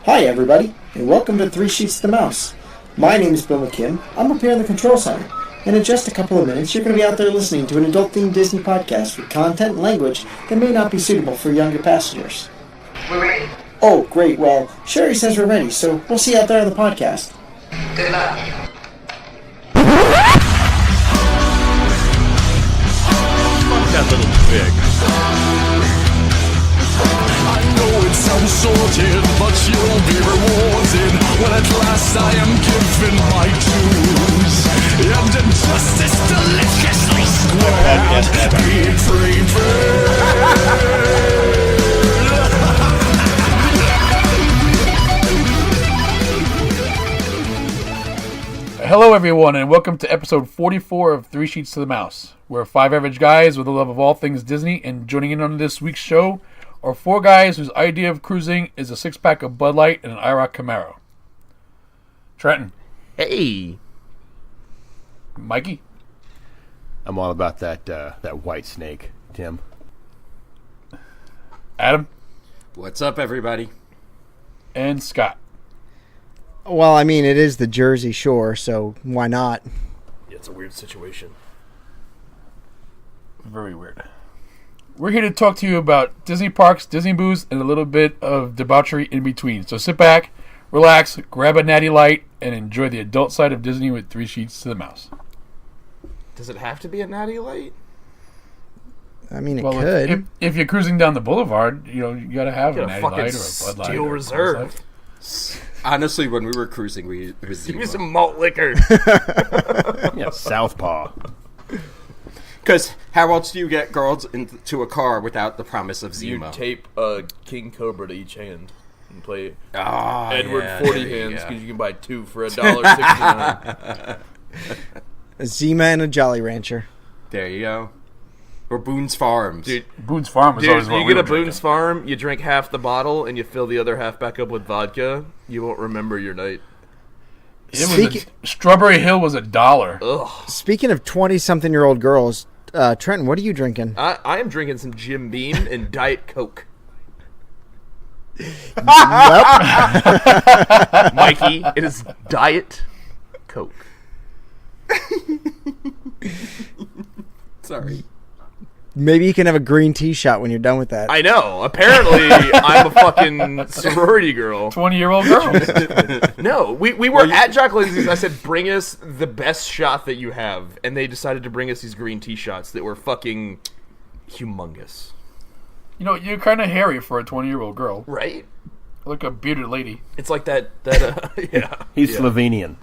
Hi everybody, and welcome to Three Sheets to the Mouse. My name is Bill McKim. I'm up here in the control center, and in just a couple of minutes you're going to be out there listening to an adult-themed Disney podcast with content and language that may not be suitable for younger passengers. We're ready. Oh, great. Well, Sherry says we're ready, so we'll see you out there on the podcast. Good luck. Fuck that little pig. I know it sounds sorted, but you'll be rewarded when at last I am given my dues. And injustice deliciously squared, be prepared. Hello, everyone, and welcome to episode 44 of Three Sheets to the Mouse. We're five average guys with a love of all things Disney, and joining in on this week's show are four guys whose idea of cruising is a six-pack of Bud Light and an IROC Camaro. Trenton. Hey. Mikey. I'm all about that white snake, Tim. Adam. What's up, everybody? And Scott. Well, I mean, it is the Jersey Shore, so why not? Yeah, it's a weird situation. Very weird. We're here to talk to you about Disney parks, Disney booze, and a little bit of debauchery in between. So sit back, relax, grab a Natty Light, and enjoy the adult side of Disney with Three Sheets to the Mouse. Does it have to be a Natty Light? I mean, it could. If you're cruising down the boulevard, you gotta have a Get a Natty fucking Light or a Bud Light. Steel Reserve. Honestly, when we were cruising, we was Give me some malt liquor. Yeah, Southpaw. Because how else do you get girls into a car without the promise of You Zima? tape a King Cobra to each hand and play Edward Edward 40 hands because you can buy two for $1.69. A Zima and a Jolly Rancher. There you go. Or Boone's Farms. Dude, Boone's Farm is always what you we get a were drinking. Boone's Farm, you drink half the bottle, and you fill the other half back up with vodka. You won't remember your night. Strawberry Hill was $1. Ugh. Speaking of 20-something-year-old girls, Trenton, what are you drinking? I am drinking some Jim Beam and Diet Coke. Mikey, it is Diet Coke. Sorry. Maybe you can have a green tea shot when you're done with that. I know. Apparently, I'm a fucking sorority girl. 20-year-old girls. No, we were at Jock Lindsay's. I said, bring us the best shot that you have. And they decided to bring us these green tea shots that were fucking humongous. You're kind of hairy for a 20-year-old girl. Right? Like a bearded lady. It's like that yeah. He's Slovenian.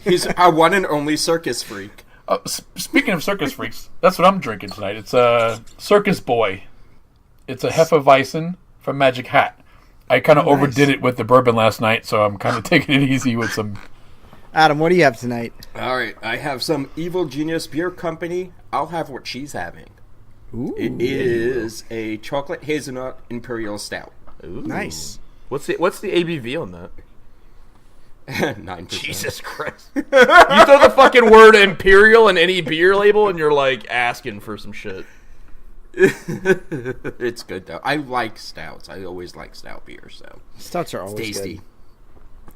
He's our one and only circus freak. Speaking of circus freaks, that's what I'm drinking tonight. It's a Circus Boy. It's a Hefeweizen from Magic Hat. I kind of overdid it with the bourbon last night, so I'm kind of taking it easy with some... Adam, what do you have tonight? All right, I have some Evil Genius Beer Company. I'll have what she's having. Ooh. It is a chocolate hazelnut imperial stout. Ooh. Nice. What's the ABV on that? 9%. Jesus Christ. You throw the fucking word imperial in any beer label and you're like asking for some shit. It's good though. I like stouts. I always like stout beer, so Stouts are always tasty. good.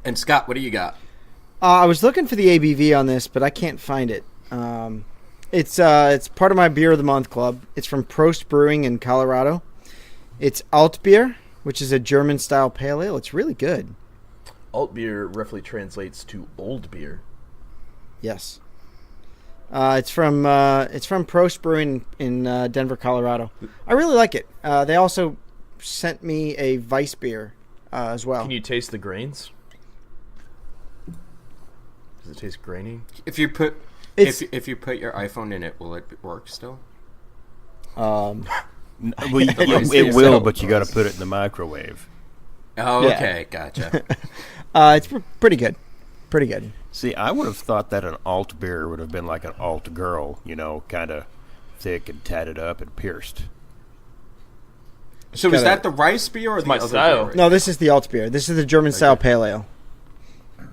And Scott, what do you got? I was looking for the ABV on this, but I can't find it. It's part of my Beer of the Month club. It's from Prost Brewing in Colorado. It's Alt Beer, which is a German-style pale ale. It's really good. Alt beer roughly translates to old beer. Yes. It's from Prost Brewing in Denver, Colorado. I really like it. They also sent me a Weiss beer as well. Can you taste the grains? Does it taste grainy? If you put if you put your iPhone in it, will it work still? Well, it will, but you got to put it in the microwave. Oh, Yeah. okay, gotcha. It's pretty good. Pretty good. See, I would have thought that an alt beer would have been like an alt girl, kind of thick and tatted up and pierced. So is that the rice beer or the my other style. beer? No, this is the Alt Beer. This is the German-style pale ale.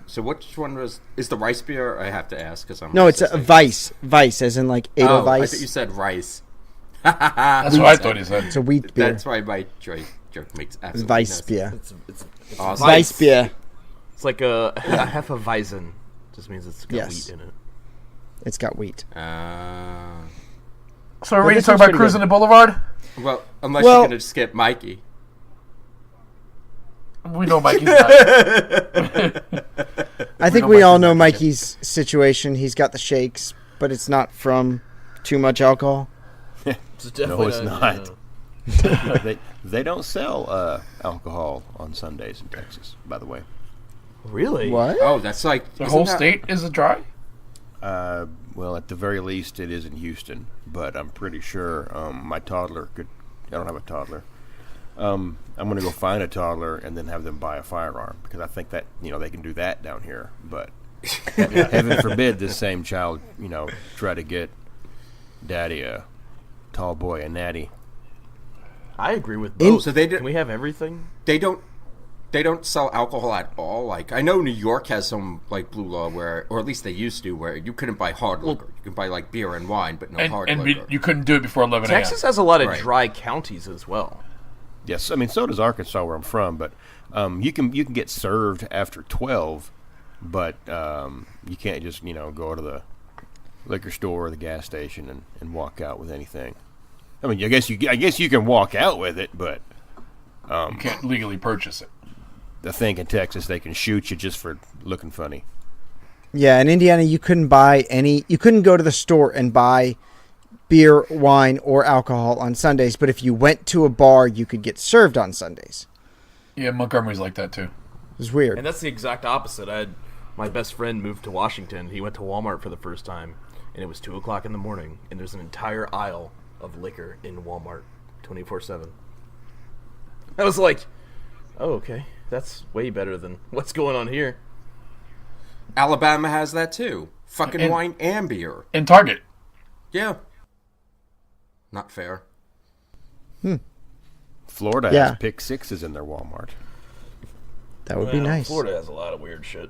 So which one is the rice beer? I have to ask because I'm. No, it's a Weiss. Weiss, as in like Edelweiss. I thought you said rice. That's what I thought he said. It's a wheat beer. That's why my joke makes absolutely no sense. Weissbier. It's Awesome. Weissbier. It's like a Hefeweizen. Just means it's got Yes. wheat in it. It's got wheat. So we're But ready to this talk one's about pretty cruising good. the Boulevard. Well, unless Well- you're going to skip Mikey. We know Mikey's not. I think we all know Mikey's situation. He's got the shakes, but it's not from too much alcohol. It's No, definitely it's not. They don't sell alcohol on Sundays in Texas, by the way. Really? What? Oh, that's like... The isn't whole that- state is a dry. Well, at the very least, it is in Houston, but I'm pretty sure my toddler could. I don't have a toddler. I'm going to go find a toddler and then have them buy a firearm because I think that they can do that down here. But heaven forbid this same child try to get daddy a tall boy a natty. I agree with both. So they did- Can we have everything? They don't sell alcohol at all. Like, I know New York has some like blue law where, or at least they used to, where you couldn't buy hard liquor. You could buy like beer and wine, but no hard And liquor. you couldn't do it before 11 a.m. Texas has a lot of Right. dry counties as well. Yes, I mean so does Arkansas where I'm from, but you can get served after 12, but you can't just go to the liquor store or the gas station and walk out with anything. I mean, I guess you can walk out with it, but You can't legally purchase it. I think in Texas they can shoot you just for looking funny. Yeah, in Indiana, you couldn't go to the store and buy beer, wine, or alcohol on Sundays, but if you went to a bar, you could get served on Sundays. Yeah, Montgomery's like that too. It was weird. And that's the exact opposite. My best friend moved to Washington. He went to Walmart for the first time, and it was 2 o'clock in the morning, and there's an entire aisle of liquor in Walmart 24/7. I was like, oh, okay. That's way better than what's going on here. Alabama has that too. Fucking And- wine and beer. In Target. Yeah. Not fair. Florida Yeah. has pick sixes in their Walmart. That would be nice. Florida has a lot of weird shit.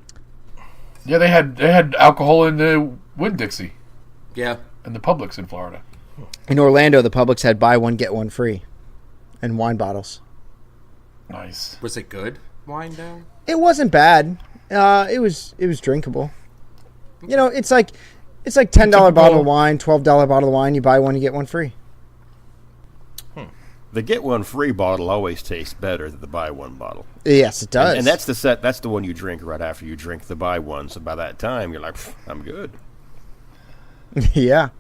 Yeah, they had alcohol in the Winn-Dixie Yeah. and the Publix in Florida. In Orlando, the Publix had buy one, get one free. And wine bottles. Nice. Was it good? Wine down? It wasn't bad. It was drinkable. It's like $10 bottle of wine, $12 bottle of wine. You buy one, you get one free. The get one free bottle always tastes better than the buy one bottle. Yes, it does. And that's the one you drink right after you drink the buy one. So by that time you're like, I'm good. Yeah.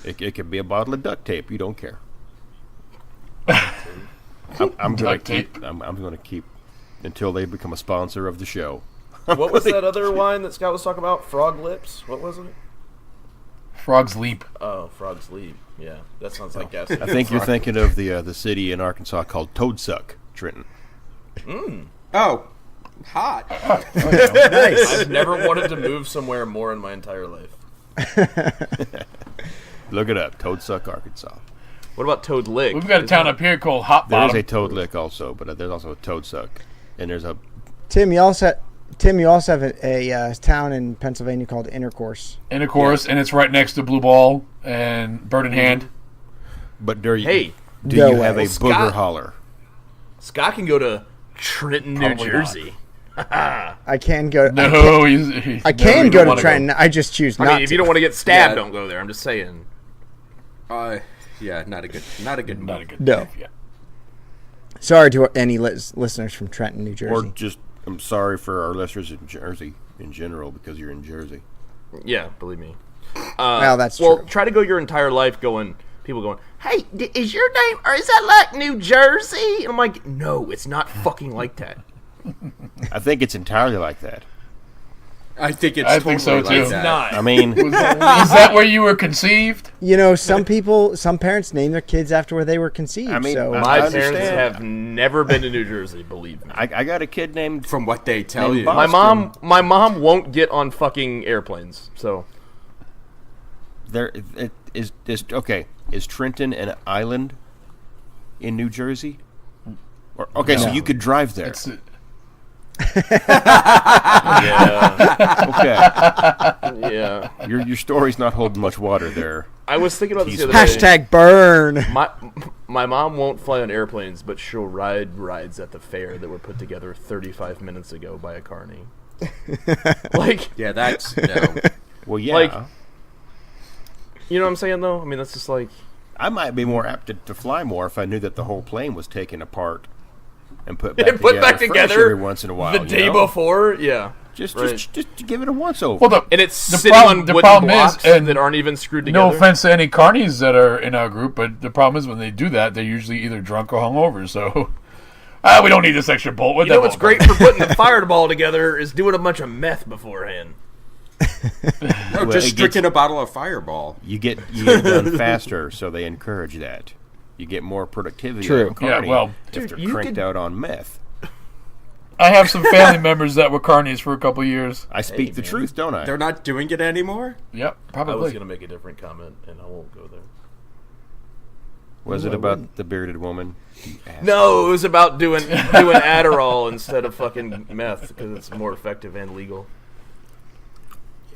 It could be a bottle of duct tape. You don't care. I'm going Duct to keep. tape. I'm going to keep until they become a sponsor of the show. What was that other wine that Scott was talking about? Frog Lips? What was it? Frog's Leap. Oh, Frog's Leap. Yeah, that sounds like gas. I think you're thinking of the city in Arkansas called Toadsuck, Trenton. Oh. Hot. I've never wanted to move somewhere more in my entire life. Look it up, Toadsuck, Arkansas. What about Toad Lick? We've got a town up here called Hot There is Bottom. a Toad Lick also, but there's also a Toadsuck, and there's a Tim, you also have a town in Pennsylvania called Intercourse. Intercourse, and it's right next to Blue Ball and Bird in Hand. But do you Hey, do No you have way. a Scott- booger holler? Scott can go to Trenton, New Probably Jersey. I can go. No, I can go to Trenton. I just choose I not mean, if to. you don't want to get stabbed, Yeah. don't go there. I'm just saying. Yeah, not a good Not a move. good No. move, yeah. Sorry to any listeners from Trenton, New Jersey. Or just, I'm sorry for our listeners in Jersey in general because you're in Jersey. Yeah, believe me. Well, that's Well, true. try to go your entire life people going, hey, is your name, or is that like New Jersey? And I'm like, no, it's not fucking like that. I think it's entirely like that. I think it's I totally think so, like too. It's that. not. I mean, Is that where you were conceived? Some parents name their kids after where they were conceived. I mean, so My I parents understand. have never been to New Jersey, believe me. I got a kid named From what they tell you. Bob. My mom won't get on fucking airplanes, so. there. It is okay. Is Trenton an island in New Jersey? Or, okay, so No. you could drive there. It's, Yeah. Okay, Yeah. your story's not holding much water there. I was thinking about this the other day. hashtag burn. My mom won't fly on airplanes, but she'll ride rides at the fair that were put together 35 minutes ago by a carny. Like, Yeah, that's no. Well, yeah. Like- you know what I'm saying, though? I mean, that's just like... I might be more apt to fly more if I knew that the whole plane was taken apart and put back And put back fresh together every once in a while. the day before, yeah. Just right. just to give it a once over. Well, And it's sitting on wooden blocks that aren't even screwed together. no offense to any carnies that are in our group, but the problem is when they do that, they're usually either drunk or hungover. So, we don't need this extra bolt. You know what's great for putting the fireball together is doing a bunch of meth beforehand. No, just drinking a bottle of Fireball. You get it done faster, so they encourage that. You get more productivity. True. On carny Yeah, well, if they're you cranked could- out on meth. I have some family members that were carnies for a couple of years. I speak the truth, don't I? They're not doing it anymore? Yep, I probably. was going to make a different comment, and I won't go there. Was it about the bearded woman? No, it was about doing Adderall instead of fucking meth because it's more effective and legal.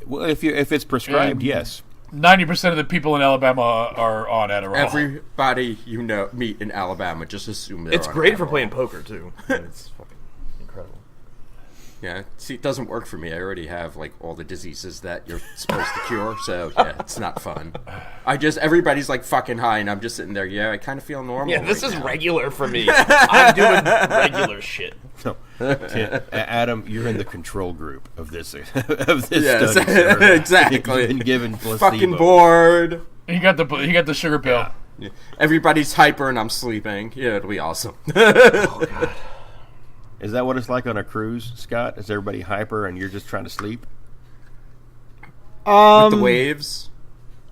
Well, if it's prescribed, Yeah. yes. 90% of the people in Alabama are on Adderall. Everybody you know meet in Alabama just assume they're It's on great for Adderall. playing poker too. And it's fucking incredible. Yeah, see, it doesn't work for me. I already have like all the diseases that you're supposed to cure, so yeah, it's not fun. Everybody's like fucking high, and I'm just sitting there. Yeah, I kind of feel normal. Yeah, this right is now. regular for me. I'm doing regular shit. No. Adam, you're in the control group of this Yes, study. Sir. exactly. You've been given placebo. Fucking bored. He got the sugar pill. Yeah. Everybody's hyper, and I'm sleeping. Yeah, it'll be awesome. Is that what it's like on a cruise, Scott? Is everybody hyper and you're just trying to sleep? The waves.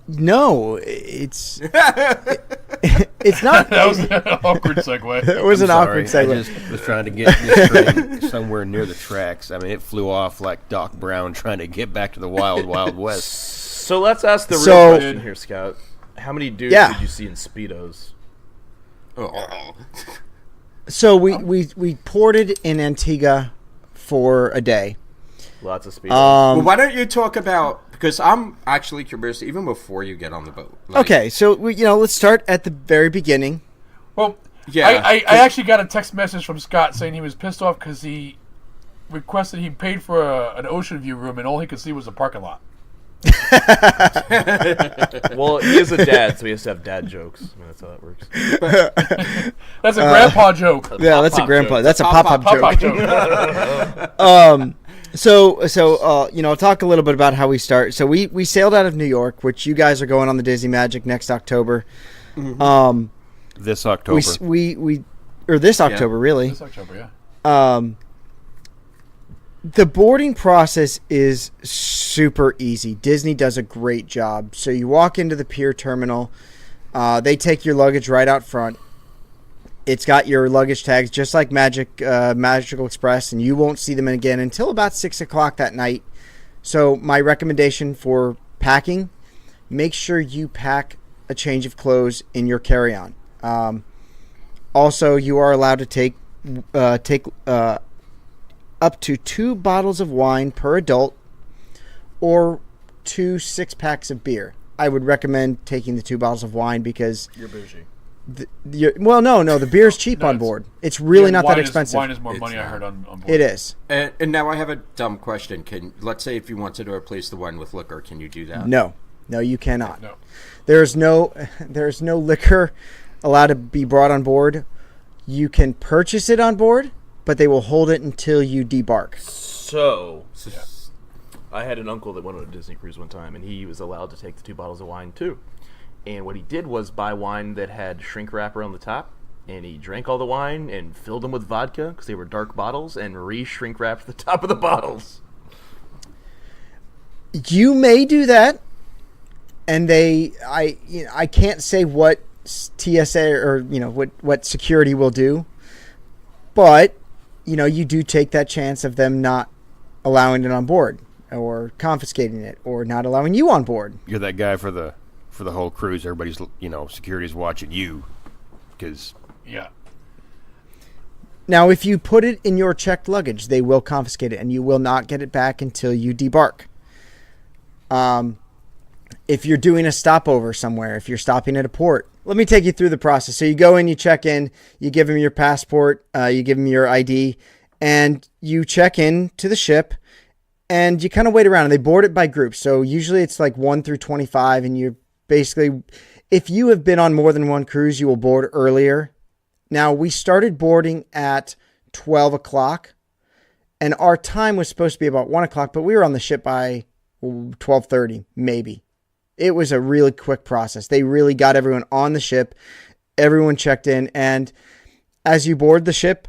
No, it's it's not. That was an awkward segue. It was an awkward Sorry, segue. I just was trying to get this train somewhere near the tracks. I mean, it flew off like Doc Brown trying to get back to the wild, wild west. So let's ask the real So- question here, Scout. How many dudes Yeah. did you see in Speedos? Oh. So we ported in Antigua for a day. Lots of Speedos. Well, why don't you talk about, because I'm actually curious, even before you get on the boat. Like, Okay, so let's start at the very beginning. Well, Yeah, I actually got a text message from Scott saying he was pissed off because he requested he paid for an ocean view room and all he could see was a parking lot. Well, he is a dad, so he has to have dad jokes. I mean, that's how that works. That's a grandpa joke. Yeah, that's a Pop-pop grandpa. joke. That's a pop-pop Pop-pop joke. joke. So I'll talk a little bit about how we start. So we sailed out of New York, which you guys are going on the Disney Magic next October. This October. We this October really. This October, yeah. The boarding process is super easy. Disney does a great job. So you walk into the pier terminal. They take your luggage right out front. It's got your luggage tags just like Magical Express, and you won't see them again until about 6 o'clock that night. So my recommendation for packing, make sure you pack a change of clothes in your carry-on. Also, you are allowed to take up to 2 bottles of wine per adult or 2 6-packs of beer. I would recommend taking the 2 bottles of wine because You're bougie. the beer's cheap on board. It's really not that expensive. Wine is more It's money, I not. heard, on board. It is. And now I have a dumb question. Let's say if you wanted to replace the wine with liquor, can you do that? No, you cannot. No. There's no liquor allowed to be brought on board. You can purchase it on board, but they will hold it until you debark. So, I had an uncle that went on a Disney cruise one time, and he was allowed to take the 2 bottles of wine too. And what he did was buy wine that had shrink wrapper on the top, and he drank all the wine and filled them with vodka because they were dark bottles, and re-shrink wrapped the top of the bottles. You may do that, and I can't say what TSA or what security will do, but you do take that chance of them not allowing it on board or confiscating it or not allowing you on board. You're that guy for the whole cruise. Everybody's security's watching you because Yeah. Now, if you put it in your checked luggage, they will confiscate it, and you will not get it back until you debark. If you're doing a stopover somewhere, if you're stopping at a port, let me take you through the process. So you go in, you check in, you give them your passport, you give them your ID, and you check in to the ship, and you kind of wait around. And they board it by groups. So usually it's like 1 through 25, and you're basically, if you have been on more than one cruise, you will board earlier. Now, we started boarding at 12 o'clock, and our time was supposed to be about 1 o'clock, but we were on the ship by 12:30, maybe. It was a really quick process. They really got everyone on the ship. Everyone checked in, and as you board the ship,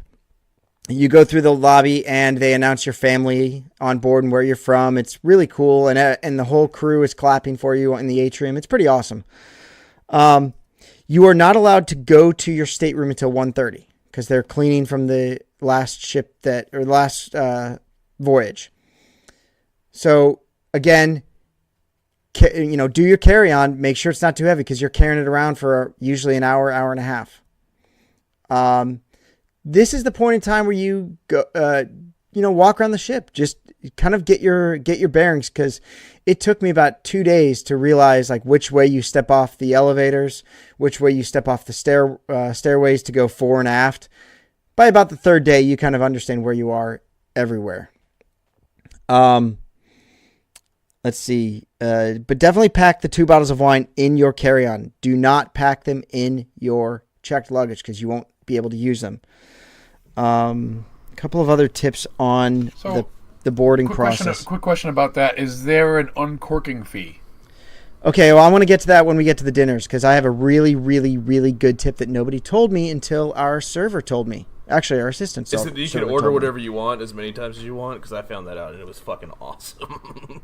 you go through the lobby, and they announce your family on board and where you're from. It's really cool, and the whole crew is clapping for you in the atrium. It's pretty awesome. You are not allowed to go to your stateroom until 1:30 because they're cleaning from the last voyage. So again, do your carry-on. Make sure it's not too heavy because you're carrying it around for usually an hour, hour and a half. This is the point in time where you go, walk around the ship. Just kind of get your bearings, because it took me about 2 days to realize like which way you step off the elevators, which way you step off the stairways to go fore and aft. By about the third day, you kind of understand where you are everywhere. Let's see. But definitely pack the 2 bottles of wine in your carry-on. Do not pack them in your checked luggage because you won't be able to use them. A couple of other tips on the boarding process. Quick question about that. Is there an uncorking fee? Okay, well, I want to get to that when we get to the dinners, because I have a really, really, really good tip that nobody told me until our server told me. Actually, our assistant Is it that you can order whatever you want as many times as you want? Because I found that out, and it was fucking awesome.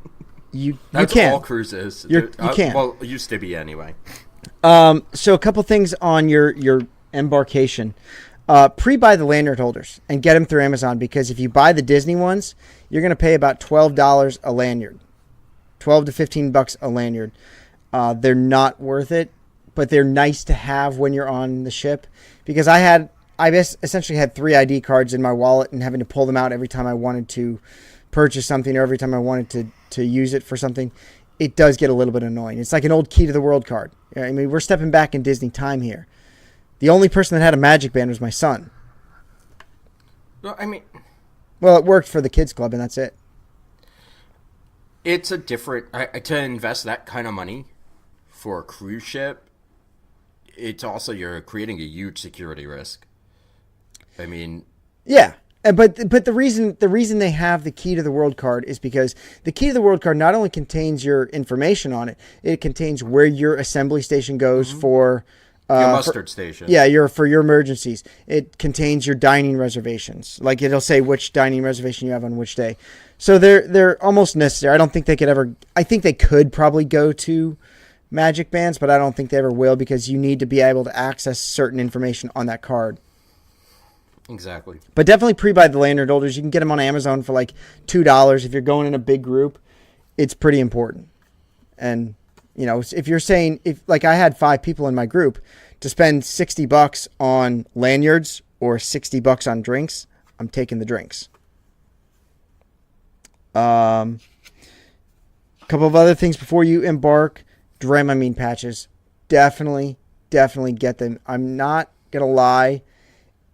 That's can. all cruises. You can. Well, it used to be anyway. So a couple things on your embarkation. Pre-buy the lanyard holders and get them through Amazon, because if you buy the Disney ones, you're going to pay about $12 a lanyard. $12 to $15 a lanyard. They're not worth it, but they're nice to have when you're on the ship, because I essentially had 3 ID cards in my wallet, and having to pull them out every time I wanted to purchase something or every time I wanted to use it for something. It does get a little bit annoying. It's like an old Key to the World card. I mean, we're stepping back in Disney time here. The only person that had a Magic Band was my son. Well, it worked for the kids club, and that's it. It's a different... to invest that kind of money for a cruise ship, it's also, you're creating a huge security risk. I mean... Yeah, but the reason they have the Key to the World card is because the Key to the World card not only contains your information on it, it contains where your assembly station goes for... your mustard station. Yeah, for your emergencies. It contains your dining reservations. Like, it'll say which dining reservation you have on which day. So they're almost necessary. I don't think they could ever... I think they could probably go to Magic Bands, but I don't think they ever will, because you need to be able to access certain information on that card. Exactly. But definitely pre-buy the lanyard holders. You can get them on Amazon for like $2. If you're going in a big group, it's pretty important. And... if you're saying, like I had 5 people in my group, to spend $60 on lanyards or $60 on drinks, I'm taking the drinks. A couple of other things before you embark. Dramamine patches. Definitely get them. I'm not going to lie.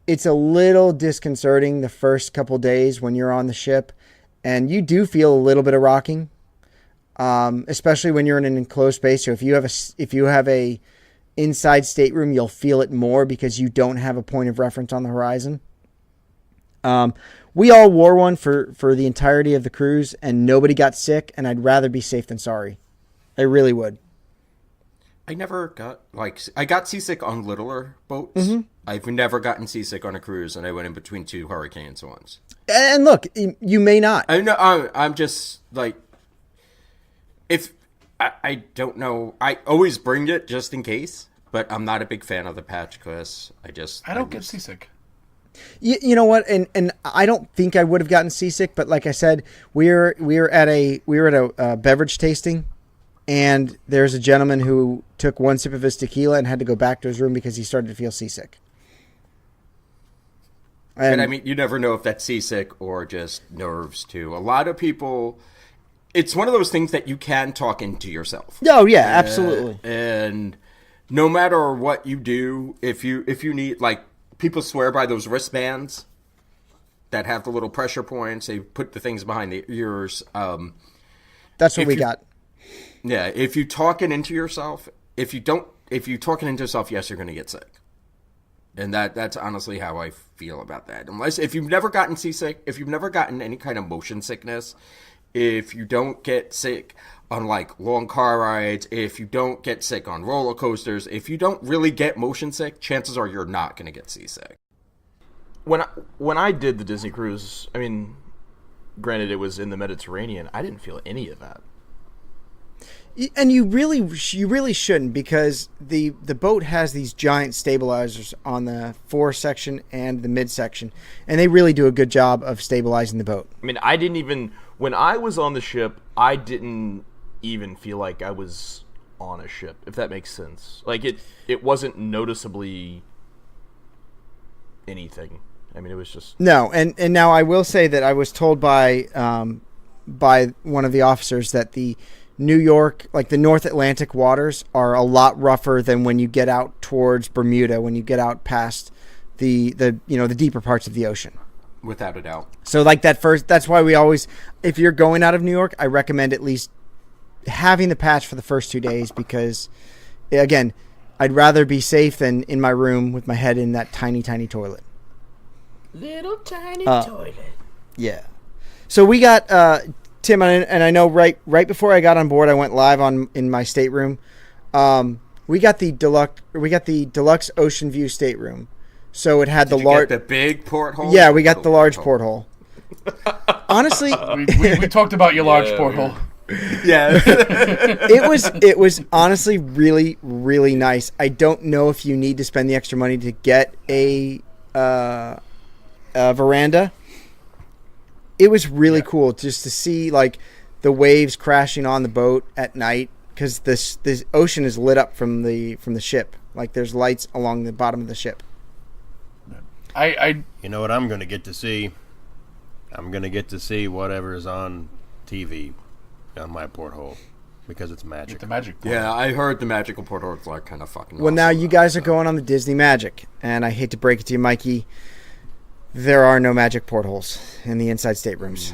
It's a little disconcerting the first couple days when you're on the ship, and you do feel a little bit of rocking. Especially when you're in an enclosed space. So if you have a inside stateroom, you'll feel it more because you don't have a point of reference on the horizon. We all wore one for the entirety of the cruise, and nobody got sick, and I'd rather be safe than sorry. I really would. I never got, I got seasick on littler boats. Mm-hmm. I've never gotten seasick on a cruise, and I went in between 2 hurricanes once. And look, you may not. I know. I'm just, if I don't know, I always bring it just in case, but I'm not a big fan of the patch because I don't get seasick. You know what? And I don't think I would have gotten seasick, but like I said, we were at a beverage tasting, and there's a gentleman who took 1 sip of his tequila and had to go back to his room because he started to feel seasick. And I mean, you never know if that's seasick or just nerves too. A lot of people. It's one of those things that you can talk into yourself. Oh, yeah, absolutely. And no matter what you do, if you need, like, people swear by those wristbands that have the little pressure points. They put the things behind the ears. That's what we got. Yeah, if you talking into yourself, if you talking into yourself, yes, you're going to get sick. And that's honestly how I feel about that. Unless, if you've never gotten seasick, if you've never gotten any kind of motion sickness, if you don't get sick on, like, long car rides, if you don't get sick on roller coasters, if you don't really get motion sick, chances are you're not going to get seasick. When I did the Disney cruise, I mean, granted it was in the Mediterranean, I didn't feel any of that. And you really shouldn't, because the boat has these giant stabilizers on the fore section and the mid section, and they really do a good job of stabilizing the boat. I mean, when I was on the ship, I didn't even feel like I was on a ship, if that makes sense. Like, it wasn't noticeably anything. I mean, it was just... No, and now I will say that I was told by one of the officers that the New York, like the North Atlantic waters, are a lot rougher than when you get out towards Bermuda, when you get out past the deeper parts of the ocean. Without a doubt. So, like, that's why we always, if you're going out of New York, I recommend at least having the patch for the first 2 days, because, again, I'd rather be safe than in my room with my head in that tiny, tiny toilet. Little tiny toilet. Yeah. So we got Tim, and I know right before I got on board, I went live in my stateroom. We got the deluxe ocean view stateroom. So it had Did you get the big porthole? Yeah, we got the large porthole. Honestly, we talked about your large porthole. Yeah. it was honestly really, really nice. I don't know if you need to spend the extra money to get a veranda. It was really cool just to see, like, the waves crashing on the boat at night, because this ocean is lit up from the ship. Like, there's lights along the bottom of the ship. You know what I'm going to get to see? I'm going to get to see whatever is on TV on my porthole, because it's magic. The magic porthole. Yeah, I heard the magical porthole is, like, kind of fucking Well, awesome, now you guys are going on the Disney Magic, and I hate to break it to you, Mikey, there are no magic portholes in the inside staterooms.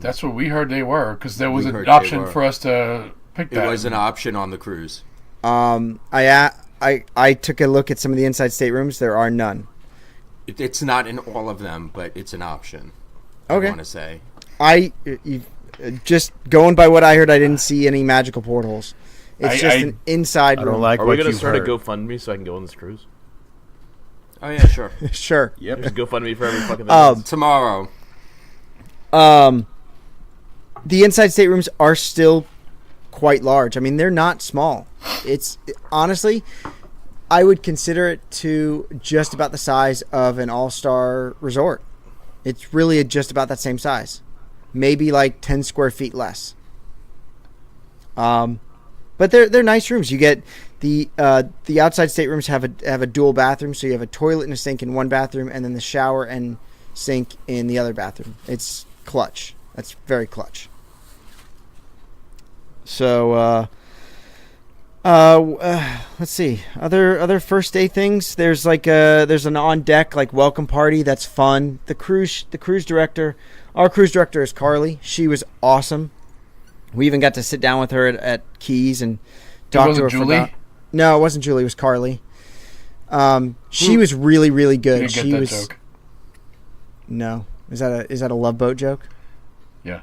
That's what we heard they were, because there was an option for us to pick that. It was an option on the cruise. I took a look at some of the inside staterooms. There are none. It's not in all of them, but it's an option. Okay. I want to say. Just going by what I heard, I didn't see any magical portholes. It's just an inside room. I don't like Are what we going to you've start heard. a GoFundMe so I can go on this cruise? Oh, yeah, sure. Sure. Yep. There's GoFundMe for every fucking thing. Tomorrow. The inside staterooms are still quite large. I mean, they're not small. Honestly, I would consider it to just about the size of an all-star resort. It's really just about that same size. Maybe like 10 square feet less. But they're nice rooms. You get the outside staterooms have a dual bathroom, so you have a toilet and a sink in one bathroom, and then the shower and sink in the other bathroom. It's clutch. That's very clutch. So let's see other first day things. There's an on deck like welcome party that's fun. Our cruise director is Carly. She was awesome. We even got to sit down with her at Keys and talk to her. Julie? No, it wasn't Julie. It was Carly. She was really, really good. You didn't She get that was. joke. No, is that a Love Boat joke? Yeah.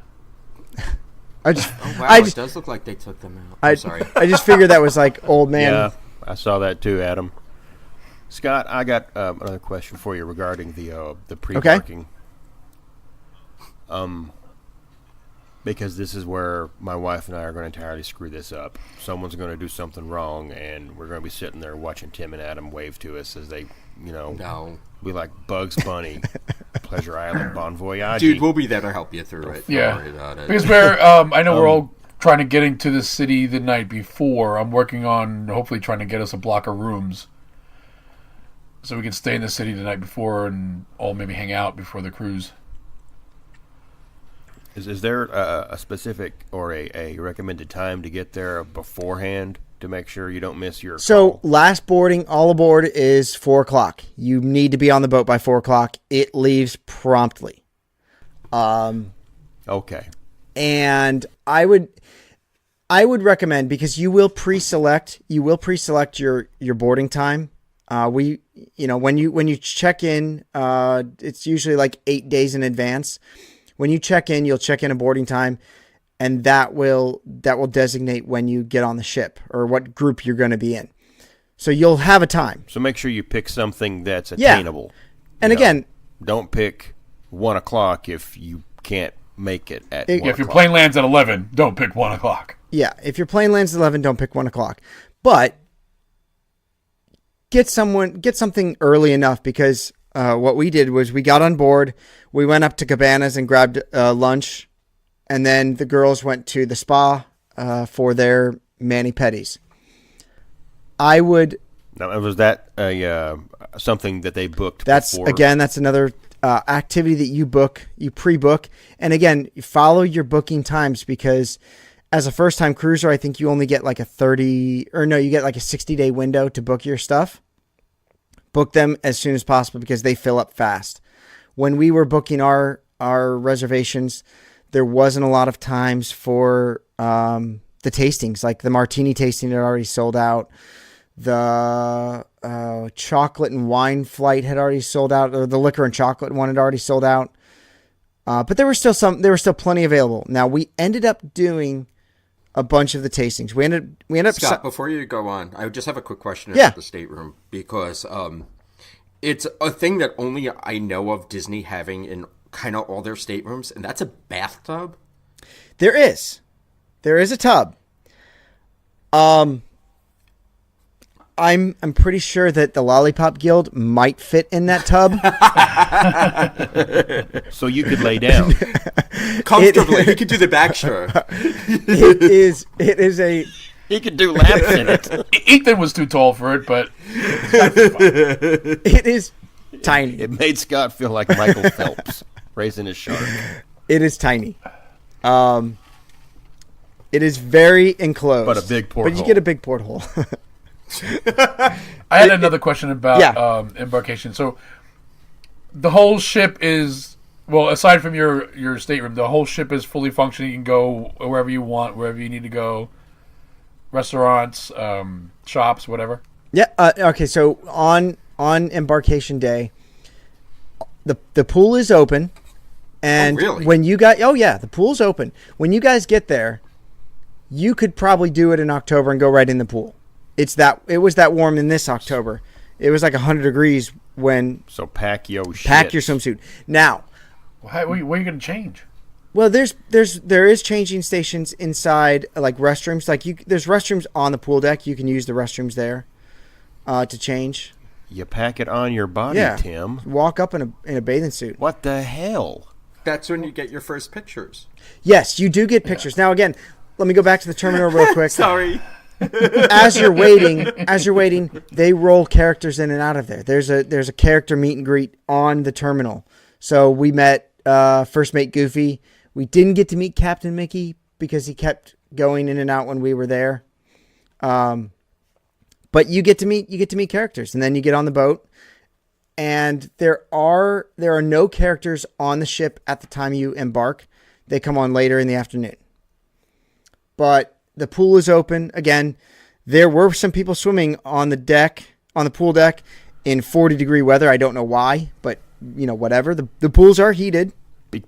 It does look like they took them out. I'm sorry. I just figured that was like old man. Yeah, I saw that too, Adam. Scott, I got another question for you regarding the pre-parking. Because this is where my wife and I are going to entirely screw this up. Someone's going to do something wrong, and we're going to be sitting there watching Tim and Adam wave to us as they, No. we like Bugs Bunny, Pleasure Island, Bon Voyage. Dude, we'll be there to help you through it. Yeah. Don't worry about it. Because I know we're all trying to get into the city the night before. I'm working on hopefully trying to get us a block of rooms so we can stay in the city the night before and all maybe hang out before the cruise. Is there a specific or a recommended time to get there beforehand? to make sure you don't miss your So call? last boarding, all aboard is 4 o'clock. You need to be on the boat by 4 o'clock. It leaves promptly. Okay. And I would recommend, because you will pre-select your boarding time. When you check in, it's usually like 8 days in advance. When you check in, you'll check in a boarding time, and that will designate when you get on the ship or what group you're going to be in. So you'll have a time. So make sure you pick something that's Yeah. attainable. And You know, again, don't pick 1 o'clock if you can't make it at If 1 If your o'clock. plane lands at 11, don't pick 1 o'clock. yeah, if your plane lands at 11, don't pick 1 o'clock. But get something early enough, because what we did was we got on board, we went up to Cabanas and grabbed lunch, and then the girls went to the spa for their mani-pedis. Now, was that something that they booked before? That's another activity that you pre-book. And again, you follow your booking times, because as a first-time cruiser, I think you only get like you get like a 60-day window to book your stuff. Book them as soon as possible, because they fill up fast. When we were booking our reservations, there wasn't a lot of times for the tastings. Like the martini tasting had already sold out. The chocolate and wine flight had already sold out, or the liquor and chocolate one had already sold out. But there were still plenty available. Now, we ended up doing a bunch of the tastings. We ended up Scott, before you go on, I just have a quick question Yeah. about the stateroom, because it's a thing that only I know of Disney having in kind of all their staterooms, and that's a bathtub. There is a tub. I'm pretty sure that the Lollipop Guild might fit in that tub. So you could lay down. Comfortably. He could do the back stroke. It is a He could do laps in it. Ethan was too tall for it, but it is tiny. It made Scott feel like Michael Phelps raising his shark. It is tiny. It is very enclosed. But a big porthole. But you get a big porthole. I had another question about Yeah. embarkation. So the whole ship is, well, aside from your stateroom, the whole ship is fully functioning. You can go wherever you want, wherever you need to go. Restaurants, shops, whatever. Yeah. Okay. So on embarkation day, the pool is open, and really? when you got the pool's open. When you guys get there, you could probably do it in October and go right in the pool. It was that warm in this October. It was like 100 degrees when. So pack your swimsuit. Now, Where are you going to change? well, there is changing stations inside, like restrooms. Like there's restrooms on the pool deck. You can use the restrooms there to change. You pack it on your body, Yeah, Tim. walk up in a bathing suit. What the hell? That's when you get your first pictures. Yes, you do get pictures. Now again, let me go back to the terminal real quick. Sorry. As you're waiting, they roll characters in and out of there. There's a character meet and greet on the terminal. So we met First Mate Goofy. We didn't get to meet Captain Mickey because he kept going in and out when we were there. But you get to meet characters, and then you get on the boat. And there are no characters on the ship at the time you embark. They come on later in the afternoon. But the pool is open. Again, there were some people swimming on the pool deck in 40-degree weather. I don't know why, but whatever. The pools are heated.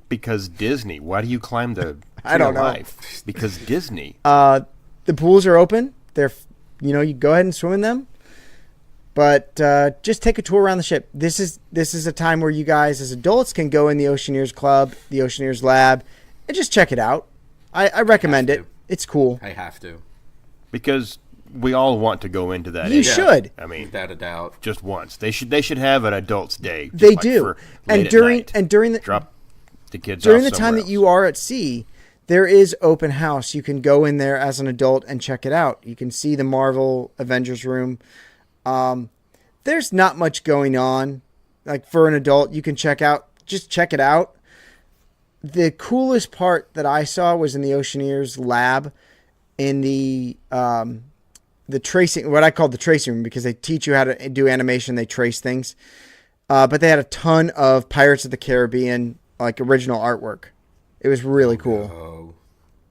Because Disney. Why do you climb the tree I don't of know. life? Because Disney. The pools are open. They're, you go ahead and swim in them. But just take a tour around the ship. This is a time where you guys as adults can go in the Oceaneers Club, the Oceaneers Lab, and just check it out. I recommend it. It's cool. I have to. Because we all want to go into that. You area. should. I mean, Without a doubt. just once. They should have an adults day. just They like do. for And late at during night. and during the drop the kids during off the time somewhere that you else. are at sea, there is open house. You can go in there as an adult and check it out. You can see the Marvel Avengers room. There's not much going on. Like for an adult, you can check it out. The coolest part that I saw was in the Oceaneers lab in the the tracing, what I call the tracing room, because they teach you how to do animation. They trace things. But they had a ton of Pirates of the Caribbean, like original artwork. It was really cool. Oh.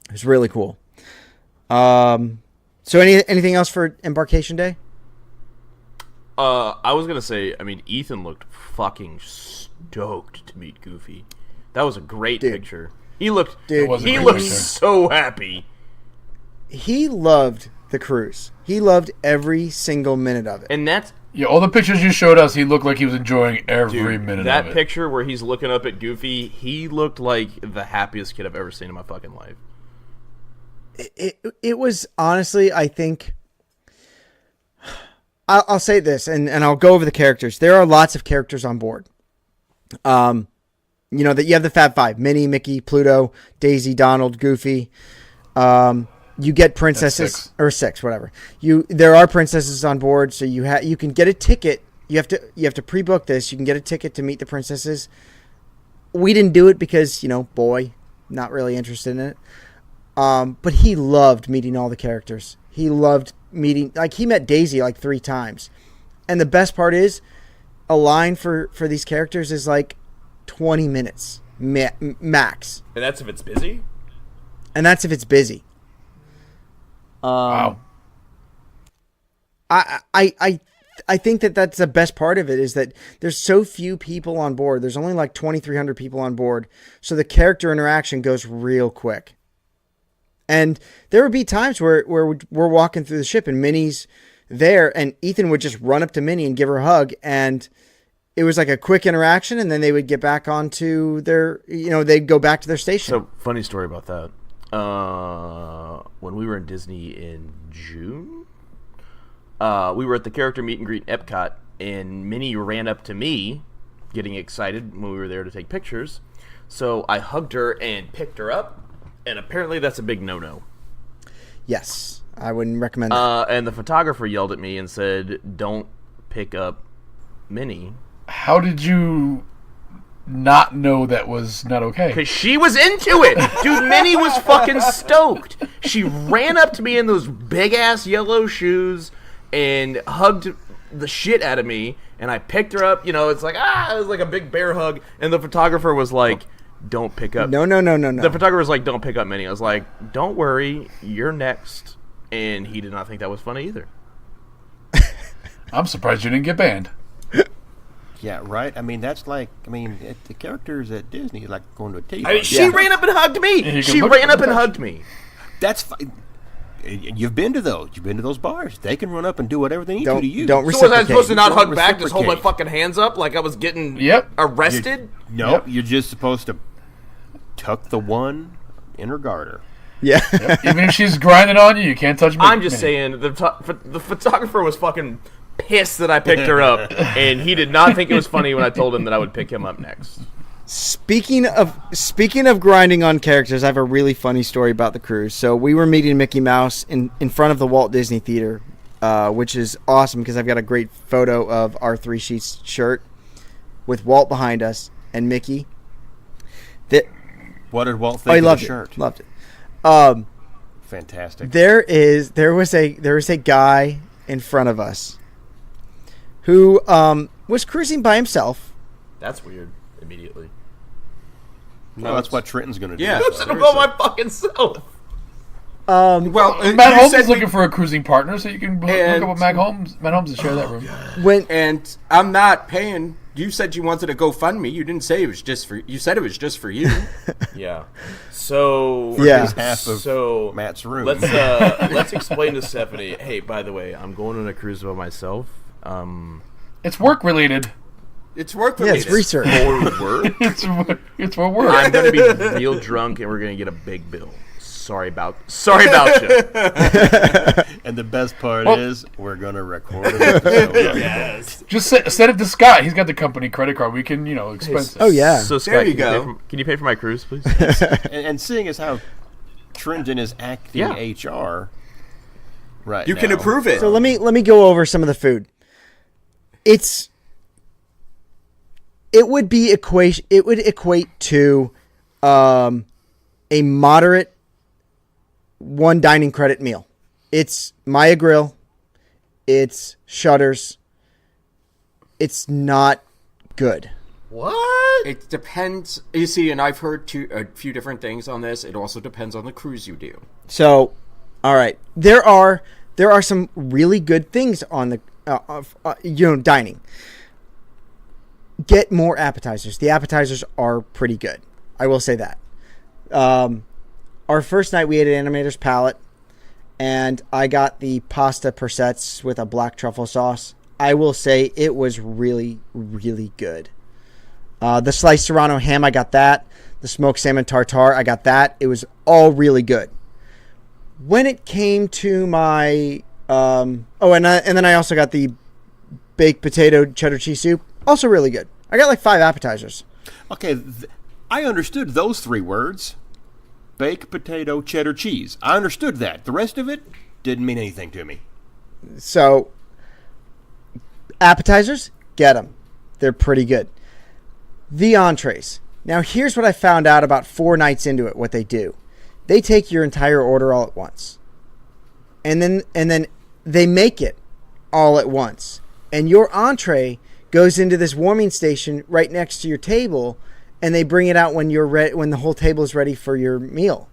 It was really cool. So anything else for Embarkation Day? I was gonna say, I mean, Ethan looked fucking stoked to meet Goofy. That was a great picture. He looked so happy. He loved the cruise. He loved every single minute of it. And that's all the pictures you showed us, he looked like he was enjoying every minute of it. That picture where he's looking up at Goofy, he looked like the happiest kid I've ever seen in my fucking life. It was honestly, I think, I'll say this, and I'll go over the characters. There are lots of characters on board. That you have the Fab Five: Minnie, Mickey, Pluto, Daisy, Donald, Goofy. You get princesses or six, whatever. There are princesses on board, so you can get a ticket. You have to pre-book this. You can get a ticket to meet the princesses. We didn't do it because boy, not really interested in it. But he loved meeting all the characters. He loved meeting, he met Daisy 3 times. And the best part is, a line for these characters is 20 minutes max. And that's if it's busy? Wow. I think that's the best part of it, is that there's so few people on board. There's only 2,300 people on board. So the character interaction goes real quick. And there would be times where we're walking through the ship and Minnie's there, and Ethan would just run up to Minnie and give her a hug, and it was a quick interaction, and then they would get back onto their, they'd go back to their station. So, funny story about that. When we were in Disney in June, we were at the character meet and greet in Epcot, and Minnie ran up to me, getting excited when we were there to take pictures. So I hugged her and picked her up. And apparently that's a big no-no. Yes, I wouldn't recommend that. And the photographer yelled at me and said, "Don't pick up Minnie." How did you not know that was not okay? Because she was into it. Dude, Minnie was fucking stoked. She ran up to me in those big-ass yellow shoes and hugged the shit out of me. And I picked her up. It's it was like a big bear hug. And the photographer was like, "Don't pick up." No. The photographer was like, "Don't pick up Minnie." I was like, "Don't worry, you're next." And he did not think that was funny either. I'm surprised you didn't get banned. Yeah, right. I mean, that's the characters at Disney going to a tea. She ran up and hugged me. She ran up and hugged me. That's fine. You've been to those. You've been to those bars. They can run up and do whatever they need to you. Don't So was I supposed to not Don't hug back, just hold my reciprocate. fucking hands up like I was getting arrested? Nope. You're just supposed to tuck the one in her garter. Yeah. Even if she's grinding on you, you can't touch me. I'm just saying, the photographer was fucking pissed that I picked her up, and he did not think it was funny when I told him that I would pick him up next. Speaking of grinding on characters, I have a really funny story about the cruise. So we were meeting Mickey Mouse in front of the Walt Disney Theater, which is awesome because I've got a great photo of our 3 Sheets shirt with Walt behind us and Mickey. What did Walt think of the shirt? Loved it. Fantastic. There was a guy in front of us who was cruising by himself. That's weird. Immediately. No, that's what Trenton's going to do. Yeah. I'm sitting about my fucking self. Well, Matt you Holmes said is looking for a cruising partner, so you can hook up with Matt Holmes and share that room. And I'm not paying. You said you wanted to GoFundMe. You didn't say it was just for. You said it was just for you. Yeah. So Yeah. Half of So Matt's room. let's explain to Stephanie. Hey, by the way, I'm going on a cruise by myself. It's work related. It's work. Yeah, it's research. For work. It's for work. I'm going to be real drunk, and we're going to get a big bill. Sorry about you. And the best part is we're going to record an episode. Yes. Just send it to Scott. He's got the company credit card. We can, expense it. Oh yeah. So Scott, There you can go. can you pay for my cruise, please? And seeing as how Trenton is acting HR right You now. can approve it. So let me go over some of the food. It would equate to a moderate 1 dining credit meal. It's Maya Grill, It's Shutters. It's not good. What? It depends. You see, and I've heard a few different things on this. It also depends on the cruise you do. So, all right, there are some really good things on the dining. Get more appetizers. The appetizers are pretty good. I will say that. Our first night we ate at Animator's Palette, and I got the pasta persets with a black truffle sauce. I will say it was really, really good. The sliced serrano ham, I got that. The smoked salmon tartare, I got that. It was all really good. When it came to my... and then I also got the baked potato cheddar cheese soup. Also really good. I got like 5 appetizers. Okay, I understood those 3 words. Baked potato cheddar cheese. I understood that. The rest of it didn't mean anything to me. So, appetizers, get them. They're pretty good. The entrees. Now, here's what I found out about 4 nights into it, what they do. They take your entire order all at once. And then they make it all at once. And your entree goes into this warming station right next to your table, and they bring it out when when the whole table is ready for your meal.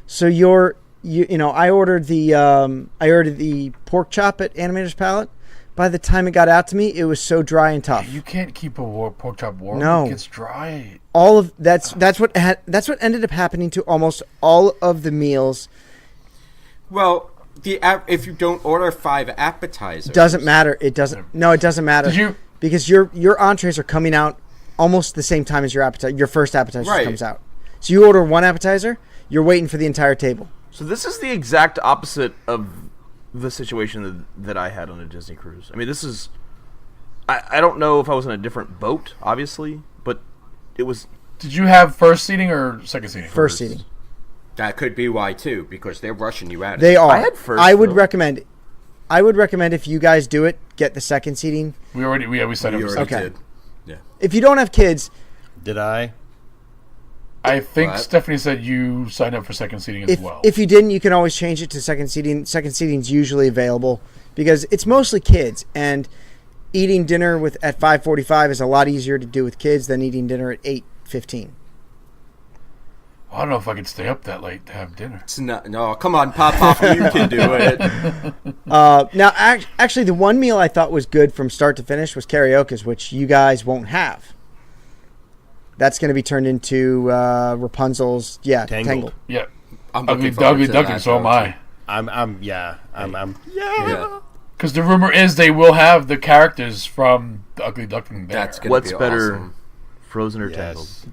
So I ordered the pork chop at Animator's Palette. By the time it got out to me, it was so dry and tough. You can't keep a pork chop warm. No. It gets dry. All of that's what ended up happening to almost all of the meals. Well, if you don't order 5 appetizers, Doesn't matter. It doesn't. No, it doesn't matter. Because your entrees are coming out almost the same time as your appetizer. Your first appetizer comes out. So you order 1 appetizer, you're waiting for the entire table. So this is the exact opposite of the situation that I had on a Disney cruise. I mean, this is... I don't know if I was in a different boat, obviously, but it was... Did you have first seating or second seating? First seating. that could be why too, because they're rushing you out. They are. I had first, I would though. recommend if you guys do it, get the second seating. We signed up. Okay. Did. Yeah. If you don't have kids, Did I? I think What? Stephanie said you signed up for second seating as well. if you didn't, you can always change it to second seating. Second seating is usually available because it's mostly kids, and eating dinner at 5:45 is a lot easier to do with kids than eating dinner at 8:15. I don't know if I could stay up that late to have dinner. It's not, no, come on, Pop, you can do it. Now, actually, the one meal I thought was good from start to finish was karaoke's, which you guys won't have. That's going to be turned into Rapunzel's, Tangled. Yeah. I'm Ugly looking forward to Duckling, that, so am though, I. I'm Yeah. Because the rumor is they will have the characters from the Ugly Duckling there. That's gonna What's be better, awesome. Frozen or Tangled? Yes.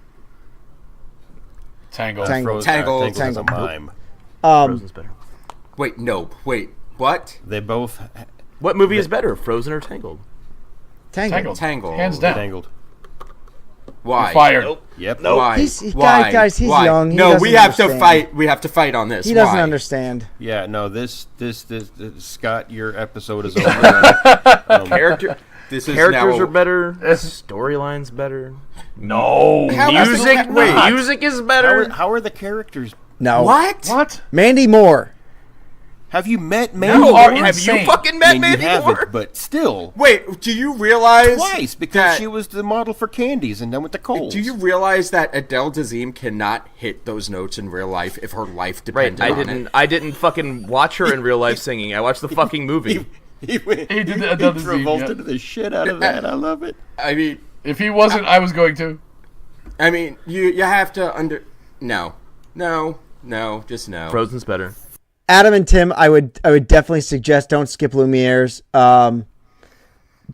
Tangled. Tangled. Tangled. Tangled is a mime. Frozen's better. Wait, what? They both What movie is better, Frozen or Tangled? Tangled. Tangled. Hands down. Tangled. Why? You're fired. Yep. Why? Why? Guys, he's Why? young. He No, we doesn't have to understand. fight. We have to fight on this. He doesn't Why? understand. Yeah. No. This Scott, your episode is over. Character. This is Characters now, are better. Storyline's better. No. How is Music, the- wait. music is better. How are the characters? No. What? What? Mandy Moore. Have you met Mandy You Moore? are Have insane. you fucking I met mean, Mandy you haven't, Moore? but still. Wait, do you realize Twice, because that- she was the model for Candies and then with the Coles. Do you realize that Adele Dazeem cannot hit those notes in real life if her life Right, depended on it? I didn't fucking watch her in real life singing. I watched the fucking movie. He He did the Adele Dazeem, Travolta yeah. the shit out of that. I love it. I mean, If he wasn't, I was going to. you have to No, just no. Frozen's better. Adam and Tim, I would definitely suggest don't skip Lumiere's.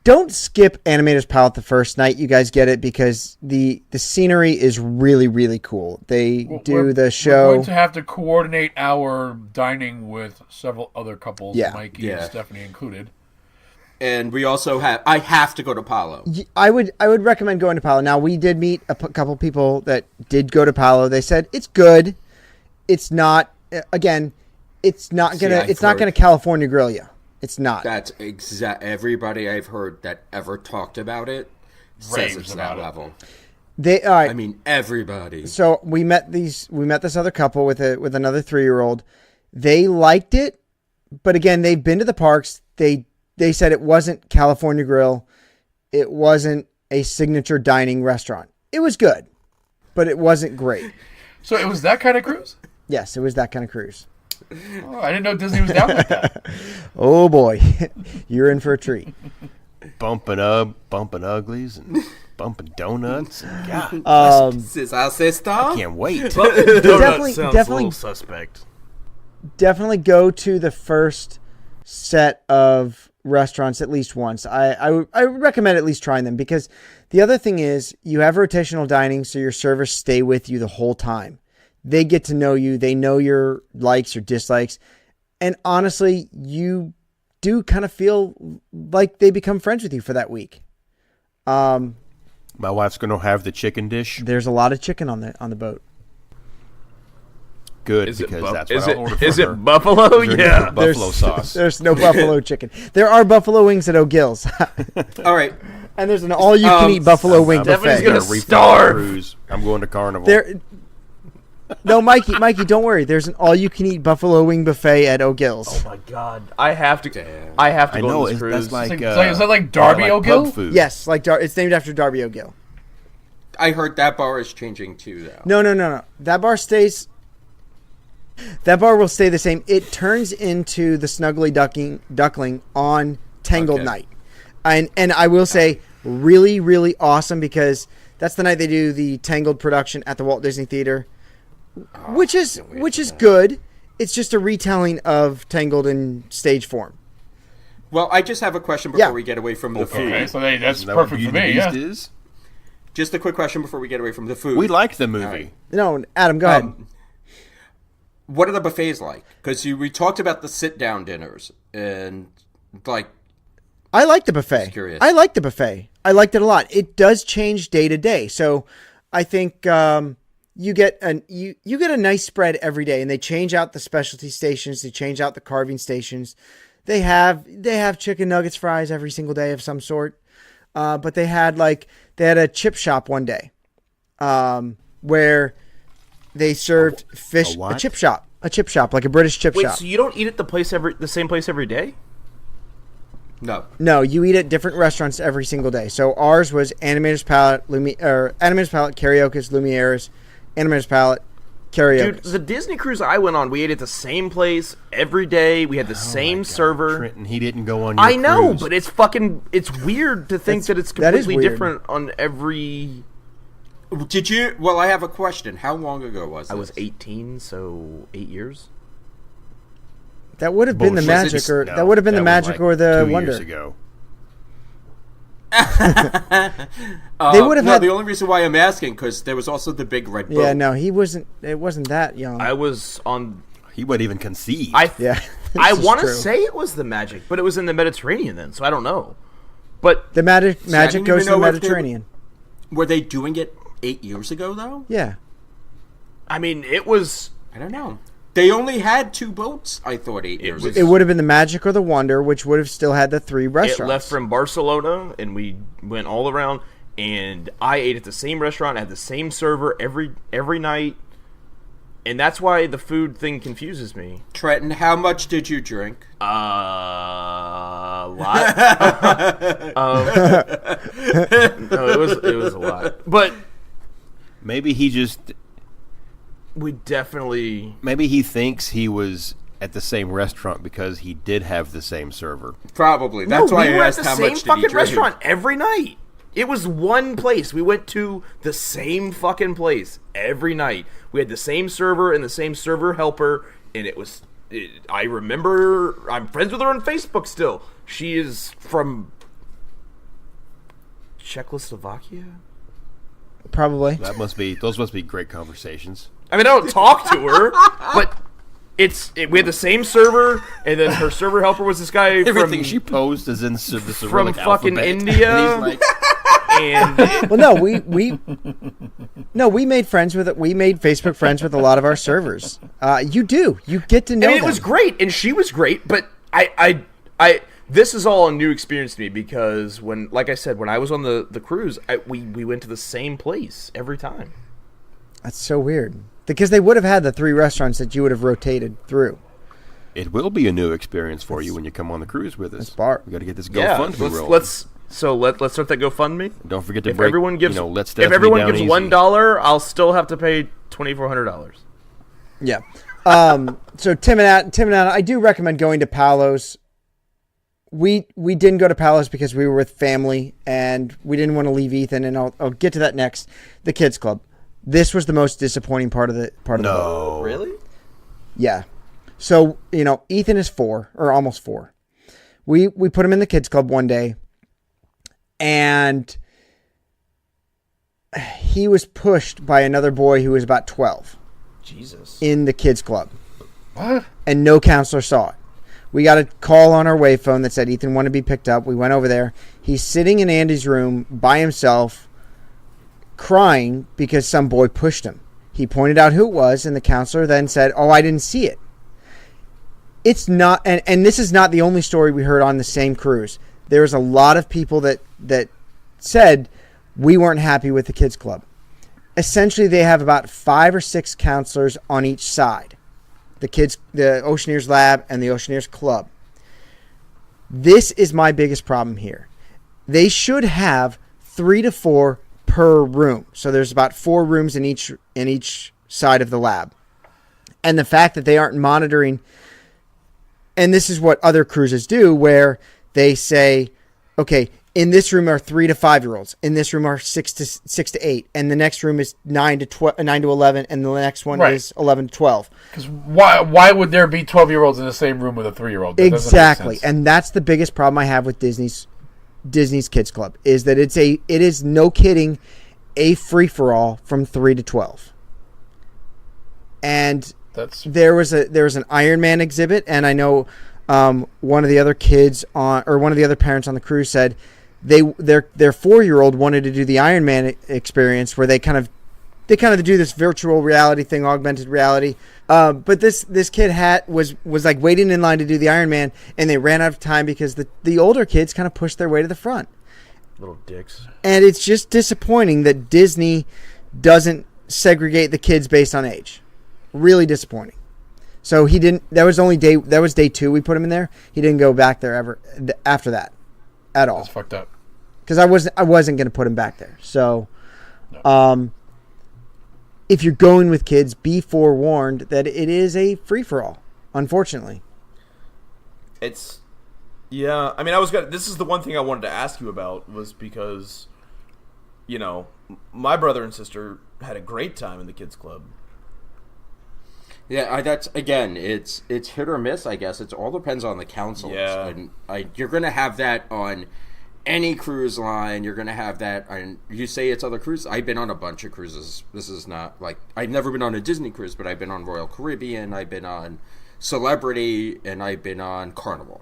Don't skip Animator's Palette the first night. You guys get it because the scenery is really, really cool. They do the We're show. going to have to coordinate our dining with several other couples, Yeah. Mikey and Stephanie included. And we also I have to go to Palo. I would recommend going to Palo. Now, we did meet a couple people that did go to Palo. They said it's good. It's not, again, it's not gonna California grill you. It's not. That's everybody I've heard that ever talked about it says Raves it's about that it. level. All right. I mean, everybody. So we met this other couple with another 3-year-old. They liked it, but again, they've been to the parks. They they said it wasn't California Grill. It wasn't a signature dining restaurant. It was good, but it wasn't great. So it was that kind of cruise? Yes, it was that kind of cruise. Oh, I didn't know Disney was down like that. Oh boy, you're in for a treat. Bumping uglies and bumping donuts. God, This is our sister. I can't wait. Definitely- sounds definitely- a little suspect. Definitely go to the first set of restaurants at least once. I would recommend at least trying them, because the other thing is you have rotational dining, so your servers stay with you the whole time. They get to know you. They know your likes, your dislikes. And honestly, you do kind of feel like they become friends with you for that week. My wife's going to have the chicken dish. There's a lot of chicken on the boat. Good, Is it because bu- that's is what it I'll order for is her. it buffalo? Is there any Yeah. buffalo sauce. There's no buffalo chicken. There are buffalo wings at O'Gill's. All right. And there's an all-you-can-eat buffalo wing Stephanie's buffet. gonna refill my starve. cruise. I'm going to Carnival. No, Mikey, don't worry. There's an all-you-can-eat buffalo wing buffet at O'Gill's. Oh my god, I have to. I have to I go know, on this cruise. that's like, Is that like Darby like O'Gill? pub food. Yes, like it's named after Darby O'Gill. I heard that bar is changing too, though. No. That bar stays. That bar will stay the same. It turns into the Snuggly Duckling on Tangled Okay. Night, and I will say really, really awesome, because that's the night they do the Tangled production at the Walt Disney Theater, which is good. It's just a retelling of Tangled in stage form. Well, I just have a question before Yeah. we get away from the Okay, food. so that's Isn't that what perfect for Beauty me. and the Yeah. Beast is? Just a quick question before we get away from the food. We liked the movie. right. No, Adam, go ahead. What are the buffets like? Because we talked about the sit-down dinners, and like, I like the buffet. Just curious. I like the buffet. I liked it a lot. It does change day to day. So I think you get a nice spread every day, and they change out the specialty stations. They change out the carving stations. They have chicken nuggets, fries every single day of some sort. But they had a chip shop one day, where they served fish. what? A chip shop, like a British chip Wait, shop. so you don't eat at the same place every day? no. No, you eat at different restaurants every single day. So ours was Animator's Palette, Animator's Palette, Karaoke's, Lumiere's, Animator's Palette, Dude, Karaoke's. the Disney cruise I went on, we ate at the same place every day. We had the same server. Trenton, he didn't go on your I know, cruise. but it's weird to think that it's that is completely weird. different on every. Did you? Well, I have a question. How long ago was this? I was 18, so 8 years. That would have been the Bullshit. magic, or No, that would have been the was magic like or the 2 wonder. years ago. They would have had. The only reason why I'm asking, because there was also the big red boat. Yeah, no, he wasn't. It wasn't that young. I was on. He wasn't even conceived. Yeah, I this is want to true. say it was the Magic, but it was in the Mediterranean then, so I don't know. But the magic I didn't goes to even the know if they Mediterranean. Were they doing it 8 years ago, though? Yeah, I mean, it was. I don't know. They only had 2 boats, I thought, 8 years was- ago. it would have been the magic or the wonder, which would have still had the 3 restaurants. It left from Barcelona, and we went all around. And I ate at the same restaurant, had the same server every night, and that's why the food thing confuses me. Trenton, how much did you drink? A lot. No, it was a lot, but Maybe he just. we definitely. Maybe he thinks he was at the same restaurant because he did have the same server. Probably. That's why we I were at asked the how same much did he fucking drink. restaurant every night. It was one place. We went to the same fucking place every night. We had the same server and the same server helper, and it was. I remember. I'm friends with her on Facebook still. She is from Czechoslovakia. probably. Those must be great conversations. I mean, I don't talk to her, but we had the same server, and then her server helper was this guy Everything from she posed is in the Cyrillic from fucking alphabet. India. And he's like, and Well, no, we made friends with it. We made Facebook friends with a lot of our servers. You get to know I mean, it them. was great, and she was great, but I this is all a new experience to me because like I said, when I was on the cruise, we went to the same place every time. That's so weird. Because they would have had the 3 restaurants that you would have rotated through. It will be a new experience for you when you come on the cruise with us. Bart. We got to get this Yeah, GoFundMe rolling. let's start that GoFundMe. Don't forget to If break. everyone gives, let if Stephanie everyone down gives easy. $1, I'll still have to pay $2,400. Yeah. So Tim and Anna, I do recommend going to Palos. We didn't go to Palos because we were with family and we didn't want to leave Ethan. And I'll get to that next. The kids club. This was the most disappointing part of the boat. No. Really? Yeah. So Ethan is 4 or almost 4. We put him in the kids club one day, and he was pushed by another boy who was about 12. Jesus. In the kids club. What? And no counselor saw it. We got a call on our wave phone that said Ethan wanted to be picked up. We went over there. He's sitting in Andy's room by himself, crying because some boy pushed him. He pointed out who it was, and the counselor then said, "Oh, I didn't see it." It's not, and this is not the only story we heard on the same cruise. There was a lot of people that said we weren't happy with the kids club. Essentially, they have about 5 or 6 counselors on each side. The Oceaneers Lab and the Oceaneers Club. This is my biggest problem here. They should have 3 to 4 per room. So there's about 4 rooms in each side of the lab. And the fact that they aren't monitoring, and this is what other cruises do, where they say, okay, in this room are 3 to 5-year-olds. In this room are 6 to 8, and the next room is 9 to 11, and the next one is 11 to 12. Because why would there be 12-year-olds in the same room with a 3-year-old? Exactly, and that's the biggest problem I have with Disney's Kids Club, is that it is no kidding a free for all from 3 to 12. And there was an Iron Man exhibit, and I know one of the other parents on the cruise said their 4-year-old wanted to do the Iron Man experience, where they kind of do this virtual reality thing, augmented reality. But this kid was like waiting in line to do the Iron Man, and they ran out of time because the older kids kind of pushed their way to the front. Little dicks. And it's just disappointing that Disney doesn't segregate the kids based on age. Really disappointing. So he didn't. That was day 2. We put him in there. He didn't go back there ever after that, at all. That's fucked up. Because I wasn't going to put him back there. So, if you're going with kids, be forewarned that it is a free for all. Unfortunately, It's, yeah. I mean, this is the one thing I wanted to ask you about, was because, my brother and sister had a great time in the kids club. Yeah, that's, again, it's hit or miss, I guess. It all depends on the counselors. Yeah. And you're going to have that on any cruise line. You're going to have that on, you say it's other cruises. I've been on a bunch of cruises. This is not, like, I've never been on a Disney cruise, but I've been on Royal Caribbean, I've been on Celebrity, and I've been on Carnival.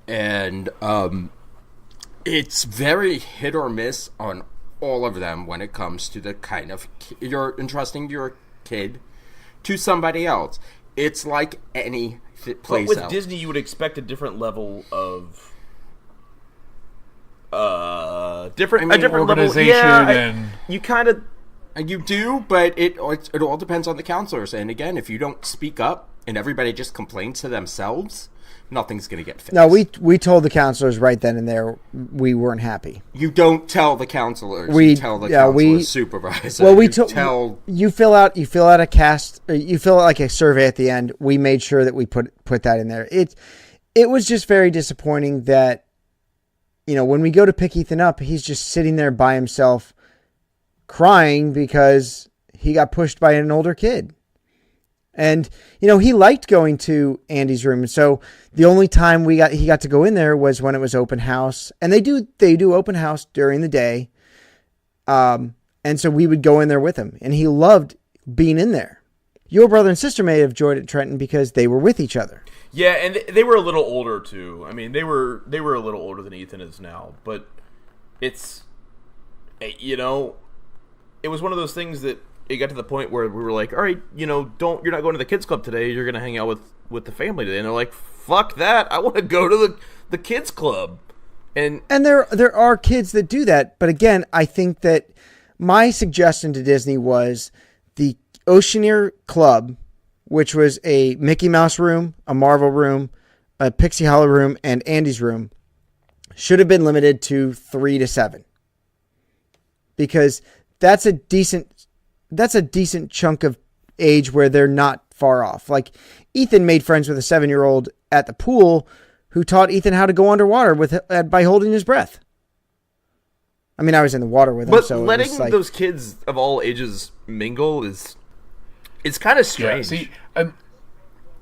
And it's very hit or miss on all of them when it comes to the kind of, you're entrusting your kid to somebody else. It's like any place But with else. Disney, you would expect a different level of Organization and you kind of You do, but it all depends on the counselors. And again, if you don't speak up and everybody just complains to themselves, nothing's going to get fixed. no. We told the counselors right then and there we weren't happy. You don't tell the counselors. You tell the counselor's supervisor. Well, you fill out a cast. You fill out like a survey at the end. We made sure that we put that in there. It was just very disappointing that, when we go to pick Ethan up, he's just sitting there by himself, crying because he got pushed by an older kid. And, he liked going to Andy's room. And so the only time he got to go in there was when it was open house. And they do open house during the day. And so we would go in there with him. And he loved being in there. Your brother and sister may have enjoyed it at Trenton because they were with each other. Yeah, and they were a little older too. I mean, they were a little older than Ethan is now, but it's, it was one of those things that it got to the point where we were like, all right, you're not going to the kids club today. You're going to hang out with the family today. And they're like, fuck that. I want to go to the kids club. And there are kids that do that. But again, I think that my suggestion to Disney was the Oceaneer Club which was a Mickey Mouse room, a Marvel room, a Pixie Hollow room, and Andy's room, should have been limited to 3 to 7. Because that's a decent chunk of age where they're not far off. Like, Ethan made friends with a 7-year-old at the pool who taught Ethan how to go underwater by holding his breath. I mean, I was in the water with him, But so letting it was like, those kids of all ages mingle it's kind of strange. Yeah, see,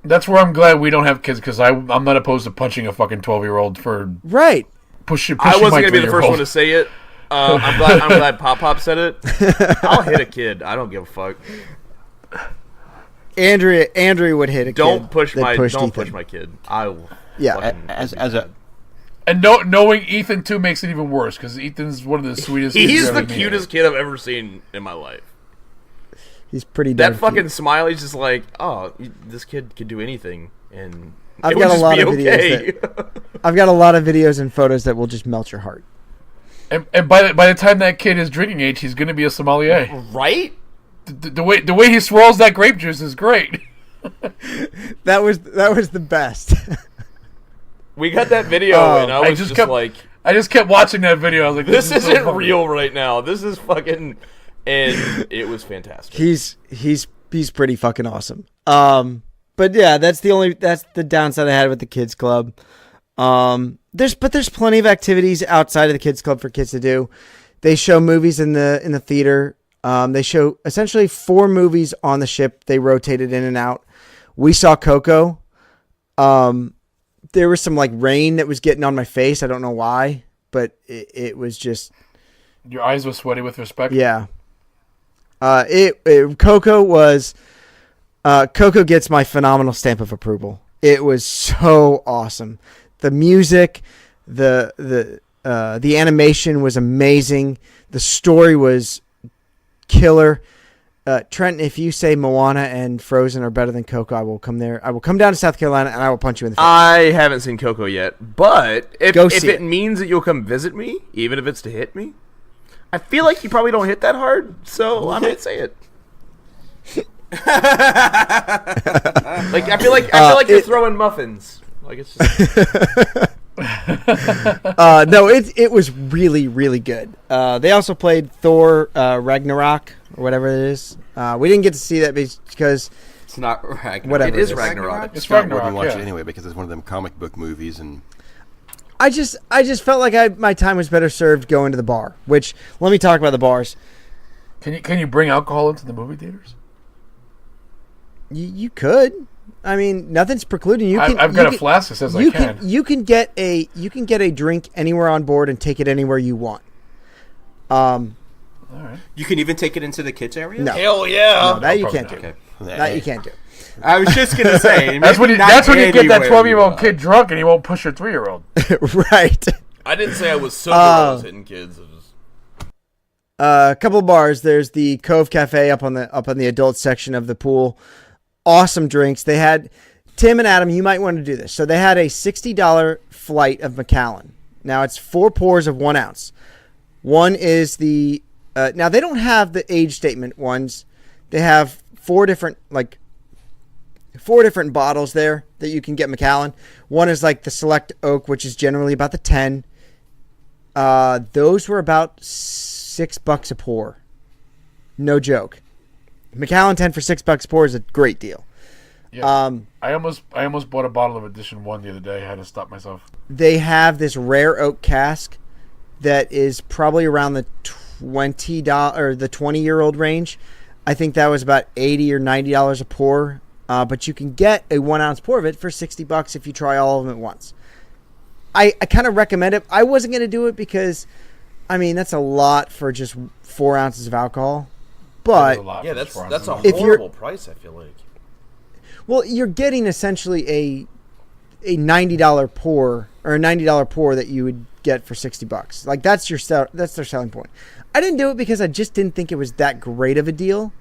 that's where I'm glad we don't have kids, because I'm not opposed to punching a fucking 12-year-old for right. pushing I wasn't my gonna be the first 3-year-old. one to say it. I'm glad Pop said it. I'll hit a kid. I don't give a fuck. Andrea would hit a Don't kid. push that my pushed don't Ethan. push my kid. I will. Yeah, fucking- As a And knowing Ethan too makes it even worse, because Ethan's one of the sweetest. kids He's I've the ever met. cutest kid I've ever seen in my life. He's pretty damn That fucking cute. smile, he's just like, oh, this kid could do anything, and I've it would got a just lot be of okay. videos I've got a lot of videos and photos that will just melt your heart. And by the time that kid is drinking age, he's going to be a sommelier. Right? The way he swirls that grape juice is great. That was the best. We got that video, and I was just like, I just kept watching that video. I was like, this is so isn't funny. real right now. This is fucking, and it was fantastic. He's pretty fucking awesome. But yeah, that's the downside I had with the kids club. There's plenty of activities outside of the kids club for kids to do. They show movies in the theater. They show essentially 4 movies on the ship. They rotated in and out. We saw Coco. There was some like rain that was getting on my face. I don't know why, but it was just, Your eyes were sweaty with respect. yeah. Coco gets my phenomenal stamp of approval. It was so awesome. The music, the animation was amazing. The story was killer. Trent, if you say Moana and Frozen are better than Coco, I will come there. I will come down to South Carolina and I will punch you in the face. I haven't seen Coco yet, but if Go see it it. means that you'll come visit me, even if it's to hit me, I feel like you probably don't hit that hard, so I might say it. Like I feel like you're throwing muffins. Like it's just No, it was really, really good. They also played Thor Ragnarok or whatever it is. We didn't get to see that because It's not Ragnarok. Whatever It is it is. Ragnarok. It's Scott wouldn't Ragnarok, watch yeah. it anyway because it's one of them comic book movies, and I just felt like my time was better served going to the bar. Which, let me talk about the bars. Can you bring alcohol into the movie theaters? You could. I mean, nothing's precluding you. I've got a flask that says I can. You can get a drink anywhere on board and take it anywhere you want. All right. You can even take it into the kids area? No, hell yeah. no, that you probably can't do. not. Okay. That you can't do. I was just going to say. That's when you maybe get not that anywhere 12-year-old you kid drunk and he won't push your 3-year-old. Right. I didn't say I was sober when I was hitting kids. It was, A couple of bars. There's the Cove Cafe up on the adult section of the pool. Awesome drinks. They had Tim and Adam. You might want to do this. So they had a $60 flight of Macallan. Now it's 4 pours of 1 ounce. One is the now they don't have the age statement ones. They have 4 different bottles there that you can get Macallan. One is like the Select Oak, which is generally about the 10. Those were about $6 a pour. No joke. Macallan 10 for $6 a pour is a great deal. Yeah. I almost bought a bottle of Edition 1 the other day. I had to stop myself. They have this rare oak cask that is probably around the $20 or the 20-year-old range. I think that was about $80 or $90 a pour. But you can get a 1 ounce pour of it for $60 if you try all of them at once. I kind of recommend it. I wasn't going to do it because, I mean, that's a lot for just 4 ounces of alcohol. But yeah, that's a If you're- horrible price. I feel like. well, you're getting essentially a $90 pour or a $90 pour that you would get for $60. Like that's their selling point. I didn't do it because I just didn't think it was that great of a deal.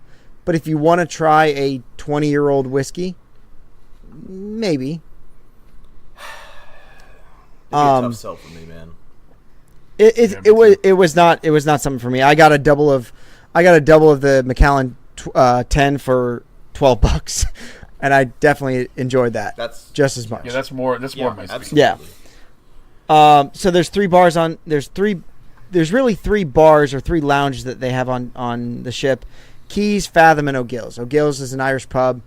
But if you want to try a 20-year-old whiskey, maybe. It'd be a tough sell for me, man. It was not something for me. I got a double of the Macallan 10 for $12. and I definitely enjoyed that. That's just as much. Yeah, that's more my speed. absolutely. Yeah. So there's 3 bars on. There's really 3 bars or 3 lounges that they have on the ship: Keys, Fathom, and O'Gill's. O'Gill's is an Irish pub.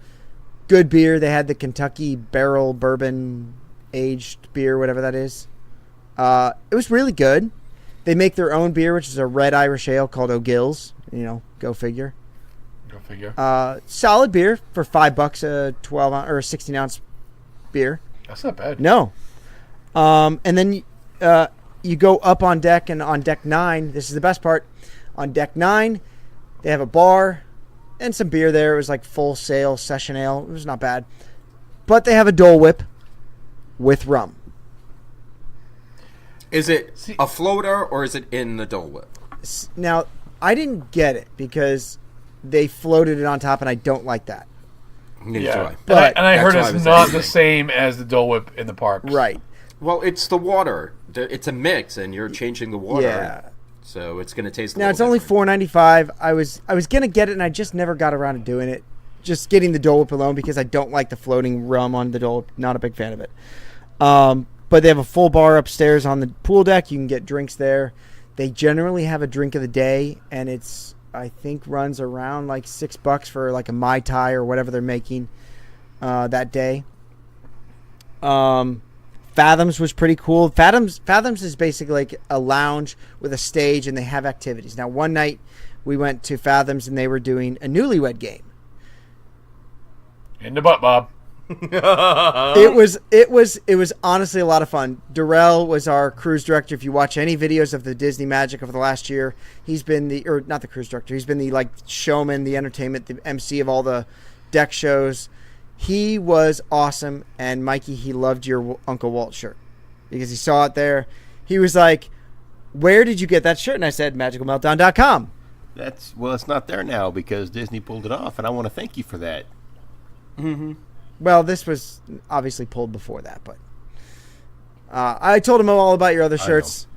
Good beer. They had the Kentucky Barrel Bourbon aged beer, whatever that is. It was really good. They make their own beer, which is a red Irish ale called O'Gill's. Go figure. Go figure. Solid beer for $5 a 12 ounce or a 16 ounce beer. That's not bad. No. And then you go up on deck, and on deck 9, this is the best part. On deck 9, they have a bar and some beer there. It was like Full Sail Session Ale. It was not bad. But they have a Dole Whip with rum. Is it a floater or is it in the Dole Whip? Now, I didn't get it because they floated it on top, and I don't like that. Yeah, But and I heard That's why I it's was not asking. the same as the Dole Whip in the parks. Right. Well, it's the water. It's a mix, and you're changing the water. Yeah. So it's going to taste. Now it's only $4.95. I was gonna get it, and I just never got around to doing it. Just getting the Dole Whip alone because I don't like the floating rum on the Dole Whip. Not a big fan of it. But they have a full bar upstairs on the pool deck. You can get drinks there. They generally have a drink of the day, and it's I think runs around like $6 for like a Mai Tai or whatever they're making that day. Fathoms was pretty cool. Fathoms is basically like a lounge with a stage, and they have activities. Now, one night we went to Fathoms, and they were doing a newlywed game. In the butt, Bob. It was honestly a lot of fun. Darrell was our cruise director. If you watch any videos of the Disney Magic over the last year, he's been not the cruise director. He's been the showman, the entertainment, the MC of all the deck shows. He was awesome. And Mikey, he loved your Uncle Walt shirt because he saw it there. He was like, "Where did you get that shirt?" And I said, magicalmeltdown.com. It's not there now because Disney pulled it off, and I want to thank you for that. Mm-hmm. Well, this was obviously pulled before that, but I told him all about your other shirts.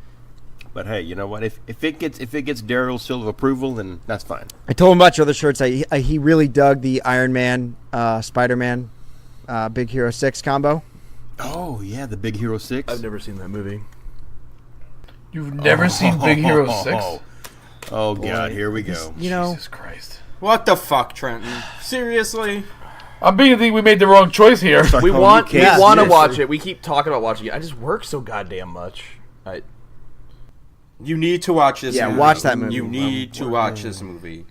But hey, you know what? If it gets Daryl's seal of approval, then that's fine. I told him about your other shirts. He really dug the Iron Man, Spider-Man, Big Hero 6 combo. Oh yeah, the Big Hero 6. I've never seen that movie. You've never seen Big Hero 6? Oh God, here we go. Jesus Christ. What the fuck, Trenton? Seriously? I'm beginning to think we made the wrong choice here. We want to Yes. watch it. We keep talking about watching it. I just work so goddamn much. You need to watch this. Yeah, movie. watch that movie. You need to watch this movie.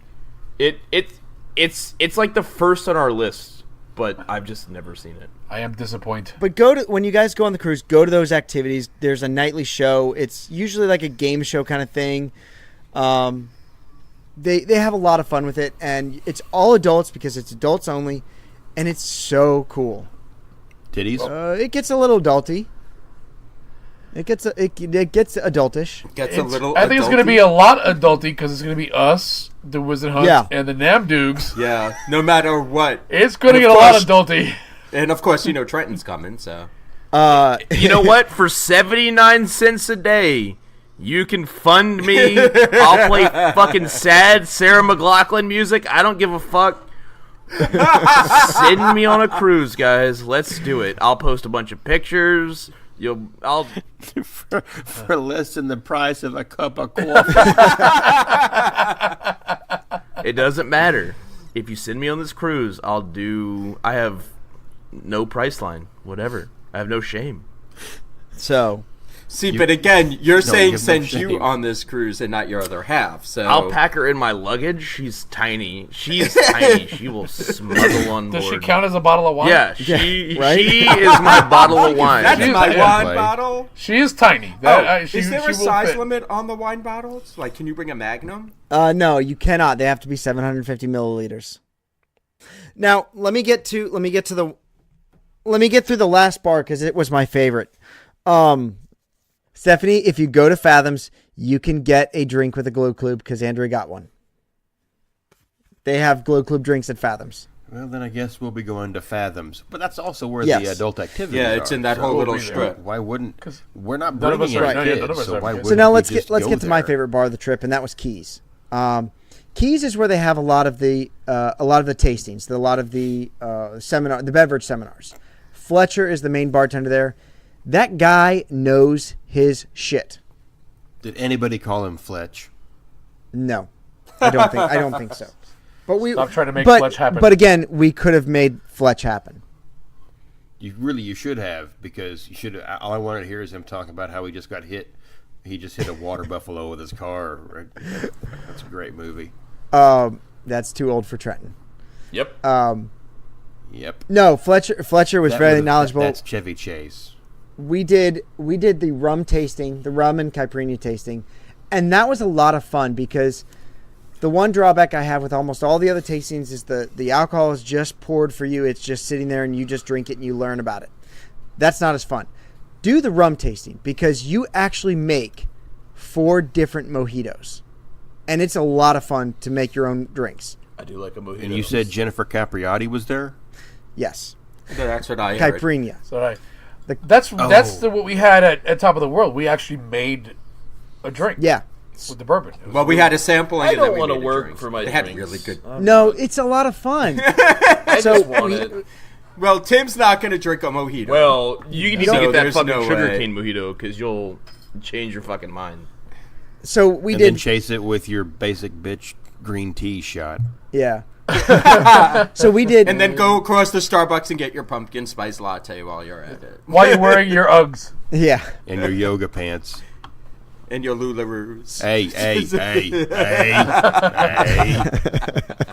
It's like the first on our list, but I've just never seen it. I am disappointed. But when you guys go on the cruise, go to those activities. There's a nightly show. It's usually like a game show kind of thing. They have a lot of fun with it, and it's all adults because it's adults only, and it's so cool. Titties. It gets a little adulty. It gets adultish. Gets a little. I think it's going to be a lot adulty because it's going to be us, the Wizard Hunt, and the Namdoogs. Yeah, no matter what. It's going to get a lot adulty. And of course, Trenton's coming, so. You know what? For 79 cents a day, you can fund me. I'll play fucking sad Sarah McLachlan music. I don't give a fuck. Send me on a cruise, guys. Let's do it. I'll post a bunch of pictures. For less than the price of a cup of coffee. It doesn't matter. If you send me on this cruise, I have no price line. Whatever. I have no shame. So. See, but again, you're saying send you on this cruise and not your other half. So I'll pack her in my luggage. She's tiny. She's tiny. She will smuggle on board. Does she count as a bottle of wine? Yeah, she right? she is my bottle of wine. That's my tiny. wine bottle. She is tiny. Is there a size limit on the wine bottles? Like, can you bring a Magnum? No, you cannot. They have to be 750 milliliters. Now, let me get through the last bar because it was my favorite. Stephanie, if you go to Fathoms, you can get a drink with a Glow Club because Andrea got one. They have Glow Club drinks at Fathoms. Well, then I guess we'll be going to Fathoms. But that's also where the adult activities are. Yeah, it's in that whole little strip. Why wouldn't... We're not none of us bringing are- our yeah, kids, none of us so are. why So wouldn't now we let's just get go to my there? favorite bar of the trip, and that was Keys. Keys is where they have a lot of the tastings, a lot of the the beverage seminars. Fletcher is the main bartender there. That guy knows his shit. Did anybody call him Fletch? No, I don't think so. But Stop trying to make Fletch happen. But again, we could have made Fletch happen. You should have, because you should. All I wanted to hear is him talking about how he just got hit. He just hit a water buffalo with his car. That's a great movie. That's too old for Trenton. Yep. Yep. No, Fletcher was very knowledgeable. That's Chevy Chase. We did the rum tasting, the rum and caipirinha tasting, and that was a lot of fun because the one drawback I have with almost all the other tastings is the alcohol is just poured for you. It's just sitting there and you just drink it and you learn about it. That's not as fun. Do the rum tasting because you actually make 4 different mojitos. And it's a lot of fun to make your own drinks. I do like a mojito. And you said Jennifer Capriati was there? Yes. That's what I heard. Caipirinha. So that's what we had at Top of the World. We actually made a drink. Yeah. With the bourbon. Well, we had a sample. I don't want to work for my They drinks. had really good. No, it's a lot of fun. I just want it. Well, Tim's not going to drink a mojito. Well, you need to get that there's fucking no sugarcane mojito because you'll change your fucking mind. So we and did then chase it with your basic bitch green tea shot. Yeah. So we did. And then go across the Starbucks and get your pumpkin spice latte while you're at it. While you're wearing your Uggs. Yeah. And your yoga pants. And your Lularoos. Hey.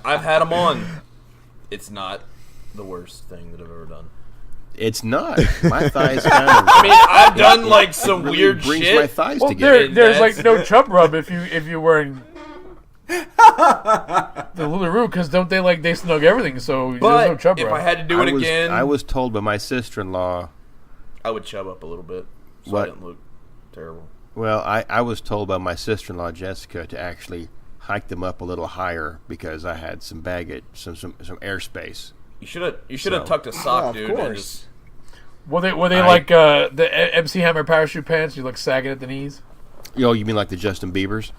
I've had them on. It's not the worst thing that I've ever done. It's not. My thighs kind of. I mean, I've done like some really weird brings shit. my thighs Well, together. there's like no chub rub if you're wearing the Lularoo, because don't they snug everything, so there's no But chub if rub. I had to do it again, I was told by my sister-in-law. I would chub up a little bit so What? I didn't look terrible. Well, I was told by my sister-in-law Jessica to actually hike them up a little higher because I had some baggage, some airspace. You should have tucked a sock, of dude. And course. just, Were they like the MC Hammer parachute pants? You look sagging at the knees. Oh, you mean like the Justin Biebers?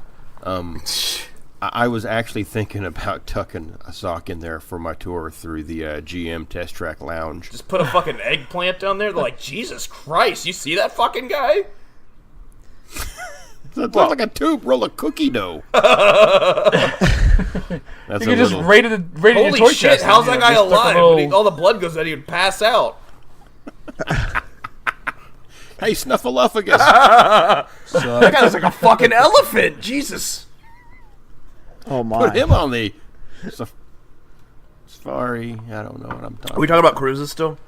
I was actually thinking about tucking a sock in there for my tour through the GM Test Track Lounge. just put a fucking eggplant down there. They're like, Jesus Christ, you see that fucking guy? That's like a tube roll of cookie dough. That's You can just raid the Holy toy shit, chest how's and, that guy just stuck a alive? little- When all the blood goes out, he'd pass out. Hey, Snuffleupagus. That guy looks like a fucking elephant. Jesus. Oh my. Put him on the safari. I don't know what I'm talking Are we talking about cruises still?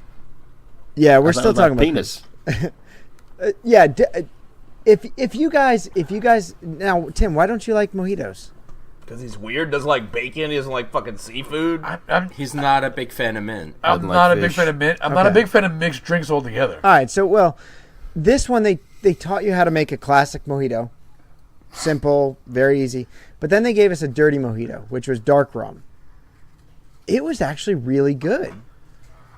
Yeah, we're about. still talking about penis. Yeah. If you guys now, Tim, why don't you like mojitos? Because he's weird, doesn't like bacon, he doesn't like fucking seafood. He's not a big fan of mint. I'm Doesn't not like a big fish. fan of mint. I'm not a Okay. big fan of mixed drinks altogether. All right. So this one they taught you how to make a classic mojito, simple, very easy. But then they gave us a dirty mojito, which was dark rum. It was actually really good.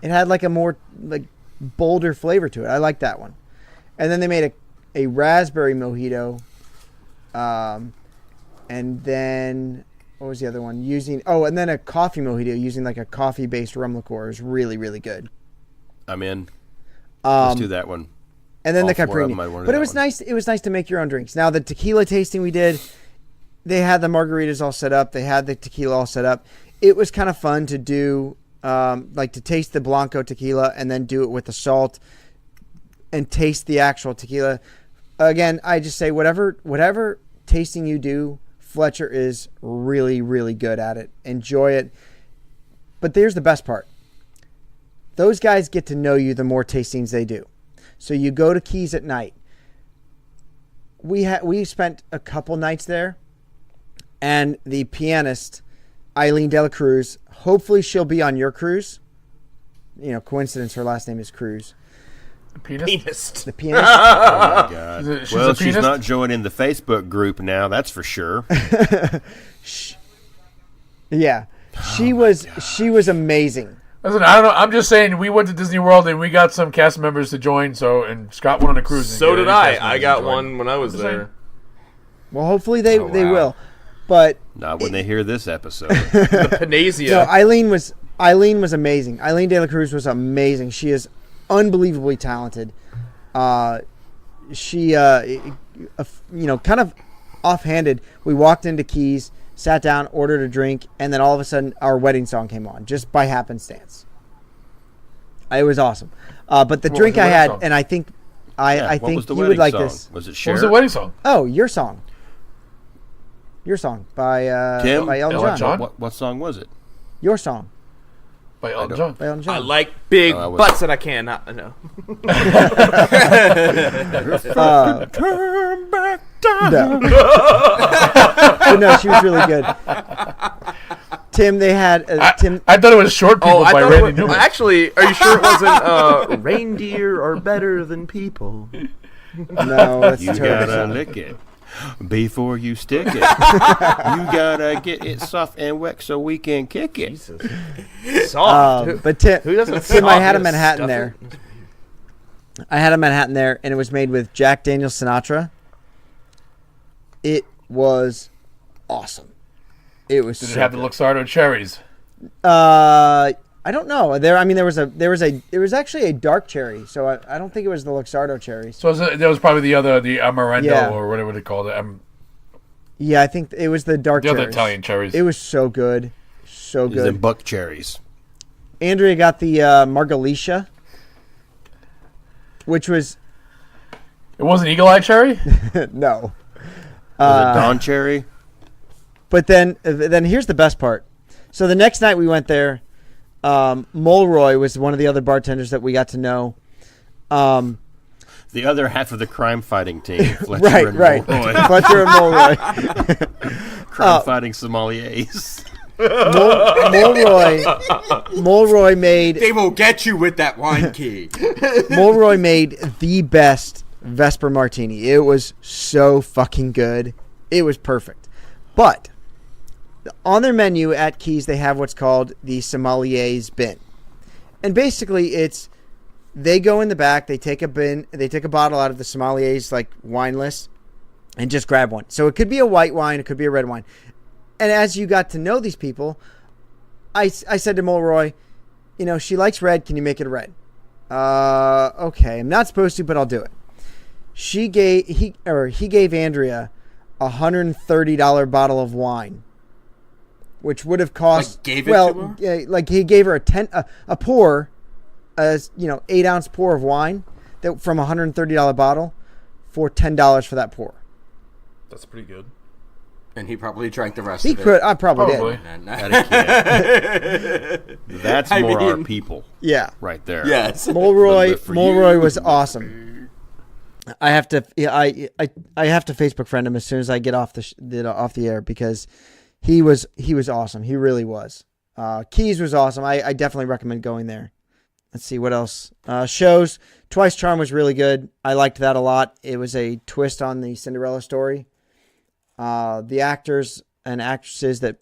It had like a more like bolder flavor to it. I like that one. And then they made a raspberry mojito. And then what was the other one? And then a coffee mojito using like a coffee-based rum liqueur is really, really good. I'm in. Let's do that one. And then All the four of them, I caipirinha. wanted But it that was one. nice. It was nice to make your own drinks. Now the tequila tasting we did, they had the margaritas all set up. They had the tequila all set up. It was kind of fun to do, like to taste the Blanco tequila and then do it with the salt and taste the actual tequila. Again, I just say whatever tasting you do, Fletcher is really, really good at it. Enjoy it. But here's the best part. Those guys get to know you the more tastings they do. So you go to Keys at night. We spent a couple nights there, and the pianist, Eileen Dela Cruz, hopefully she'll be on your cruise. You know, coincidence, her last name is Cruz. Penis. The pianist. Oh, my God. She's Well, a she's penis? not joining the Facebook group now, that's for sure. Yeah. She was amazing. Listen, I don't know. I'm just saying we went to Disney World and we got some cast members to join. So and Scott went on a cruise. and So got did any I. cast I members got to join. one when I was Just there. saying. Well, hopefully they wow. will. But Not when they hear this episode. The Panacea. no, Eileen was amazing. Eileen De La Cruz was amazing. She is unbelievably talented. She, kind of offhanded. We walked into Keys, sat down, ordered a drink, and then all of a sudden our wedding song came on just by happenstance. It was awesome. But the drink I had, and I think I what was think the you would wedding like song? this. Was it What Cher? was the wedding song? Oh, your song. Your song by Tim? by Elton Elton John. John? What song was it? Your song By Elton John. by Elton I John. like big I was- butts that I cannot. No. Turn back down. No. But no, she was really good. Tim, they had Tim. I thought it was Short People Oh, I by thought Randy it was, Newman. actually, are you sure it wasn't reindeer are better than people? No, that's You terrible. gotta lick it before you stick it. You gotta get it soft and wet so we can kick it. Jesus. Soft. But Tim, Who doesn't Tim, I soft had a just Manhattan stuff there. it? I had a Manhattan there, and it was made with Jack Daniel's Sinatra. It was awesome. It was Did so it have the good. Luxardo cherries? I don't know. There was actually a dark cherry, so I don't think it was the Luxardo cherries. So that was probably the Amarendo Yeah. or whatever they called it. Yeah, I think it was the dark The other cherries. Italian cherries. It was so good, so These are good. buck cherries. Andrea got the Margalisha, which was It wasn't Eagle Eye cherry? no. Was it Don Cherry? But then here's the best part. So the next night we went there, Mulroy was one of the other bartenders that we got to know. The other half of the crime fighting team. Fletcher and Right. Mulroy. Fletcher and Mulroy. Crime fighting sommeliers. Mulroy made They will get you with that wine key. Mulroy made the best Vesper Martini. It was so fucking good. It was perfect. But on their menu at Keys, they have what's called the sommelier's bin. And basically it's they go in the back, they take a bottle out of the sommelier's like wine list and just grab one. So it could be a white wine, it could be a red wine. And as you got to know these people, I said to Mulroy, she likes red, can you make it red? Okay, I'm not supposed to, but I'll do it. He gave Andrea a $130 bottle of wine, which would have cost Like gave it to her? yeah, like he gave her a pour, 8-ounce pour of wine that from a $130 bottle for $10 for that pour. That's pretty good. And he probably drank the rest He of it. could, I probably Probably. did. That's I more our mean- people Yeah, right there. Yes. Mulroy for Mulroy you. was awesome. I have to Facebook friend him as soon as I get off the air because he was awesome. He really was. Keys was awesome. I definitely recommend going there. Let's see what else. Shows. Twice Charm was really good. I liked that a lot. It was a twist on the Cinderella story. The actors and actresses that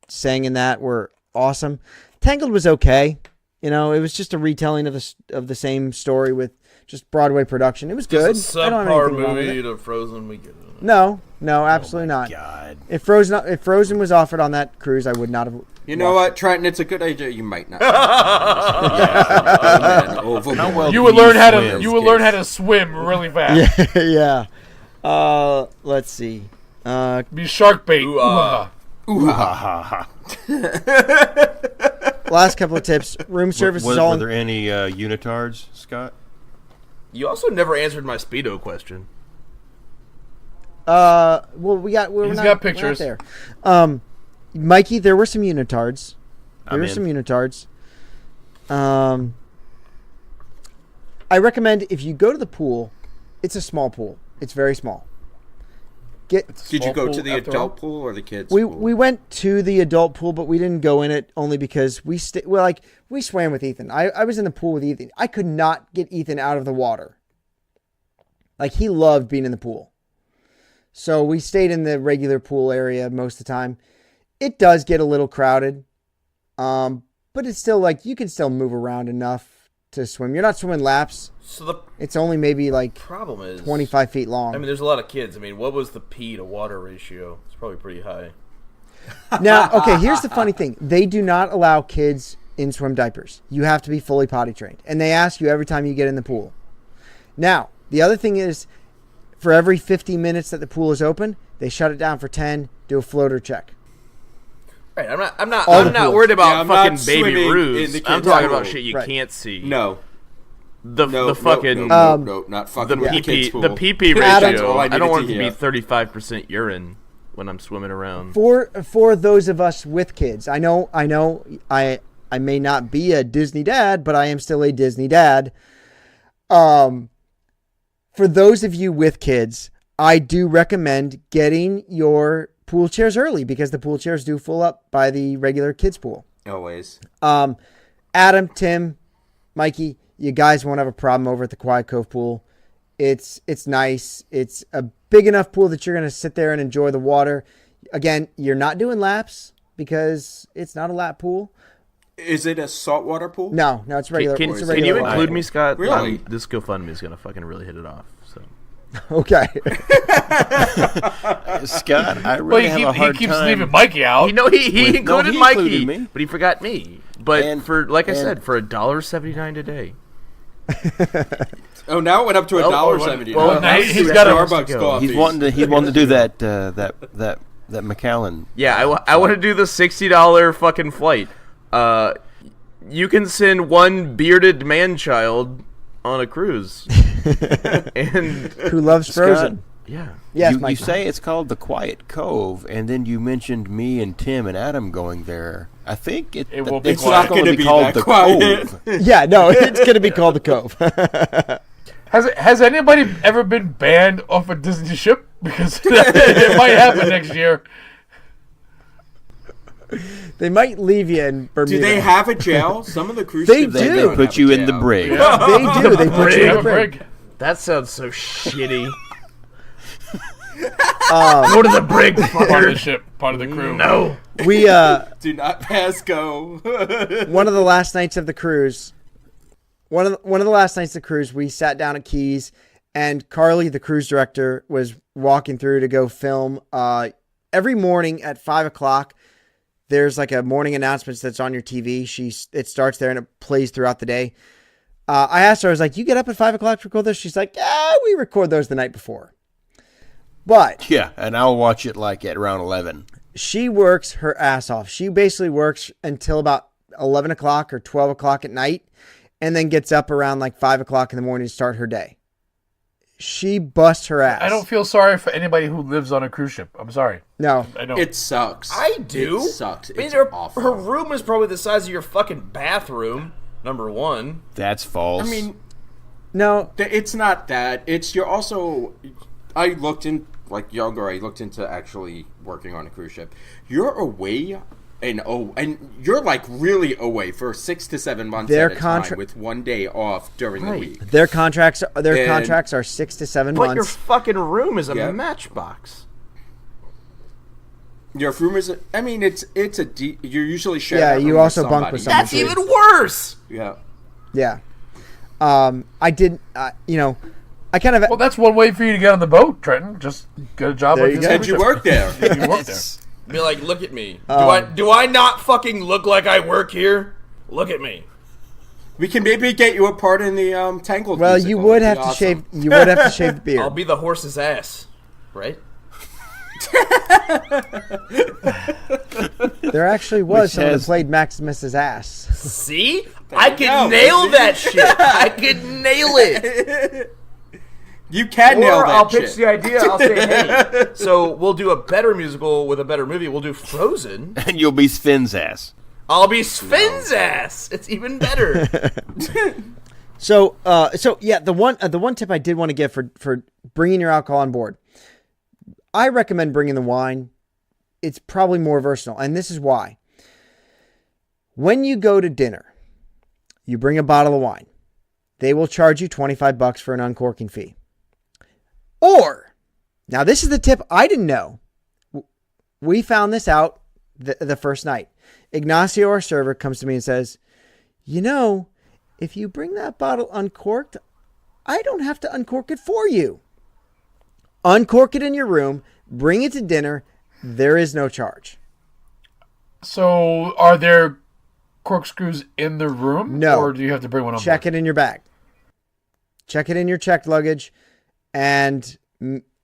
sang in that were awesome. Tangled was okay. It was just a retelling of the same story with just Broadway production. It was good. Just a I don't have subpar anything wrong with movie it. to Frozen. We get it. No, absolutely not. God. If Frozen was offered on that cruise, I would not have. You know what, Trenton? It's a good idea. You might not. How well You do would learn how swim? to learn how to swim really fast. Yeah. Let's see. Be shark bait. Ooh, Ooh, ha, ha, ha. Last couple of tips. Room service is all. Were there any unitards, Scott? You also never answered my Speedo question. Well, we're He's not, got we're not pictures. there. Mikey, there were some unitards. I'm in. I recommend if you go to the pool, it's a small pool. It's very small. Did you Small go pool to the after adult all? pool or the kids' We pool? went to the adult pool, but we didn't go in it only because we swam with Ethan. I was in the pool with Ethan. I could not get Ethan out of the water. Like he loved being in the pool. So we stayed in the regular pool area most of the time. It does get a little crowded. But it's still like you can still move around enough to swim. You're not swimming laps. So the It's only maybe like problem is 25 feet long. I mean, there's a lot of kids. I mean, what was the pee to water ratio? It's probably pretty high. Now, okay, here's the funny thing. They do not allow kids in swim diapers. You have to be fully potty trained. And they ask you every time you get in the pool. Now, the other thing is, for every 50 minutes that the pool is open, they shut it down for 10, do a floater check. Right, I'm not All the pools. worried about I'm not fucking baby swimming in ruse. the I'm kids' talking pool. about shit you Right. can't see. No. The fucking No, not the fucking with the kids' PP pool. the PP Adam- ratio. All I I don't needed want to it to be hear. 35% urine when I'm swimming around. For those of us with kids, I know I may not be a Disney dad, but I am still a Disney dad. For those of you with kids, I do recommend getting your pool chairs early because the pool chairs do fill up by the regular kids pool. Always. Adam, Tim, Mikey, you guys won't have a problem over at the Quiet Cove pool. It's nice. It's a big enough pool that you're going to sit there and enjoy the water. Again, you're not doing laps because it's not a lap pool. Is it a saltwater pool? No, it's regular. Can it's a you regular include pool. me, Scott? Really? This GoFundMe is gonna fucking really hit it off. So. Okay. Scott, I Well, really have a hard he keeps time. leaving Mikey out. He Wait, included no, he Mikey, included me. but he forgot me. But And- for like I and- said, for $1.79 today. Oh, now it went up to Well, $1.70. well, now he's got a- Starbucks coffee. He's wanting to do that McAllen. Yeah, I want to do the $60 fucking flight. You can send one bearded man-child on a cruise, and Who loves Frozen? yeah, Yes, you Mikey. say it's called the Quiet Cove, and then you mentioned me and Tim and Adam going there. I think It will be it's quiet. not going to It's be not called gonna the be that Cove. Yeah, no, it's going to be called the Cove. Has anybody ever been banned off a Disney ship? Because it might happen next year. They might leave you in Bermuda. Do they have a jail? Some of the cruise They ships do. They don't put have you a in the jail. brig. They do. They put you in Have the a brig. brig. that sounds so shitty. Go to the brig. Part of the ship. Part of the crew. No, We Do not pass go. one of the last nights of the cruise. One of the last nights of the cruise, we sat down at Keys, and Carly, the cruise director, was walking through to go film. Every morning at 5:00, there's like a morning announcements that's on your TV. It starts there and it plays throughout the day. I asked her, I was like, "You get up at 5:00 to record this?" She's like, "Yeah, we record those the night before." But Yeah, and I'll watch it like at around 11. she works her ass off. She basically works until about 11:00 or 12:00 at night, and then gets up around like 5:00 in the morning to start her day. She busts her ass. I don't feel sorry for anybody who lives on a cruise ship. I'm sorry. No. I know. It sucks. I do. It sucks. I mean, It's her awful. room is probably the size of your fucking bathroom. Number one. That's false. I mean, No. it's not that. It's you're also. I looked in like younger. I looked into actually working on a cruise ship. You're away, and you're like really away for 6 to 7 months Their at a time with one day off during the week. Their contracts And- are 6 to 7 But your months. fucking room is a Yeah. matchbox. Your room is. I mean, it's a. You're usually sharing. Yeah, that you room with also bunk with somebody. someone. That's even worse. Yeah. Yeah. I did I kind of Well, that's one way for you to get on the boat, Trenton. Just get a job There like you this. go. And you work there. You work there. Be like, look at me. Um, Do I not fucking look like I work here? Look at me. We can maybe get you a part in the Tangled. well, musical. you would It'd have be to awesome. shave you would have to shave the beard. I'll be the horse's ass. Right? There actually was Which someone has- that played Maximus's ass. See? I you could go. nail See? that shit. I could nail it. You can nail Or that I'll shit. pitch the idea. I'll say, hey, so we'll do a better musical with a better movie. We'll do Frozen. and you'll be Sven's ass. I'll be Sven's ass. It's even better. So yeah, the one tip I did want to give for bringing your alcohol on board, I recommend bringing the wine. It's probably more versatile, and this is why. When you go to dinner, you bring a bottle of wine. They will charge you $25 for an uncorking fee. Or, now this is the tip I didn't know. We found this out the first night. Ignacio, our server, comes to me and says, "You know, if you bring that bottle uncorked, I don't have to uncork it for you. Uncork it in your room, bring it to dinner. There is no charge." So, are there corkscrews in the room? No. Or do you have to bring one on Check board? it in your bag. Check it in your checked luggage, and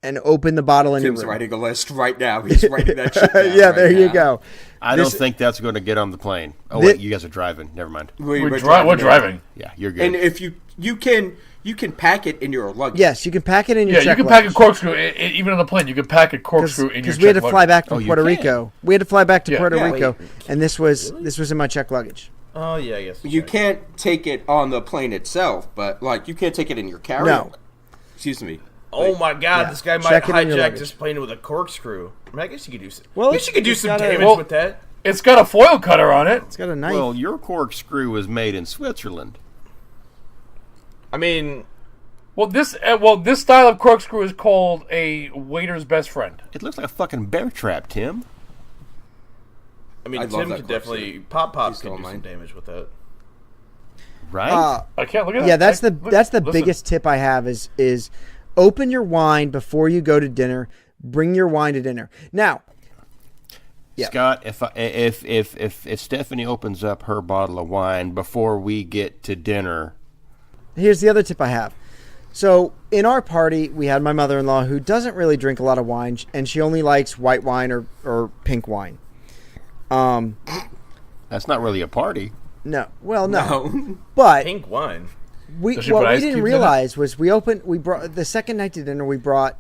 open the bottle in Tim's your room. writing a list right now. He's writing that shit down. Yeah, right there you now. go. I This- don't think that's going to get on the plane. Oh, Thi- wait, you guys are driving. Never mind. We're driving. driving. Yeah, you're good. And if you can pack it in your luggage. Yes, you can pack it in your Yeah, you checked can pack a luggage. corkscrew. Even on the plane, you can pack a corkscrew in your Because we had to checked fly luggage. back from Oh, you Puerto can? Rico. We had to fly back to Yeah. Puerto Yeah. Rico, Wait, and this was in my checked luggage. Oh yeah, I guess You can't take it on the plane itself, but like you can't take it in your carry-on. No. Excuse me. Oh my God! This guy might Check it in your hijack luggage. this plane with a corkscrew. I mean, I guess you could do some. Well, I guess you could do it's some got a- damage Well- with that. It's got a foil cutter on it. It's got a knife. Well, your corkscrew was made in Switzerland. I mean, Well, this style of corkscrew is called a waiter's best friend. It looks like a fucking bear trap, Tim. I mean, I love Tim that could corkscrew. definitely Pop He's could do still some mine. damage with that. Right? I can't look at that. Yeah, that's the Listen. biggest tip I have is open your wine before you go to dinner. Bring your wine to dinner. Now, yeah. Scott, if Stephanie opens up her bottle of wine before we get to dinner, here's the other tip I have. So in our party, we had my mother-in-law who doesn't really drink a lot of wine, and she only likes white wine or pink wine. that's not really a party. No, well, no, No. but Pink wine. Does she what put we ice didn't cubes in it? realize was we brought the second night to dinner. We brought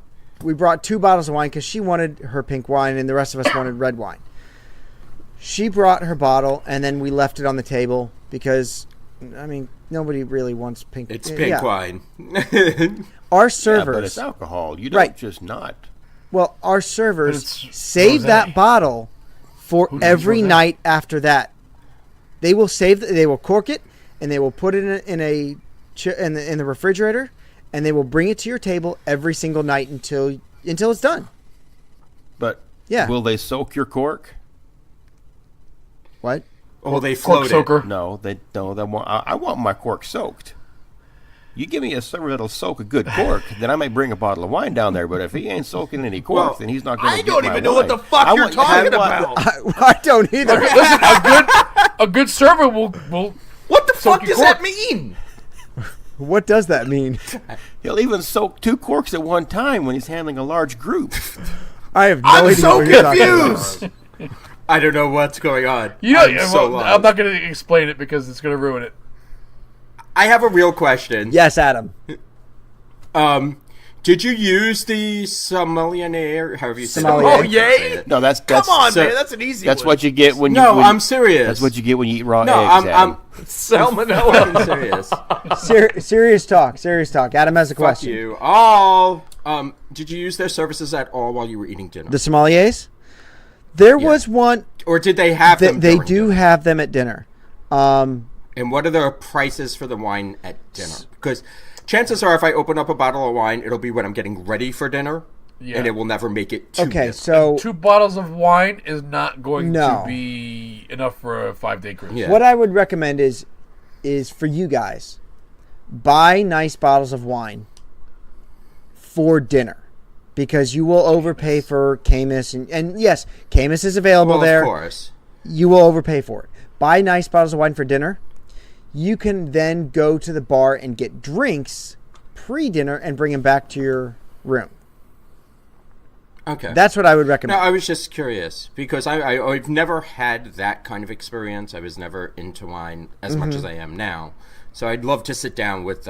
2 bottles of wine because she wanted her pink wine and the rest of us wanted red wine. She brought her bottle and then we left it on the table because, I mean, nobody really wants pink. It's pink yeah. wine. Our Yeah, servers, but it's alcohol. You don't Right. just not. well, our But servers it's save rosé. that bottle for Who drinks every rosé? night after that. They will they will cork it and they will put it in the refrigerator, and they will bring it to your table every single night until it's done. But Yeah. will they soak your cork? What? Oh, they Cork float it. soaker. No, they don't. I want my cork soaked. You give me a server that'll soak a good cork, then I might bring a bottle of wine down there. But if he ain't soaking any cork, Well, then he's not going to I don't even know what the fuck I you're want- talking I want- about. I don't either. Listen, a good server will What the fuck Soaky does cork. that mean? What does that mean? He'll even soak 2 corks at one time when he's handling a large group. I have no I'm idea so what you're talking about. confused. I don't know what's going on. You know, I'm so lost. I'm not going to explain it because it's going to ruin it. I have a real question. Yes, Adam. Did you use the sommelier? However you say Sommelier. it. Oh, yay? No, that's Come on, so- man. That's an easy That's one. what you get when you. No, when- I'm serious. That's what you get when you eat raw No, eggs. Adam. I'm Salmonella. fucking serious. Serious talk. Serious talk. Adam has a Fuck question. you. All. Did you use their services at all while you were eating dinner? The sommeliers. There was one. Or did they have them? They during do dinner? have them at dinner. And what are the prices for the wine at dinner? Because chances are, if I open up a bottle of wine, it'll be when I'm getting ready for dinner, Yeah. and it will never make it to Okay, dinner. so 2 bottles of wine is not going No. to be enough for a 5-day cruise. Yeah. what I would recommend is for you guys, buy nice bottles of wine for dinner. Because you will overpay for Camus, and yes, Camus is available Well, there. of course. You will overpay for it. Buy nice bottles of wine for dinner. You can then go to the bar and get drinks pre-dinner and bring them back to your room. Okay. That's what I would No, recommend. I was just curious because I've never had that kind of experience. I was never into wine as much as I am now. So I'd love to sit down with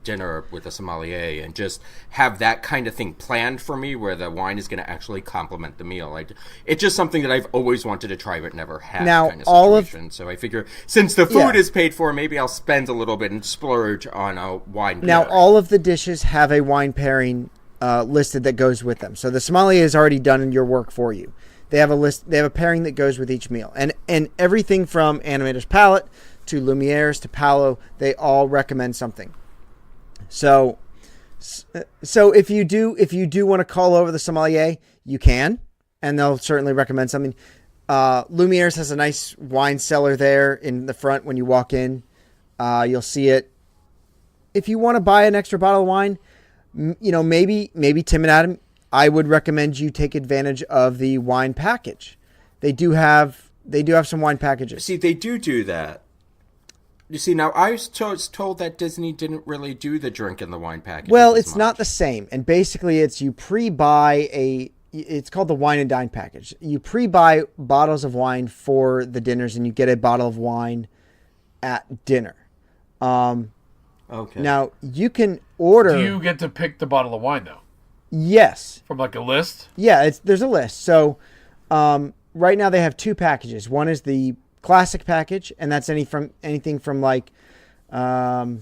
dinner with a sommelier and just have that kind of thing planned for me where the wine is going to actually complement the meal. It's just something that I've always wanted to try but never had Now, kind of all of- situation. So I figure since the food Yeah. is paid for, maybe I'll spend a little bit and splurge on a wine Now, dinner. all of the dishes have a wine pairing listed that goes with them. So the sommelier has already done your work for you. They have a list. They have a pairing that goes with each meal, and everything from Animator's Palette to Lumiere's to Paolo, they all recommend something. So if you do want to call over the sommelier, you can, and they'll certainly recommend something. Lumiere's has a nice wine cellar there in the front when you walk in. You'll see it. If you want to buy an extra bottle of wine, maybe Tim and Adam, I would recommend you take advantage of the wine package. They do have they do have some wine packages. See, they do that. You see, now I was told that Disney didn't really do the drink and the wine package. Well, it's not the same. And basically, you pre-buy it's called the wine and dine package. You pre-buy bottles of wine for the dinners, and you get a bottle of wine at dinner. Okay. Now, you can order... Do you get to pick the bottle of wine, though? Yes. From like a list? Yeah, there's a list. So right now they have two packages. One is the classic package, and that's anything from like, let's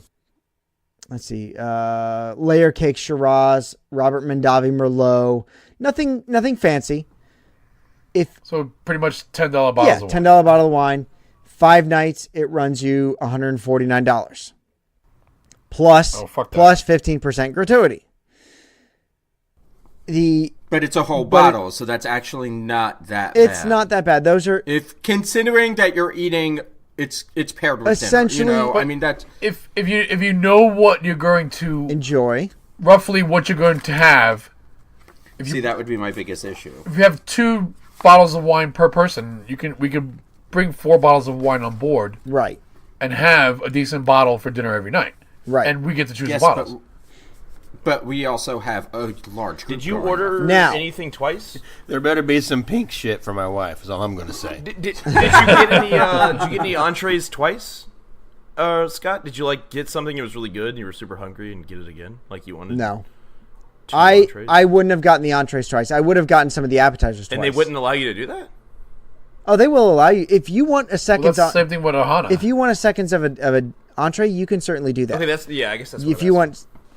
see, layer cake Shiraz, Robert Mondavi Merlot. Nothing fancy. So pretty much $10 bottles Yeah, of wine. $10 bottle of wine. 5 nights, it runs you $149. Plus 15% gratuity. But it's a whole bottle, so that's actually not that bad. It's not that bad. Those are... If considering that you're eating, it's paired with essentially, dinner. You know, I mean, that's... If you know what you're going to... enjoy. Roughly what you're going to have... See, that would be my biggest issue. If you have 2 bottles of wine per person, we could bring 4 bottles of wine on board. Right. And have a decent bottle for dinner every night. Right. And we get to choose the bottles. But we also have a large group. Did you order anything twice? There better be some pink shit for my wife, is all I'm going to say. Did you get any entrees twice, Scott? Did you get something that was really good and you were super hungry and get it again like you wanted? No. I wouldn't have gotten the entrees twice. I would have gotten some of the appetizers twice. And they wouldn't allow you to do that? Oh, they will allow you. If you want a second... Well, that's the same thing with Ohana. If you want a seconds of an entree, you can certainly do that. Okay, I guess that's what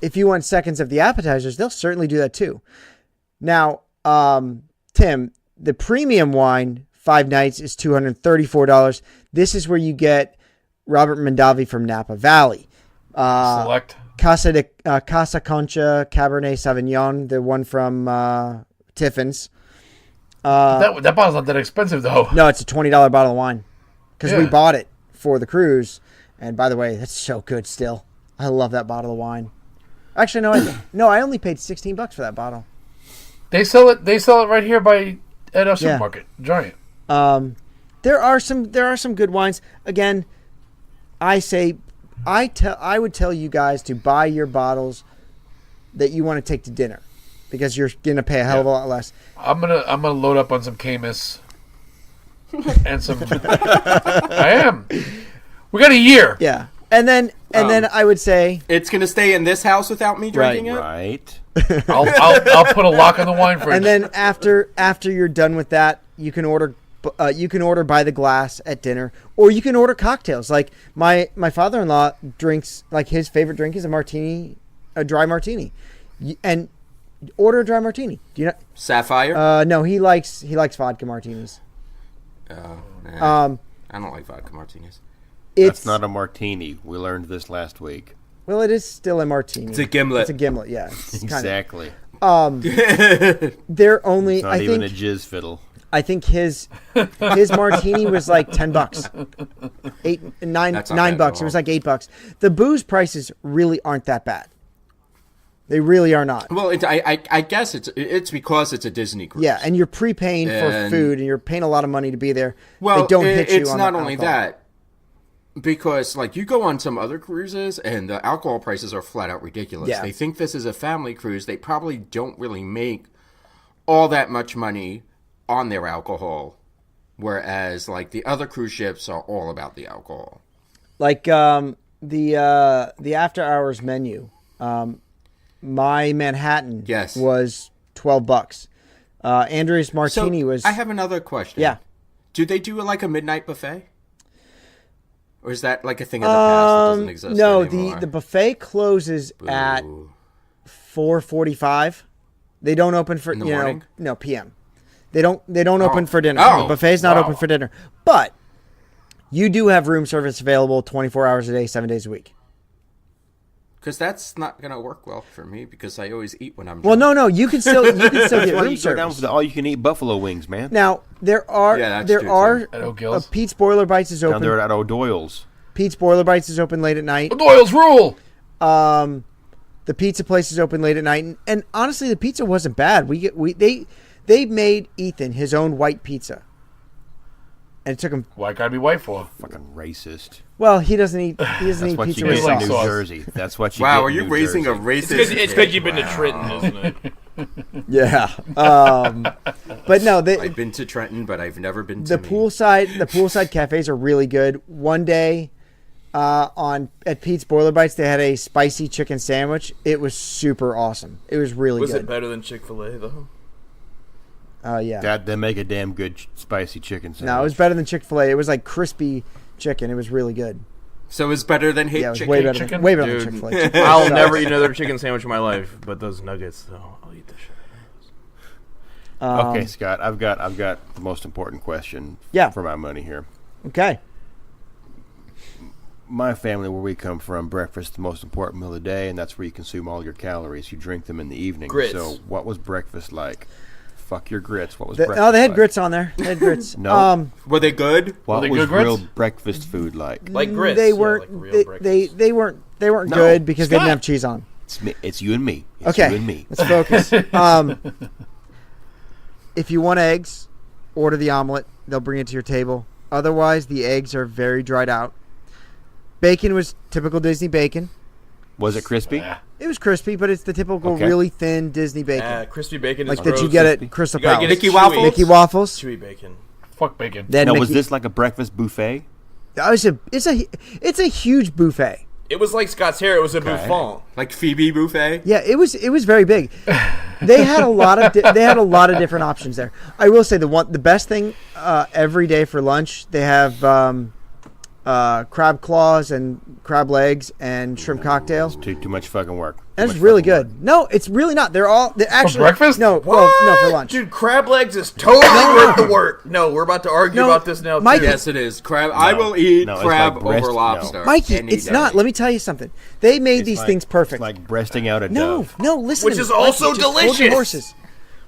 If you want seconds of the appetizers, they'll certainly do that too. Now, Tim, the premium wine, 5 nights, is $234. This is where you get Robert Mondavi from Napa Valley. Select. Casa Concha Cabernet Sauvignon, the one from Tiffin's. That bottle's not that expensive, though. No, it's a $20 bottle of wine. Because we bought it for the cruise. And by the way, that's so good still. I love that bottle of wine. Actually, no, I only paid $16 for that bottle. They sell it right here at our supermarket. Giant. There are some good wines. Again, I would tell you guys to buy your bottles that you want to take to dinner, because you're gonna pay a hell of a lot less. I'm gonna load up on some Camus and some. I am. We got a year. Yeah, and then I would say it's gonna stay in this house without me drinking it. Right. I'll put a lock on the wine fridge. And then after you're done with that, you can order by the glass at dinner, or you can order cocktails. Like my father-in-law drinks, like his favorite drink is a dry martini, and order a dry martini. Do you know Sapphire? No, he likes vodka martinis. I don't like vodka martinis. That's not a martini. We learned this last week. Well, it is still a martini. It's a gimlet. It's a gimlet, yeah. Exactly. They're only. It's not even a jizz fiddle. I think his martini was like $10, $9. It was like $8. The booze prices really aren't that bad. They really are not. Well, I guess it's because it's a Disney cruise. Yeah, and you're prepaying for food, and you're paying a lot of money to be there. Well, they don't hit you it's on not the only alcohol. that. Because, you go on some other cruises, and the alcohol prices are flat out ridiculous. Yeah. They think this is a family cruise. They probably don't really make all that much money on their alcohol. Whereas, the other cruise ships are all about the alcohol. Like, the after-hours menu, my Manhattan was $12. Andrew's Martini was... I have another question. Yeah. Do they do, a midnight buffet? Or is that a thing of the past that doesn't exist anymore? The buffet closes at 4:45. They don't open for in the morning? No, PM. They don't open for dinner. Oh, The buffet's not open for dinner. But you do have room service available 24 hours a day, 7 days a week. Because that's not going to work well for me, because I always eat when I'm Well, drunk. no, you can still get room You go down service. for the all-you-can-eat buffalo wings, man. Now there are At O'Gill's. Pete's Boiler Bites is Down open. there at O'Doyle's. Pete's Boiler Bites is open late at night. Doyle's rule. The pizza place is open late at night, and honestly, the pizza wasn't bad. They made Ethan his own white pizza. and it took him. Why gotta be white for? Fucking racist. Well, he doesn't eat That's pizza what you with get like in sauce. New Jersey. That's what you Wow, get are in you New raising Jersey. a racist? It's because you've been to Trenton, isn't it? Yeah. But no, I've been to Trenton, but I've never been to the poolside cafes are really good. One day, at Pete's Boiler Bites, they had a spicy chicken sandwich. It was super awesome. It was really Was good. it better than Chick-fil-A though? Yeah. That they make a damn good spicy chicken sandwich. No, it was better than Chick-fil-A. It was like crispy chicken. It was really good. So it's better than hate Yeah, it was chicken. way better. chicken? Way better Dude. than Chick-fil-A. Chick-fil-A I'll sucks. never eat another chicken sandwich in my life, but those nuggets though, I'll eat the shit. Okay, Scott, I've got the most important question Yeah. for my money here. Okay. My family, where we come from, breakfast is the most important meal of the day, and that's where you consume all your calories. You drink them in the evening. Grits. So what was breakfast like? Fuck your grits. What was breakfast Oh, they had like? grits on there. They had grits. No. Were they good? What they was good grits? real breakfast food like? Like grits. They yeah, weren't. like real breakfast. They weren't No, good because they didn't Scott. have cheese on. It's me. It's you and me. It's Okay, you and me. let's focus. If you want eggs, order the omelet. They'll bring it to your table. Otherwise, the eggs are very dried out. Bacon was typical Disney bacon. Was it crispy? It was crispy, but it's the typical Okay. really thin Disney bacon. Crispy bacon Like is that gross. you get at Crystal You gotta Palace. get it Mickey chewy. Waffles? Mickey Waffles. Chewy bacon. Fuck bacon. Then Now, Mickey, was this like a breakfast buffet? It's a huge buffet. It was like Scott's hair. It was a buffon. Like Phoebe buffet? Yeah, it was very big. They had a lot of different options there. I will say the best thing every day for lunch, they have crab claws and crab legs and shrimp cocktails. Too much fucking work. That's Too much really fucking good. No, it's really not. They're actually breakfast? No, well, no, for lunch. Dude, crab legs is totally worth the work. No, we're about to argue No, about this now. Mike- too. Yes, it is. Crab. I will eat No, it's crab like breast- over no. lobster. Mikey, any it's day. not. Let me tell you something. They made It's these like- things perfect. It's like breasting out a no, dove. no, listen. Which to me. is also Mikey, just Hold delicious. your horses.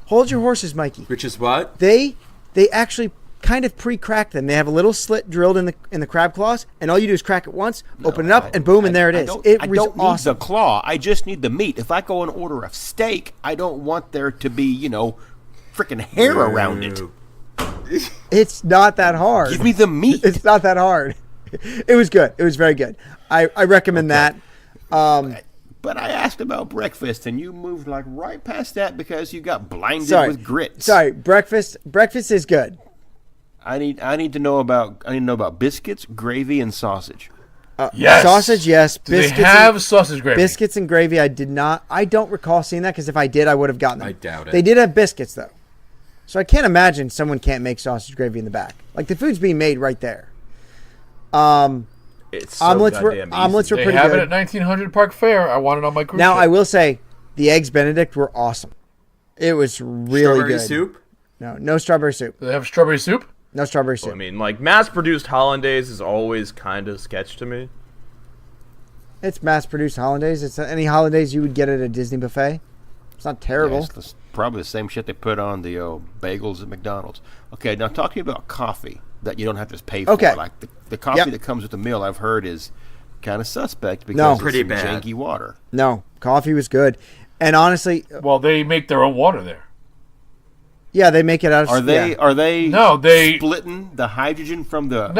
Hold your horses, Mikey. Which is what? They actually kind of pre-crack them. They have a little slit drilled in the crab claws, and all you do is crack it once, open it up, and boom, and there it is. It I was don't awesome. need the claw. I just need the meat. If I go and order a steak, I don't want there to be, freaking hair around it. It's not that hard. Give me the meat. It's not that hard. It was good. It was very good. I recommend that. But I asked about breakfast, and you moved like right past that because you got blinded Sorry. with grits. Sorry, breakfast is good. I need to know about biscuits, gravy, and sausage. Yes. Sausage, yes. Do they Biscuits have sausage gravy? biscuits and gravy, I did not. I don't recall seeing that because if I did, I would have gotten them. I doubt it. They did have biscuits, though. So I can't imagine someone can't make sausage gravy in the back. Like, the food's being made right there. It's so Omelets were goddamn easy. omelets were They pretty have good. it at 1900 Park Fair. I want it on my cruise Now, ship. I will say, the Eggs Benedict were awesome. It was really Strawberry good. soup? No strawberry soup. They have strawberry soup. No strawberry soup. I mean, like mass-produced hollandaise is always kind of sketch to me. It's mass-produced hollandaise. It's any hollandaise you would get at a Disney buffet. It's not terrible. Yeah, it's probably the same shit they put on the bagels at McDonald's. Okay, now talk to me about coffee that you don't have to pay for. Okay. Like the coffee Yep. that comes with the meal, I've heard is kind of suspect because No. it's Pretty some bad. janky water. No, coffee was good. And honestly, Well, they make their own water there. yeah, they make it out of... Are they? yeah. Are they? No, they- splitting the hydrogen from the.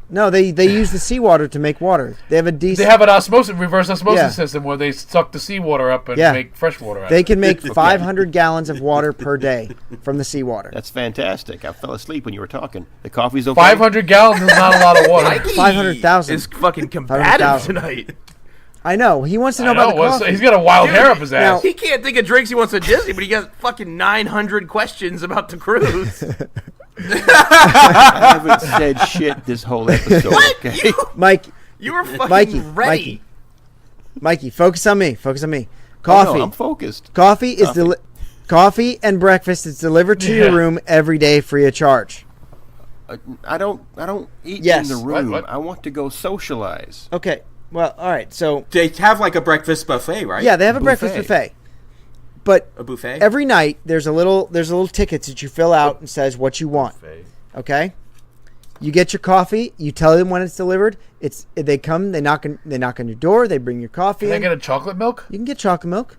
No, they use the seawater to make water. They have a decent... they have an reverse osmosis Yeah. system where they suck the seawater up and Yeah. make fresh water out They of it. can make 500 gallons of water per day from the seawater. That's fantastic. I fell asleep when you were talking. The coffee's okay. 500 gallons is not a lot of water. 500,000. Is fucking combative 500,000. tonight. I know. He wants to know I about know, the what's- coffee. he's got a wild hair up his ass. He can't think of drinks he wants at Disney, but he got fucking 900 questions about the cruise. I haven't said shit this whole episode. Okay. Mike, You were fucking Mikey, ready. Mikey, focus on me. Focus on me. Oh, Coffee. no, I'm focused. Coffee is coffee and breakfast is delivered to your Yeah. room every day free of charge. I don't eat Yes. in the room. What? I want to go socialize. Okay. Well, all right. So, They have like a breakfast buffet, right? yeah, they have a breakfast buffet. But A buffet? every night there's a little tickets that you fill out and says what you want. Okay? You get your coffee, you tell them when it's delivered. They come, they knock on your door, they bring your coffee Can I in. get a chocolate milk? You can get chocolate milk.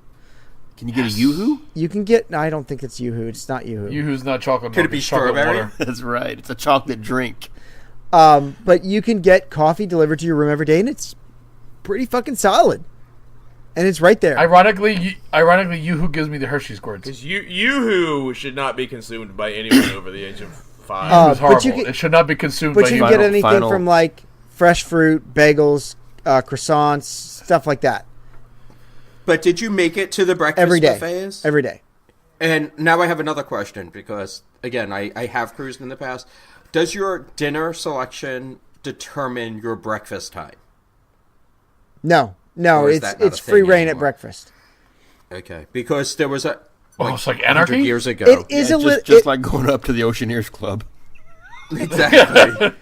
Can you get a Yoo-hoo? You can get. No, I don't think it's Yoo-hoo. It's not Yoo-hoo. Yoo-hoo's not chocolate. Could milk, it be it's chocolate strawberry? water. That's right. It's a chocolate drink. But you can get coffee delivered to your room every day, and it's pretty fucking solid. And it's right there. Ironically, Yoo-hoo gives me the Hershey squirts. Because Yoo-hoo should not be consumed by anyone over the age of 5. It's horrible. but you can- It should not be consumed but by you humans. can get anything Final- from like fresh fruit, bagels, croissants, stuff like that. But did you make it to the breakfast Every day. buffets? Every day. And now I have another question because, again, I have cruised in the past. Does your dinner selection determine your breakfast time? No, Or is it's that not a free thing reign at anymore? breakfast. Okay, because there was a It's like 100 anarchy? years ago. It is Yeah, a little. just like going up to the Oceaneers Club. exactly.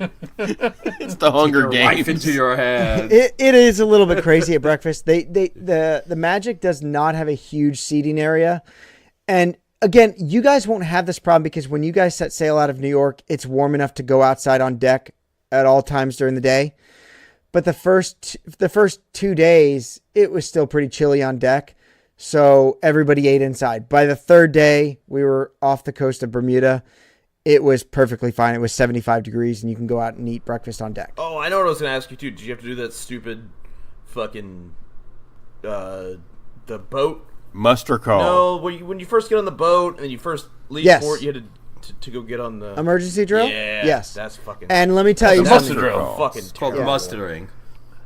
It's the Hunger Life Games. into your head. It is a little bit crazy at breakfast. The Magic does not have a huge seating area, and again, you guys won't have this problem because when you guys set sail out of New York, it's warm enough to go outside on deck at all times during the day. But the first 2 days, it was still pretty chilly on deck, so everybody ate inside. By the third day, we were off the coast of Bermuda. It was perfectly fine. It was 75 degrees, and you can go out and eat breakfast on deck. Oh, I know what I was going to ask you, too. Did you have to do that stupid fucking... the boat? Muster call. No, when you first get on the boat and you first leave Yes. port, you had to go get on the... Emergency drill? Yeah. Yes. That's fucking... And let me tell you That's a something. muster drill. fucking It's called terrible. mustering.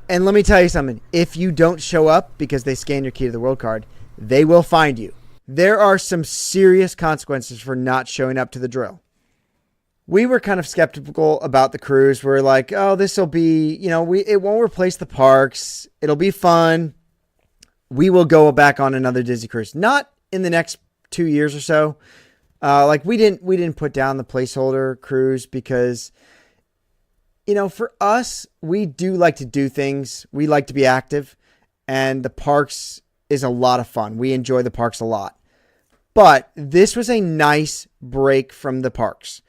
And let me tell you something. If you don't show up because they scan your key to the world card, they will find you. There are some serious consequences for not showing up to the drill. We were kind of skeptical about the cruise. We're like, oh, this will be, it won't replace the parks. It'll be fun. We will go back on another Disney cruise. Not in the next 2 years or so. We didn't put down the placeholder cruise because, for us, we do like to do things. We like to be active, and the parks is a lot of fun. We enjoy the parks a lot. But this was a nice break from the parks.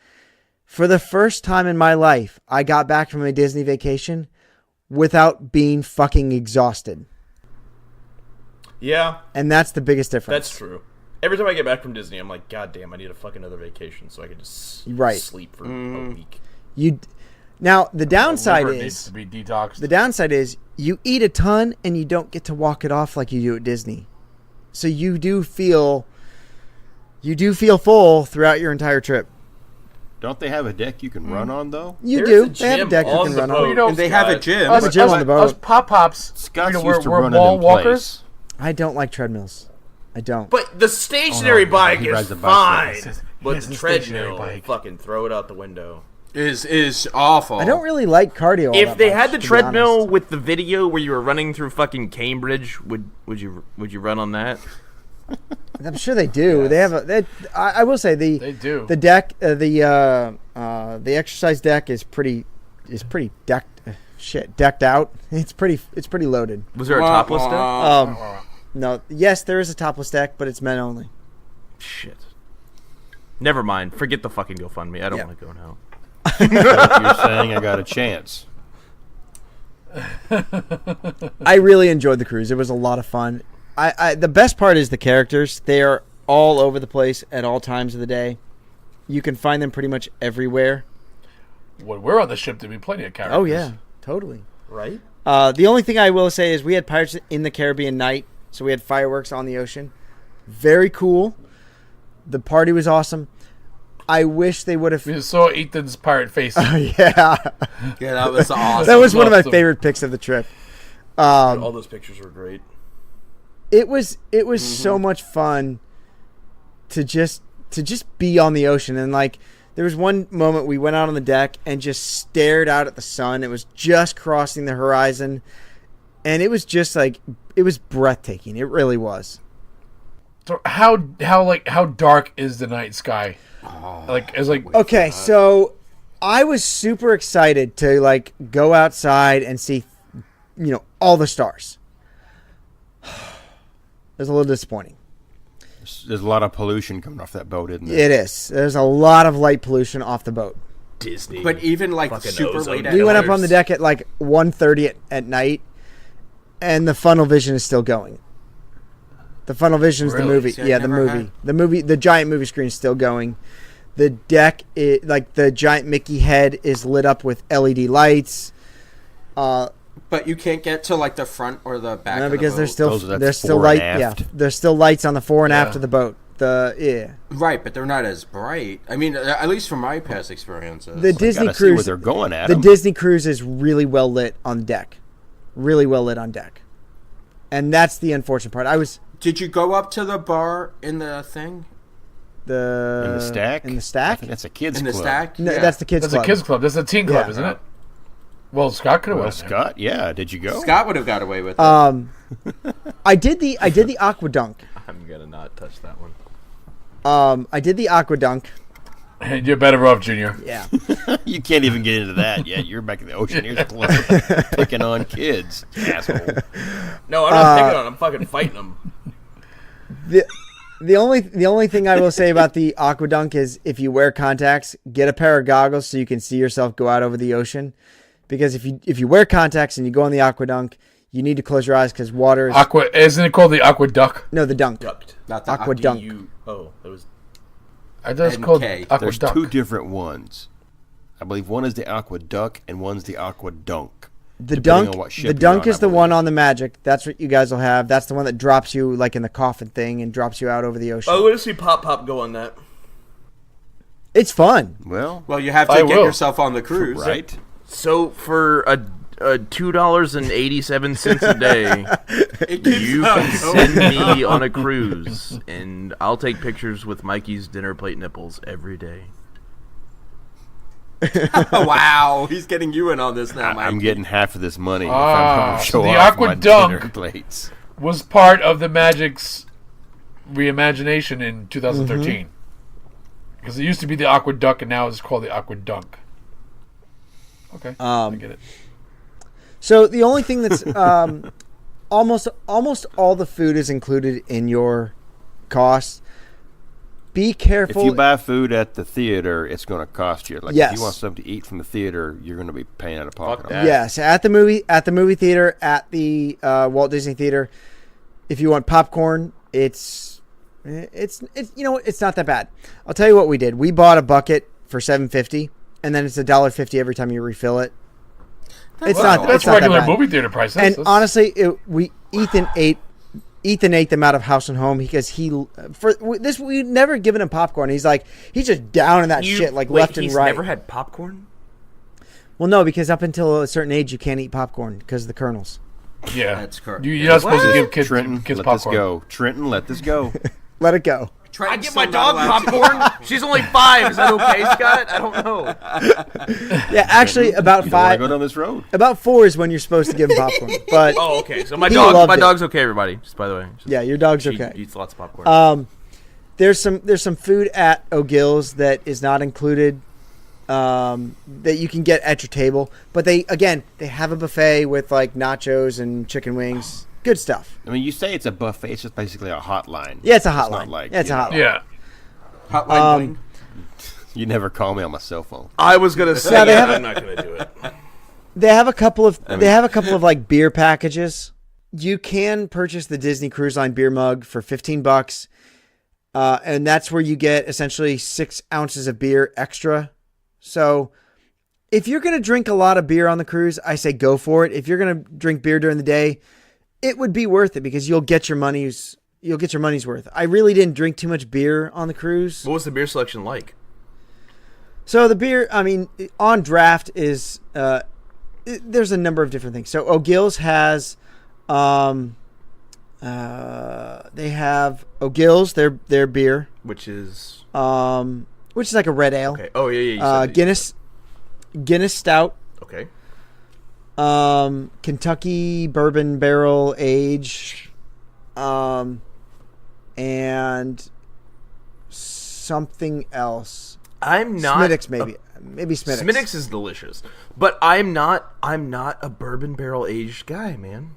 For the first time in my life, I got back from a Disney vacation without being fucking exhausted. Yeah, And that's the biggest difference. that's true. Every time I get back from Disney, I'm like, God damn, I need a fucking another vacation so I can just Right. sleep for a week. Now, the downside Liver needs to is be detoxed. you eat a ton and you don't get to walk it off like you do at Disney. So you do feel full throughout your entire trip. Don't they have a deck you can run on, though? You There's do. a They have a gym deck you on can the run boat. on. And they have a gym. Us- gym on the boat. Us pop-pops, Scott's we're used to running wall in walkers. place. I don't like treadmills. I don't. But the stationary bike he is rides a fine. bicycle. But Yes, the the stationary treadmill, bike. fucking throw it out the window. Is awful. I don't really like cardio. all If that they much, had the to be treadmill honest. with the video where you were running through fucking Cambridge, would you run on that? I'm sure they do. They have a. I will say They do. The deck, the exercise deck is pretty decked out. It's pretty loaded. Was there a topless deck? No, yes, there is a topless deck, but it's men only. Shit. Never mind. Forget the fucking GoFundMe. I don't Yeah. want to go now. You're saying I got a chance. I really enjoyed the cruise. It was a lot of fun. The best part is the characters. They are all over the place at all times of the day. You can find them pretty much everywhere. When we're on the ship, there'll be plenty of characters. Oh yeah, totally. Right? The only thing I will say is we had Pirates in the Caribbean night, so we had fireworks on the ocean. Very cool. The party was awesome. I wish they would have. We saw Ethan's pirate face. Yeah, Yeah, that was awesome. that was one of my Awesome. favorite picks of the trip. All those pictures were great. It was so much fun to just be on the ocean, and like there was one moment we went out on the deck and just stared out at the sun. It was just crossing the horizon, and it was just like it was breathtaking. It really was. So how dark is the night sky? Okay, so I was super excited to like go outside and see, all the stars. It was a little disappointing. There's a lot of pollution coming off that boat, isn't there? It is. There's a lot of light pollution off the boat. Disney. But even like Fucking super ozone late at We went up night- on the deck at like 1:30 at night, and the funnel vision is still going. The Funnel Vision's the Really? movie. See, I Yeah, the never movie. had- The giant movie screen is still going. The deck, like the giant Mickey head, is lit up with LED lights. But you can't get to like the front or the back. No, of the because boat. there's That's still fore light. and Yeah, aft. there's still lights on the fore and Yeah. after the boat. Right, but they're not as bright. I mean, at least from my past experiences. The Disney Gotta see where cruise. they're going at. The 'em. Disney cruise is really well lit on deck. Really well lit on deck. And that's the unfortunate part. Did you go up to the bar in the thing? in the stack. In the I stack? think that's a kids In the club. stack? No, Yeah. that's the kids That's club. a kids club. That's a teen club, Yeah. isn't it? Well, Scott could have Well, went there. Scott, yeah. Did you go? Scott would have got away with it. I did the aqua dunk. I'm gonna not touch that one. I did the aqua dunk. You're better off, Junior. Yeah. You can't even get into that yet. You're back in the Oceaneers Club picking on kids, asshole. No, I'm not picking on them. I'm fucking fighting them. The only thing I will say about the aqua dunk is if you wear contacts, get a pair of goggles so you can see yourself go out over the ocean. Because if you wear contacts and you go on the aqua dunk, you need to close your eyes because water is Isn't it called the aqua duck? no the dunk. Ducked. Not the aqua dunk. Oh, that was. I thought it's NK. called aqua There's duck. two different ones. I believe one is the aqua duck and one's the aqua dunk. The depending dunk, on what ship the you're dunk on, is I the believe. one on the Magic. That's what you guys will have. That's the one that drops you like in the coffin thing and drops you out over the ocean. I want to see Pop Pop go on that. It's fun. Well, Well, you have to I get will. yourself on the cruise. right? So for a $2.87 a day, It keeps you on can going. send me on a cruise, and I'll take pictures with Mikey's dinner plate nipples every day. Wow, he's getting you in on this now, Mike. I'm getting half of this money if Ah, I'm so show the off aqua my dunk- dinner plates. Was part of the Magic's reimagination in 2013. Because it used to be the aqua duck and now it's called the aqua dunk. Okay, I get it. So the only thing that's almost all the food is included in your cost. Be If careful. you buy food at the theater, it's going to cost you. Like Yes. if you want something to eat from the theater, you're going to be paying out of pocket. Fuck on that. Yes, at the movie theater, at the Walt Disney Theater. If you want popcorn, it's you know what, it's not that bad. I'll tell you what we did. We bought a bucket for $7.50, and then it's $1.50 every time you refill it. It's not That's it's not that regular bad. movie theater prices. And That's- honestly, Ethan ate them out of House and Home because we'd never given him popcorn. He's just down in that shit left and he's right. never had popcorn? Well, no, because up until a certain age, you can't eat popcorn because of the kernels. yeah, That's correct. You're not supposed to give kids Trenton, kids let popcorn. this go. Trenton, let this go. Let it go. I Trenton's get my still not dog allowed to- popcorn. She's only 5. Is that okay, Scott? I don't know. Yeah, actually, about You don't want to 5, go down this road. about 4 is when you're supposed to give him popcorn. But Oh, okay. So my He dog, loved my it. dog's okay, everybody. Just by the way. Just- yeah, your dog's she okay. eats lots of popcorn. There's some food at O'Gill's that is not included that you can get at your table. But they have a buffet with like nachos and chicken wings. Good stuff. I mean, you say it's a buffet. It's just basically a hotline. Yeah, it's a not hotline. like, Yeah, it's you a know, hotline. Yeah, Hotline bling. You never call me on my cell phone. I was gonna say. Yeah, they have I'm not going to do it. They have a couple of like beer packages. You can purchase the Disney Cruise Line beer mug for $15, and that's where you get essentially 6 ounces of beer extra. So, if you're gonna drink a lot of beer on the cruise, I say go for it. If you're gonna drink beer during the day, it would be worth it because you'll get your money's worth. I really didn't drink too much beer on the cruise. What was the beer selection like? So the beer, I mean, on draft is there's a number of different things. So O'Gill's has they have O'Gill's their beer, Which is which is like a red ale. okay. Oh yeah, yeah. You said it. Guinness Stout, Okay. Kentucky Bourbon Barrel Age, and something else. I'm not Smittix maybe Smittix. Smittix is delicious, but I'm not a bourbon barrel aged guy, man.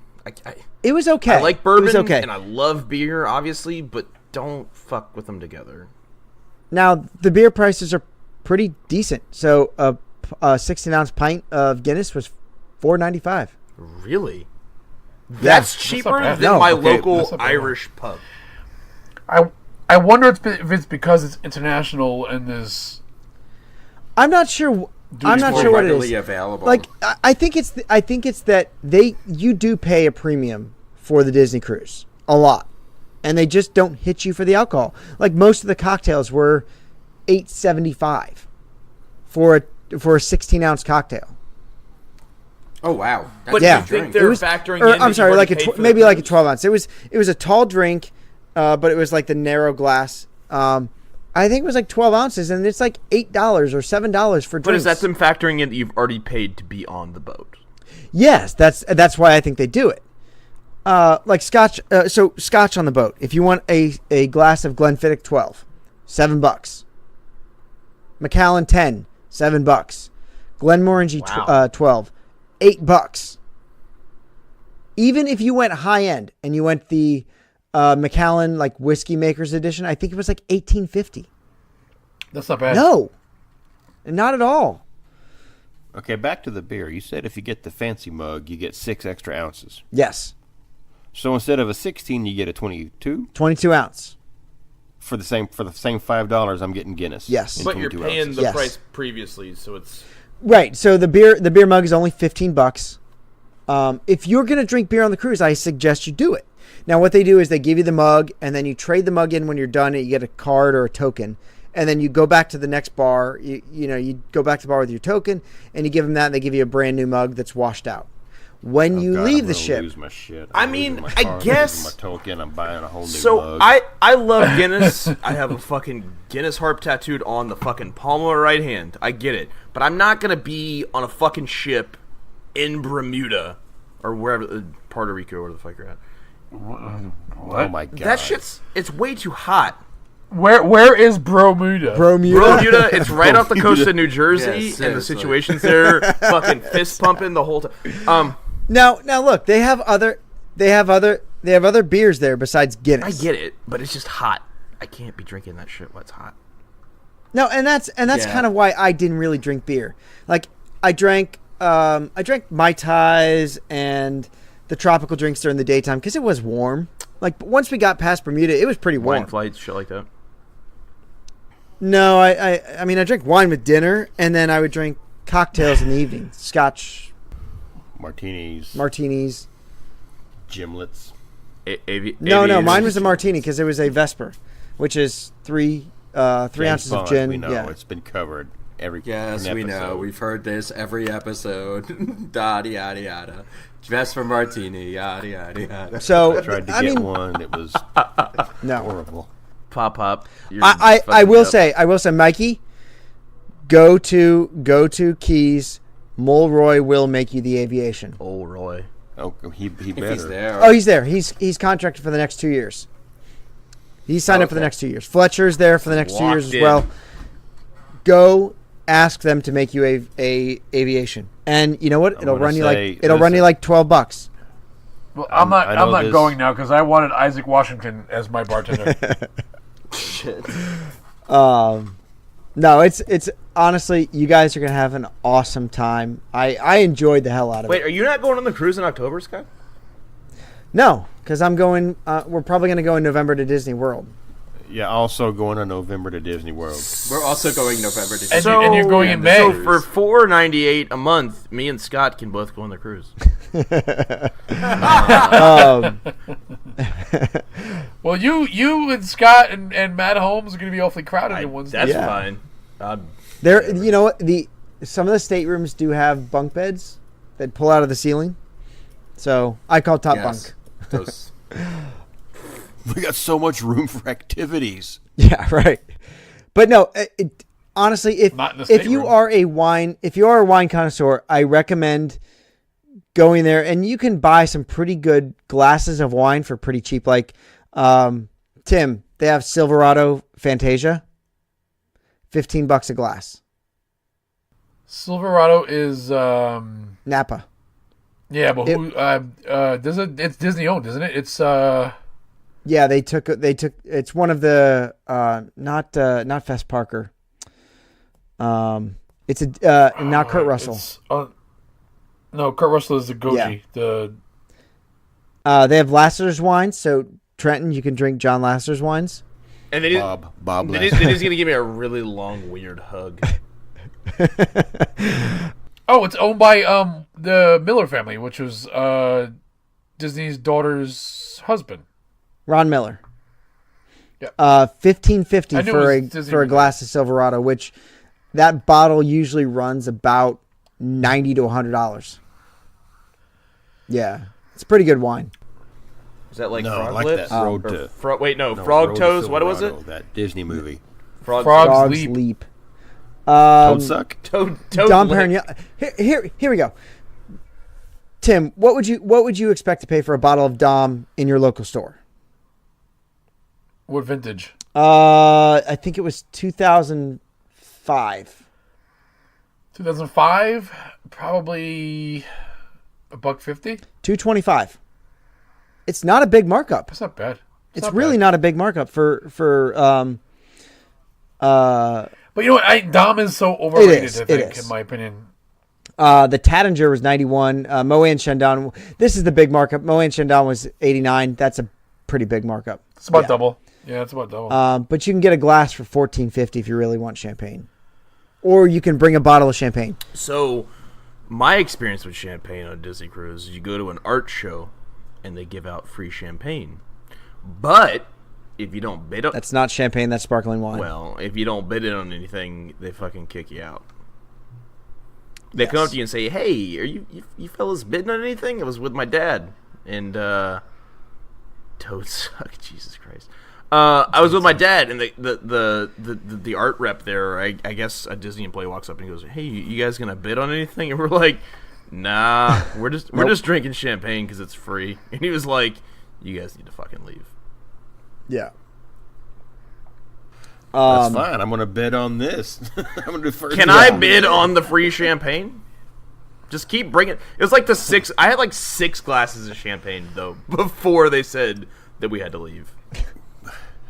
It was okay. I like bourbon, It was okay. and I love beer, obviously, but don't fuck with them together. Now the beer prices are pretty decent. So a 16-ounce pint of Guinness was $4.95. Really? That's cheaper bad. than No, my okay, local that's not bad. Irish pub. I wonder if it's because it's international and there's. I'm not sure. I'm not more sure what it readily is. available. Like I think it's that you do pay a premium for the Disney cruise a lot, and they just don't hit you for the alcohol. Like most of the cocktails were $8.75 for a 16-ounce cocktail. Oh wow! That's But Yeah. do you think It they're was- factoring or, in? I'm that sorry, you've like already paid for the maybe like a cruise? 12 ounce. It was a tall drink, but it was like the narrow glass. I think it was like 12 ounces, and it's like $8 or $7 for drinks. But is that them factoring in that you've already paid to be on the boat? Yes, that's why I think they do it. Like Scotch. So Scotch on the boat. If you want a glass of Glenfiddich 12, $7. Macallan 10, $7. Glenmorangie Wow. 12, $8. Even if you went high end and you went the Macallan like whiskey makers edition, I think it was like $18.50. That's not bad. No, not at all. Okay, back to the beer. You said if you get the fancy mug, you get 6 extra ounces. Yes, So instead of a 16, you get a 22. 22 ounce. For the same $5, I'm getting Guinness. Yes. in But you're 22 paying ounces. the Yes. price previously, so it's Right. So the beer mug is only $15. If you're gonna drink beer on the cruise, I suggest you do it. Now, what they do is they give you the mug, and then you trade the mug in when you're done, and you get a card or a token, and then you go back to the next bar. You go back to the bar with your token, and you give them that, and they give you a brand new mug that's washed out. When you God, leave I'm the gonna ship, lose my shit. I I'm mean, losing my I card, I'm guess- losing my token. I'm buying a whole new so. mug. I love Guinness. I have a fucking Guinness harp tattooed on the fucking palm of my right hand. I get it, but I'm not gonna be on a fucking ship in Bermuda or wherever, Puerto Rico, or where the fuck you're at. Oh my god. That it's way too hot. Where is Bermuda? Bermuda, it's right off the coast of New Jersey, Yeah, and the seriously. situations there, fucking fist pumping the whole time. now look, they have other beers there besides Guinness. I get it, but it's just hot. I can't be drinking that shit when it's hot. No, and that's Yeah. kind of why I didn't really drink beer. Like I drank Mai Tais and the tropical drinks during the daytime because it was warm. Like once we got past Bermuda, it was pretty warm. Wine flights, shit like that. No, I mean I drank wine with dinner, and then I would drink cocktails in the evening, Scotch, Martinis, martinis. gimlets. No, mine was a martini because it was a Vesper, which is three James ounces of Bond, gin. We know Yeah, it's been covered every Yes, we know. episode. We've heard this every episode. Yada yada yada. Vesper Martini. Yada yada yada. so Tried to I get mean, one. It was no. horrible. Pop. You're I fucking will up. say, Mikey, go to Keys. Mulroy will make you the aviation. Oh, Roy. Oh, he If better. he's there. Oh, he's there. He's contracted for the next 2 years. He's signed up for the Okay. next 2 years. Fletcher's there for the next 2 years Locked as in. well. Go ask them to make you a aviation, and you know what? It'll gonna run you say, it'll run you listen. like $12. Well, I I'm know not this- going now because I wanted Isaac Washington as my bartender. Shit. No, it's honestly, you guys are gonna have an awesome time. I enjoyed the hell out of Wait, it. are you not going on the cruise in October, Scott? No, because I'm going. We're probably gonna go in November to Disney World. Yeah, also going in November to Disney World. We're also going November to And you- and you're going in May. So for $4.98 a month, me and Scott can both go on the cruise. Well, you and Scott and Matt Holmes are going to be awfully crowded in one That's Yeah. fine. There, you know what? Some of the staterooms do have bunk beds that pull out of the ceiling. So I call top Yes. bunk. Those. We got so much room for activities. Yeah, right. But no, honestly, if Not in the if you stateroom. are a wine connoisseur, I recommend going there, and you can buy some pretty good glasses of wine for pretty cheap. Like Tim, they have Silverado Fantasia, $15 a glass. Silverado is Napa. yeah, but who does it? It's Disney owned, isn't it? It's Yeah, they took. It's one of the not Fess Parker. It's not Kurt Russell. it's, no, Kurt Russell is the goji. Yeah. The They have Lasseter's wines, so Trenton, you can drink John Lasseter's wines. And then Bob then Lasseter. he's gonna give me a really long, weird hug. Oh, it's owned by the Miller family, which was Disney's daughter's husband. Ron Miller. Yeah. $15.50 I knew for it was Disney a glass of Silverado, which that bottle usually runs about $90 to $100. Yeah, it's a pretty good wine. Is that like No, Frog like Lips? that Road Or to... Frog Road to Toes. What was it? Silverado, that Disney movie. Frog Frog's Frog's Leap. Toadsuck? Toad Dom Lick. Perignon. Here we go. Tim, what would you expect to pay for a bottle of Dom in your local store? What vintage? I think it was 2005. 2005? Probably $1.50. $2.25. It's not a big markup. That's not bad. It's really not a big markup for But you know what? Dom is so overrated, is, I it think, is. in my opinion. the Tattinger was 91. Moët Chandon. This is the big markup. Moët Chandon was 89. That's a pretty big markup. It's about double. Yeah, it's about double. But you can get a glass for $14.50 if you really want champagne, or you can bring a bottle of champagne. So, my experience with champagne on a Disney cruise is you go to an art show and they give out free champagne. But if you don't bid on... That's not champagne, that's sparkling wine. Well, if you don't bid on anything, they fucking kick you out. They come up to you and say, "Hey, are you fellas bidding on anything?" It was with my dad. And, toads suck, Jesus Christ. I was with my dad, and the art rep there, I guess a Disney employee walks up and he goes, "Hey, you guys gonna bid on anything?" And we're like, "Nah, we're just drinking champagne because it's free." And he was like, "You guys need to fucking leave." Yeah. That's fine. I'm going to bid on this. I'm going to do first. Can I bid on the free champagne? Just keep bringing. It was like I had like 6 glasses of champagne though before they said that we had to leave.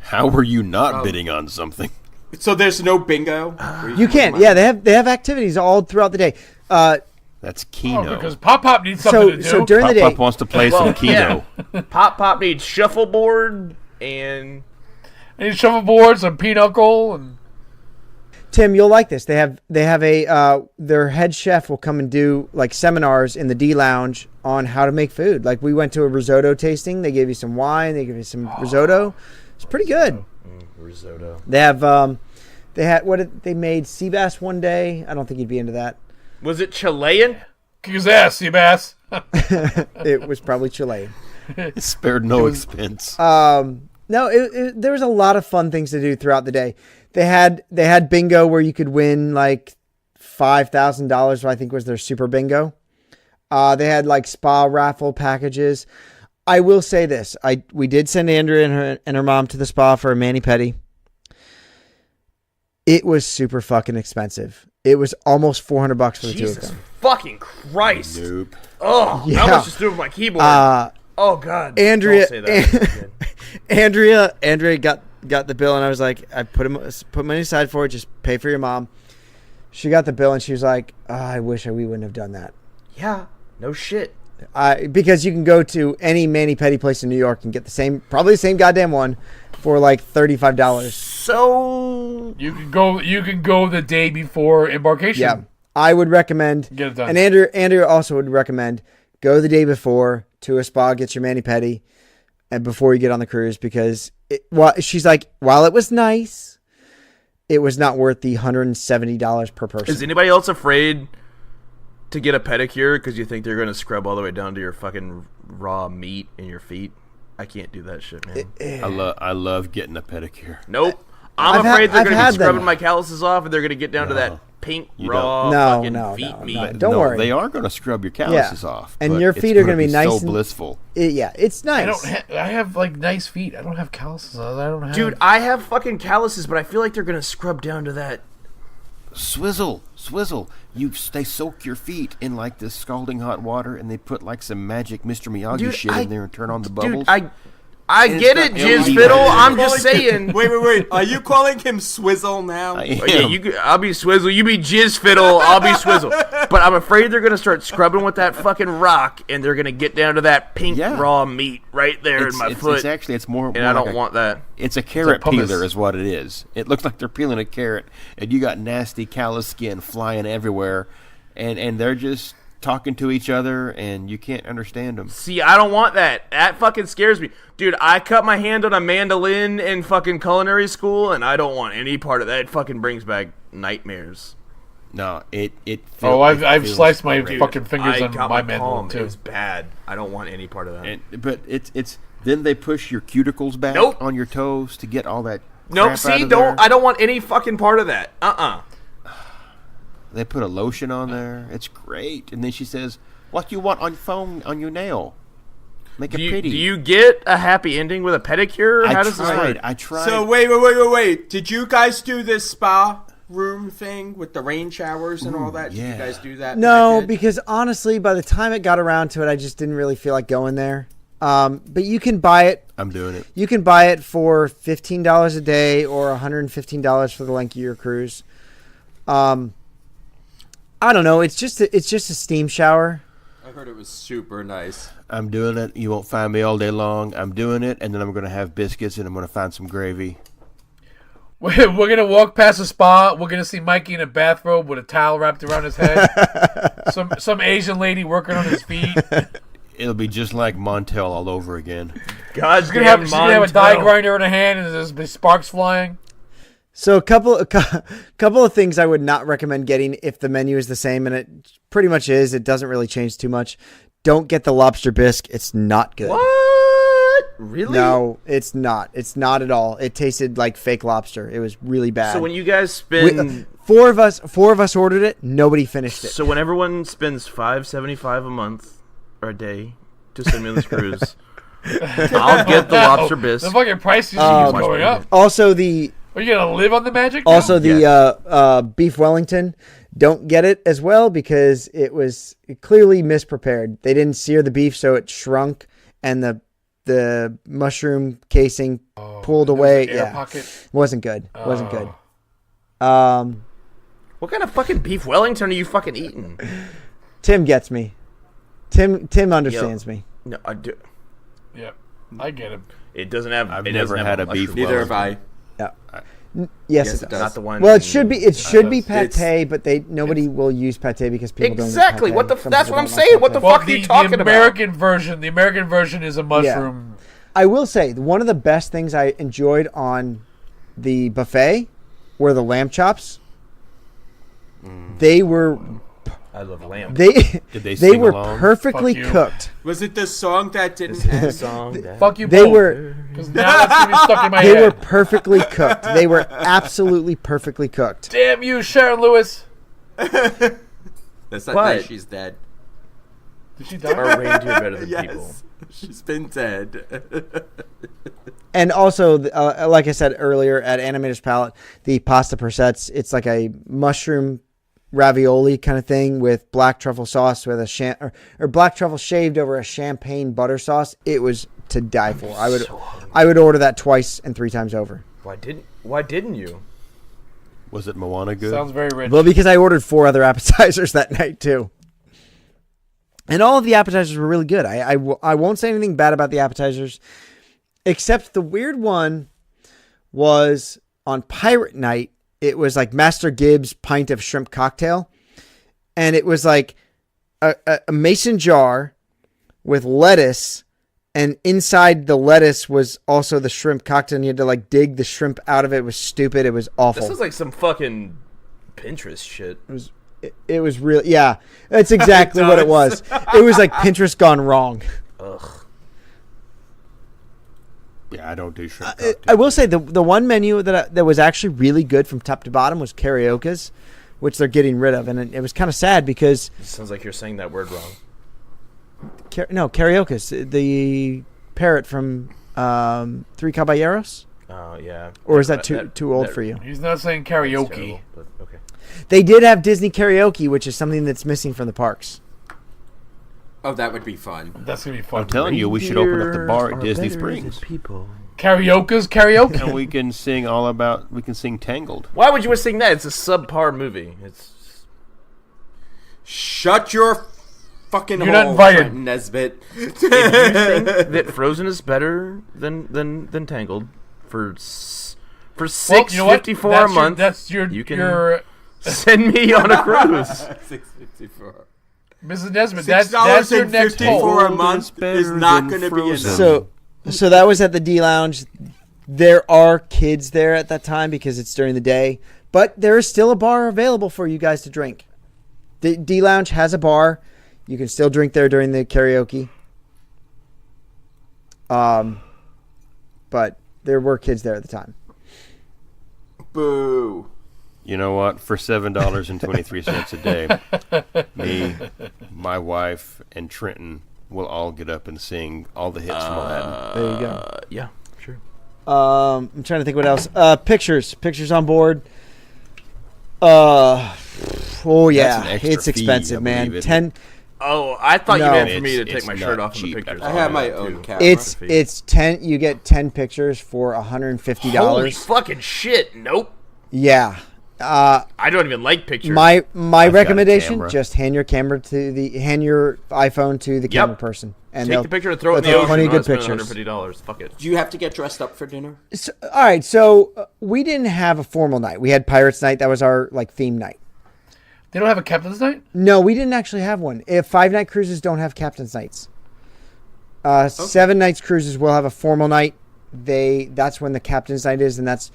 How were you not bidding on something? So there's no bingo? You can. Yeah, they have activities all throughout the day. That's Keno. Oh, because Pop needs something to do. So during the day, Pop wants to play some Keno. Yeah. Pop needs shuffleboard and shuffleboard, some pinochle, and Tim, you'll like this. They have a their head chef will come and do like seminars in the D Lounge on how to make food. Like we went to a risotto tasting. They gave you some wine. They gave you some risotto. It's pretty good. risotto. They have they made sea bass one day. I don't think you'd be into that. Was it Chilean? kick his ass, Seabass. It was probably Chilean. It spared no expense. No, there was a lot of fun things to do throughout the day. They had bingo where you could win like $5,000. I think was their super bingo. They had like spa raffle packages. I will say this: we did send Andrea and her mom to the spa for a mani-pedi. It was super fucking expensive. It was almost $400 for the two of Jesus them. fucking Christ! Nope. Oh, Yeah. I almost just threw up my keyboard. Oh God, Andrea, Don't say that. Andrea got the bill, and I was like, I put money aside for it. Just pay for your mom. She got the bill, and she was like, I wish we wouldn't have done that. Yeah, no shit. Because you can go to any mani-pedi place in New York and get probably the same goddamn one for like $35. So You can go the day before embarkation. Yeah, I would recommend. Get it done. And Andrea also would recommend go the day before to a spa, get your mani-pedi, and before you get on the cruise, because she's like, while it was nice, it was not worth the $170 per person. is anybody else afraid to get a pedicure because you think they're going to scrub all the way down to your fucking raw meat in your feet? I can't do that shit, man. I love getting a pedicure. Nope. I'm afraid they're I've going to had be scrubbing them. my calluses off, and they're going to get down to that pink You raw don't. fucking No, feet no, meat. no. Don't worry. They are going to scrub your calluses off. And but your it's feet are gonna gonna be nice so and- blissful. It's nice. I have like nice feet. I don't have calluses. I don't have. Dude, I have fucking calluses, but I feel like they're going to scrub down to that. Swizzle. They soak your feet in like this scalding hot water, and they put like some magic Mr. Miyagi Dude, shit in there and turn on the bubbles. Dude, I get it, Jizz Fiddle. I'm just saying. Wait. Are you calling him Swizzle now? I'll be Swizzle. You be Jizz Fiddle. I'll be Swizzle. But I'm afraid they're gonna start scrubbing with that fucking rock, and they're gonna get down to that pink raw meat right there in my foot. It's more. And I don't want that. It's a carrot peeler, is what it is. It looks like they're peeling a carrot, and you got nasty callous skin flying everywhere, and they're just talking to each other, and you can't understand them. See, I don't want that. That fucking scares me. Dude, I cut my hand on a mandolin in fucking culinary school, and I don't want any part of that. It fucking brings back nightmares. No, it I've sliced my Dude, fucking fingers I on got my palm. mandolin, too. It was bad. I don't want any part of that. But it's then they push your cuticles back on your toes to get all that Nope, crap see, out of there. I don't want any fucking part of that. They put a lotion on there. It's great. And then she says, "What you want on your nail? Make it pretty." Do you get a happy ending with a pedicure? How does this work? I tried. So wait. Did you guys do this spa room thing with the rain showers and all that? Did you guys do that? No, because honestly, by the time it got around to it, I just didn't really feel like going there. But you can buy it. I'm doing it. You can buy it for $15 a day or $115 for the length of your cruise. I don't know. It's just a steam shower. I heard it was super nice. I'm doing it. You won't find me all day long. I'm doing it, and then I'm going to have biscuits, and I'm going to find some gravy. We're going to walk past a spa. We're going to see Mikey in a bathrobe with a towel wrapped around his head. some Asian lady working on his feet. It'll be just like Montel all over again. God's She's going to have a die grinder in her hand, and there's be sparks flying. So a couple of things I would not recommend getting if the menu is the same, and it pretty much is. It doesn't really change too much. Don't get the lobster bisque. It's not good. What? Really? No, it's not. It's not at all. It tasted like fake lobster. It was really bad. So when you guys spend four of us ordered it. Nobody finished it. So when everyone spends $5.75 a month or a day to send me on this cruise, I'll get the lobster bisque. The fucking price is going up. Also, Are you gonna live on the magic? Also, the beef Wellington, don't get it as well because it was clearly misprepared. They didn't sear the beef, so it shrunk, and the mushroom casing pulled away. Wasn't good. Wasn't good. What kind of fucking beef Wellington are you fucking eating? Tim gets me. Tim understands me. No, I do. Yeah, I get him. It doesn't have. I've it never doesn't had have a beef Neither have I. Yeah. Yes, it does. Not the one. Well, it should be. It should be It's- pate, but nobody will use pate because people don't. Exactly. Eat What pate. the? Some That's people what I'm don't like saying. What the pate. fuck are you talking about? The American version is a mushroom. I will say one of the best things I enjoyed on the buffet were the lamb chops. They were. I love lamb. Did they They sing were along? perfectly Fuck you. cooked. Was it the song that didn't have? Song. Fuck you. They both. were. Because now that's gonna be stuck in my They were head. perfectly cooked. They were absolutely perfectly cooked. Damn you, Sharon Lewis. That's not What? nice. She's dead. Did she die? Are reindeer better than Yes, people? she's been dead. And also, like I said earlier, at Animator's Palette, the pasta persets, it's like a mushroom ravioli kind of thing with black truffle sauce with a or black truffle shaved over a champagne butter sauce. It was to die for. I would order that twice and 3 times over. Why didn't you? Was it Moana good? Sounds very rich. Well, because I ordered 4 other appetizers that night too. And all of the appetizers were really good. I won't say anything bad about the appetizers, except the weird one was on Pirate Night. It was like Master Gibbs' pint of shrimp cocktail. And it was like a mason jar with lettuce. And inside the lettuce was also the shrimp cocktail. And you had to like dig the shrimp out of it. It was stupid. It was awful. This is like some fucking Pinterest shit. It was really, yeah. That's exactly what it was. It was like Pinterest gone wrong. Ugh. Yeah, I don't do shrimp. I will say the one menu that was actually really good from top to bottom was karaoke's, which they're getting rid of, and it was kind of sad because It sounds like you're saying that word wrong. karaoke's, the parrot from Three Caballeros, Oh yeah. or is that too old for you? He's not saying That's karaoke. terrible, but okay. They did have Disney karaoke, which is something that's missing from the parks. Oh, that would be fun. That's gonna be fun. I'm telling you, we should open up the bar at Disney Springs. People. Karaoke. And we can sing Tangled. Why would you want to sing that? It's a subpar movie. It's Shut your fucking You're hole, not invited. Trenton Nesbitt. if you think that Frozen is better than Tangled for $6.54 a month, you can send me on a cruise. $6.54. Mrs. Nesbitt, that's your next $6.54 poll. a month is not going to be enough. So that was at the D Lounge. There are kids there at that time because it's during the day, but there is still a bar available for you guys to drink. The D Lounge has a bar. You can still drink there during the karaoke. But there were kids there at the time. Boo. You know what? For $7.23 a day, me, my wife, and Trenton will all get up and sing all the hits from Aladdin. There you go. Yeah, sure. I'm trying to think what else. Pictures on board. Oh yeah, That's an extra it's expensive, fee, I man. believe, 10. Oh, I thought No. you meant for me to It's take my shirt not off in the cheap pictures. at I all. have my own camera. It's 10. You get 10 pictures for $150. Holy fucking shit! Nope. Yeah. I don't even like pictures. My got a recommendation: camera. just hand your iPhone to the camera person, and Take the picture and throw it in the they'll take ocean. plenty of I'll good spend pictures. $150. Fuck it. Do you have to get dressed up for dinner? So, all right, so we didn't have a formal night. We had Pirates Night. That was our theme night. They don't have a captain's night? No, we didn't actually have one. If 5-night cruises don't have captain's nights. 7 nights cruises will have a formal night. That's when the captain's night is, and that's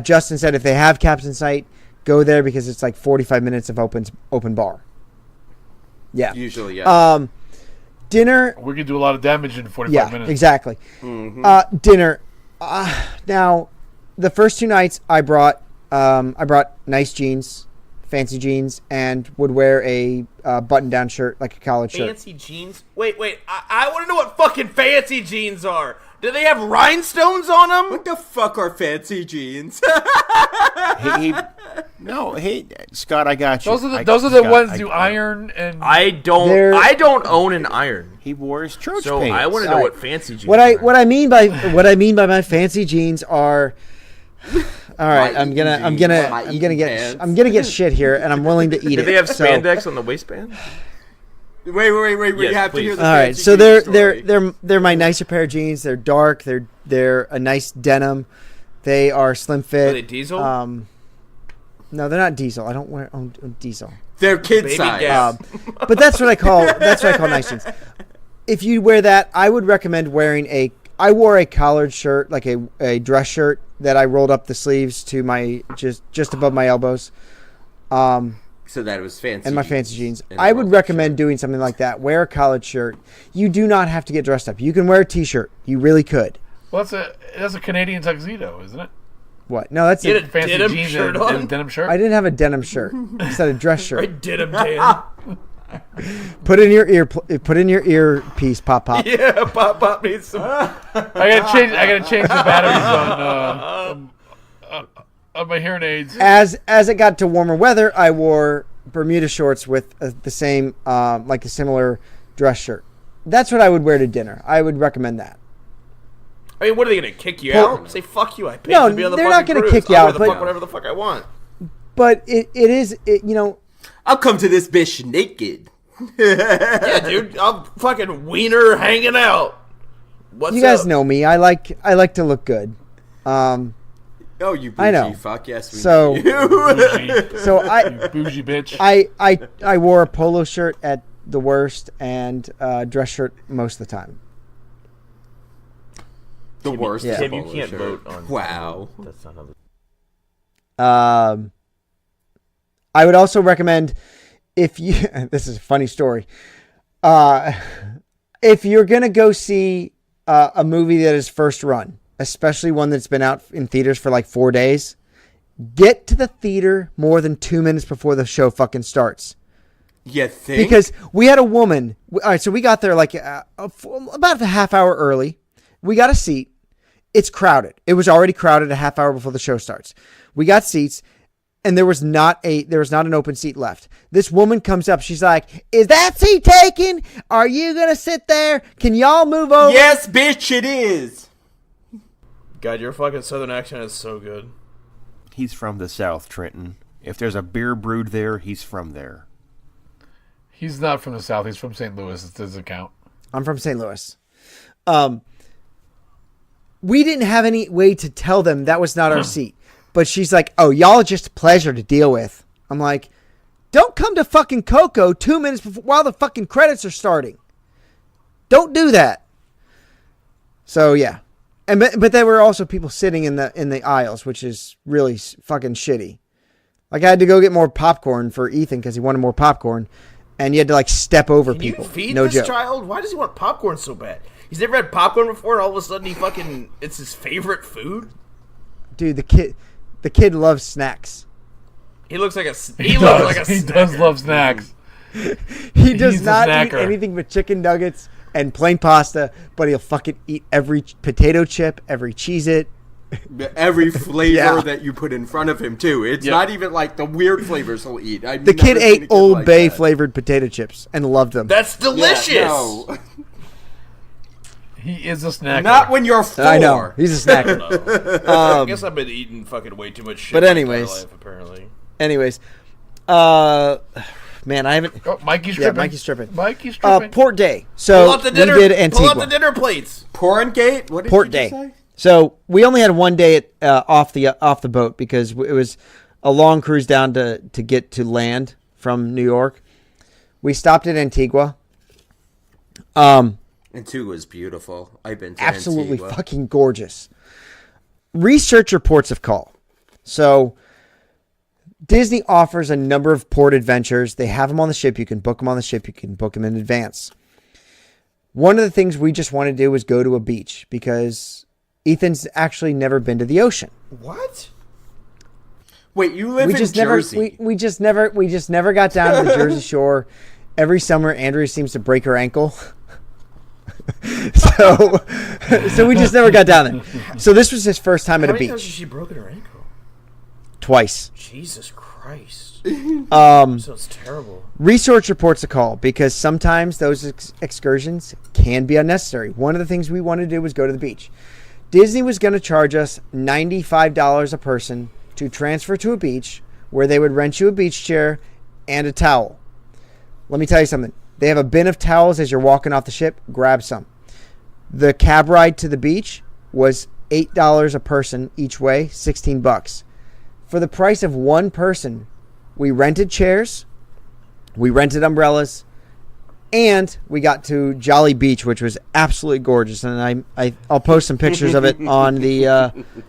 Justin said if they have captain's night, go there because it's like 45 minutes of open bar. Yeah. Usually, yeah. Dinner. We could do a lot of damage in 45 Yeah, minutes. exactly. Dinner. Now, the first 2 nights I brought nice jeans, fancy jeans, and would wear a button-down shirt like a collared shirt. Fancy jeans? Wait. I want to know what fucking fancy jeans are. Do they have rhinestones on them? What the fuck are fancy jeans? Hey, Scott, I got you. Those are the ones you iron and. I don't own an iron. He wore his church So pants. I want to know Right. what fancy jeans What are. I mean by my fancy jeans are. All right, I'm gonna get shit here, and I'm willing to eat it. Do they have So- spandex on the waistband? Wait. Yes, You have to hear please. the All right, fancy so jeans they're story. they're my nicer pair of jeans. They're dark. They're a nice denim. They are slim fit. Are they diesel? No, they're not diesel. I don't own diesel. They're kid Baby size. gas. But that's what I call nice jeans. If you wear that, I would recommend wearing I wore a collared shirt, like a dress shirt that I rolled up the sleeves to my just above my elbows. So that it was fancy. And my fancy jeans. And I a would rolled recommend doing something like that. Wear a collared shirt. You do not have to get dressed up. You can wear a t-shirt. You really could. Well, that's a Canadian tuxedo, isn't it? What? No, that's Get a Fancy denim jeans shirt and on. a denim shirt. I didn't have a denim shirt. I said a dress shirt. I did them, Dan. Put in your earpiece, pop. Yeah, Pop needs some. I gotta change the batteries on my hearing aids. As it got to warmer weather, I wore Bermuda shorts with the same like a similar dress shirt. That's what I would wear to dinner. I would recommend that. I mean, what are they gonna kick you Well, out? Say fuck you. I paid no, to be on the they're fucking not gonna cruise. kick you I'll out, wear the but- fuck whatever the fuck I want. But it is I'll come to this bitch naked. Yeah, dude, I'm fucking wiener hanging out. What's you guys up? know me. I like to look good. Oh, you bougie I know. fuck. Yes, we So- do. Bougie, So you bougie bitch. I wore a polo shirt at the worst and a dress shirt most of the time. The worst. Yeah. is Tim, you polo can't shirt. vote on. Wow. That's not how. I would also recommend if you this is a funny story. If you're gonna go see a movie that is first run, especially one that's been out in theaters for like 4 days, get to the theater more than 2 minutes before the show fucking starts. You think? Because we had a woman. All right, so we got there like about a half hour early. We got a seat. It's crowded. It was already crowded a half hour before the show starts. We got seats. and there was not an open seat left. This woman comes up. She's like, "Is that seat taken? Are you gonna sit there? Can y'all move over?" Yes, bitch, it is. God, your fucking southern accent is so good. He's from the South, Trenton. If there's a beer brewed there, he's from there. He's not from the South. He's from St. Louis. It doesn't count. I'm from St. Louis. We didn't have any way to tell them that was not our seat. But she's like, "Oh, y'all are just a pleasure to deal with." I'm like, don't come to fucking Coco 2 minutes before, while the fucking credits are starting. Don't do that. So yeah. But there were also people sitting in the aisles, which is really fucking shitty. Like I had to go get more popcorn for Ethan because he wanted more popcorn, and you had to like step over Can people. you feed no this joke. child? Why does he want popcorn so bad? He's never had popcorn before, and all of a sudden it's his favorite food. Dude, the kid loves snacks. He looks like a. He does love snacks. He does He's a not eat snacker. anything but chicken nuggets and plain pasta, but he'll fucking eat every potato chip, every Cheez-It. Every flavor Yeah. that you put in front of him, too. It's not even like the weird flavors he'll eat. I've The kid never seen a ate kid Old like Bay that. flavored potato chips and loved them. That's delicious. Yeah, no. He is a snacker. Not when you're 4. I know. He's a snacker. I guess I've been eating fucking way too much shit. But my anyways. entire life, apparently. Anyways, man, I haven't. Oh, Mikey's Yeah, tripping. Mikey's tripping. Mikey's tripping. Port Day. So Pull out the we dinner. did Pull out the Antigua. dinner plates. Porngate? What did Port you Day. just say? So we only had one day off the boat because it was a long cruise down to get to land from New York. We stopped at Antigua. Antigua is beautiful. I've been to Absolutely Antigua. fucking gorgeous. Research reports of call. So Disney offers a number of port adventures. They have them on the ship. You can book them on the ship. You can book them in advance. One of the things we just want to do is go to a beach because Ethan's actually never been to the ocean. What? Wait, you live We in just Jersey. we just never got down to the Jersey Shore. Every summer, Andrea seems to break her ankle. so we just never got down there. So this was his first time at How a many times beach. has she broken her ankle? Twice. Jesus Christ. Sounds terrible. Research reports a call because sometimes those excursions can be unnecessary. One of the things we wanted to do was go to the beach. Disney was going to charge us $95 a person to transfer to a beach where they would rent you a beach chair and a towel. Let me tell you something. They have a bin of towels as you're walking off the ship. Grab some. The cab ride to the beach was $8 a person each way, $16. For the price of one person, we rented chairs, we rented umbrellas, and we got to Jolly Beach, which was absolutely gorgeous. And I'll post some pictures of it on the.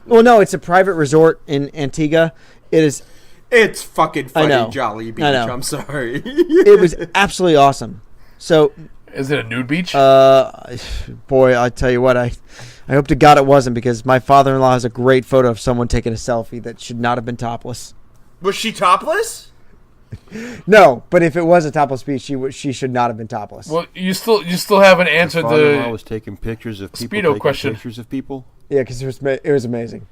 Well, no, it's a private resort in Antigua. It's fucking I know. funny, Jolly Beach. I know. I'm sorry. It was absolutely awesome. So, Is it a nude beach? boy, I tell you what, I hope to God it wasn't because my father-in-law has a great photo of someone taking a selfie that should not have been topless. Was she topless? No, but if it was a topless beach, she should not have been topless. Well, you still haven't answered Father-in-law the was taking pictures of people. Speedo question. Pictures of people. Yeah, because it was amazing.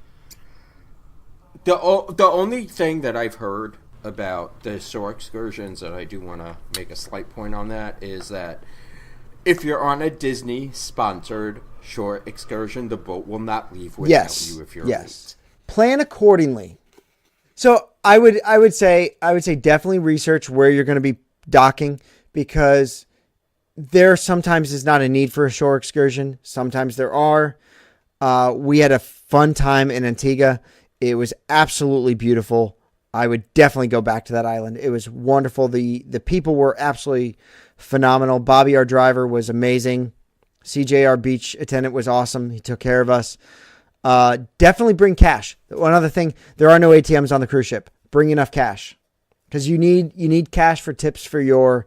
The only thing that I've heard about the shore excursions, and I do want to make a slight point on that, is that if you're on a Disney-sponsored shore excursion, the boat will not leave without you if you're late. Plan accordingly. So I would say definitely research where you're going to be docking because there sometimes is not a need for a shore excursion. Sometimes there are. We had a fun time in Antigua. It was absolutely beautiful. I would definitely go back to that island. It was wonderful. The people were absolutely phenomenal. Bobby, our driver, was amazing. CJ, our beach attendant, was awesome. He took care of us. Definitely bring cash. One other thing, there are no ATMs on the cruise ship. Bring enough cash because you need cash for tips for your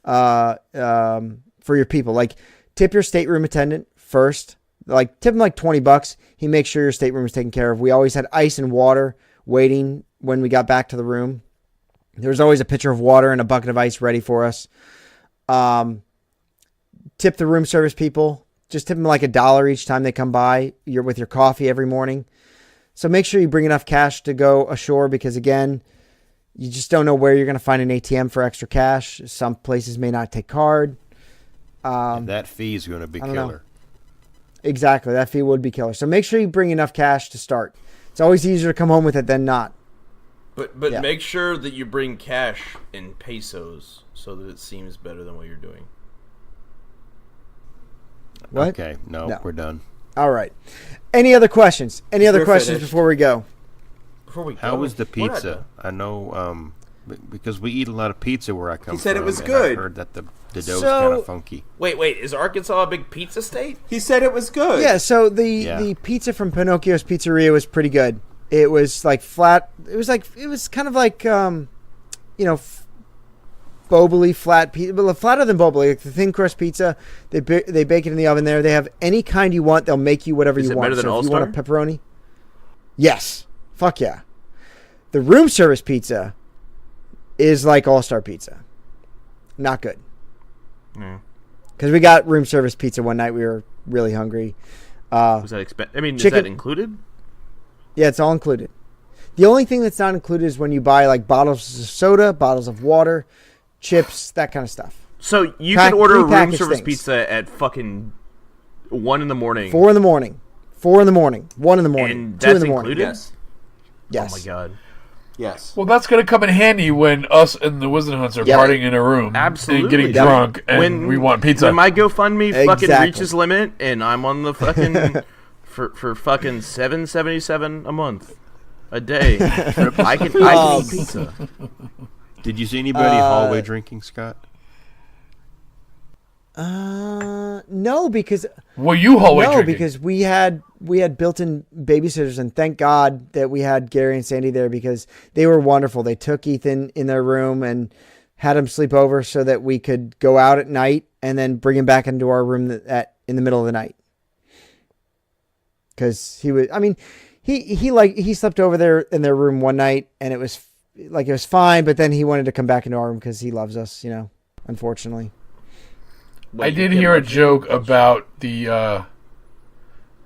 people. Like tip your stateroom attendant first. Like tip him like $20. He makes sure your stateroom is taken care of. We always had ice and water waiting when we got back to the room. There was always a pitcher of water and a bucket of ice ready for us. Tip the room service people. Just tip them like $1 each time they come by. You're with your coffee every morning. So make sure you bring enough cash to go ashore because again, You just don't know where you're going to find an ATM for extra cash. Some places may not take card. And that fee is going to be I don't know. killer. Exactly. That fee would be killer. So make sure you bring enough cash to start. It's always easier to come home with it than not. But Yeah. make sure that you bring cash in pesos so that it seems better than what you're doing. What? Okay, no, we're done. All right. Any other questions? Any other We're questions finished. before we go? Before we How go, was the we're not pizza? done. I know because we eat a lot of pizza where I come from. He said it was and good. I heard that the dough's So- kind of funky. Wait, is Arkansas a big pizza state? He said it was good. Yeah, so Yeah. the pizza from Pinocchio's Pizzeria was pretty good. It was like flat. It was kind of like Boboli flat pizza, but flatter than Boboli. Like the thin crust pizza, they bake it in the oven there. They have any kind you want. They'll make you whatever Is you it want. better than So if you want a All-Star? pepperoni, yes, fuck yeah. The room service pizza is like All-Star pizza, not good. Because we got room service pizza one night. We were really hungry. Was that I mean, Chicken- is that included? Yeah, it's all included. The only thing that's not included is when you buy like bottles of soda, bottles of water, chips, that kind of stuff. So you can order room prepackaged service things. pizza at fucking 1 in the morning. 4 in the morning, 4 in the morning, 1 in the morning, And 2 in that's the morning. included? Yes. Yes. Oh my god. Yes. Well, that's going to come in handy when us and the Wizard Hunts are Yeah. partying in a room Absolutely. and getting Yep. drunk, and we want pizza. When my GoFundMe fucking Exactly. reaches limit, and I'm on the fucking for fucking $7.77 a month, a day, I can eat pizza. Did you see anybody hallway drinking, Scott? No, because Were you hallway no, drinking? because we had built-in babysitters, and thank God that we had Gary and Sandy there because they were wonderful. They took Ethan in their room and had him sleep over so that we could go out at night and then bring him back into our room in the middle of the night. Because he slept over there in their room one night and it was fine, but then he wanted to come back into our room because he loves us, unfortunately. I did hear a joke about the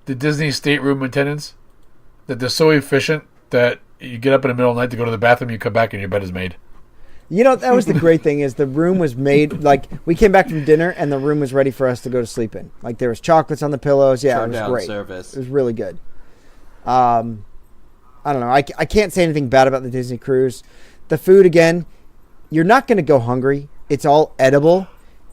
Disney stateroom attendants, that they're so efficient that you get up in the middle of the night to go to the bathroom, you come back and your bed is made. That was the great thing is the room was made, like we came back from dinner and the room was ready for us to go to sleep in. Like there was chocolates on the pillows. Yeah, Turned it was down great. service. It was really good. I don't know. I can't say anything bad about the Disney cruise. The food, again, you're not going to go hungry. It's all edible.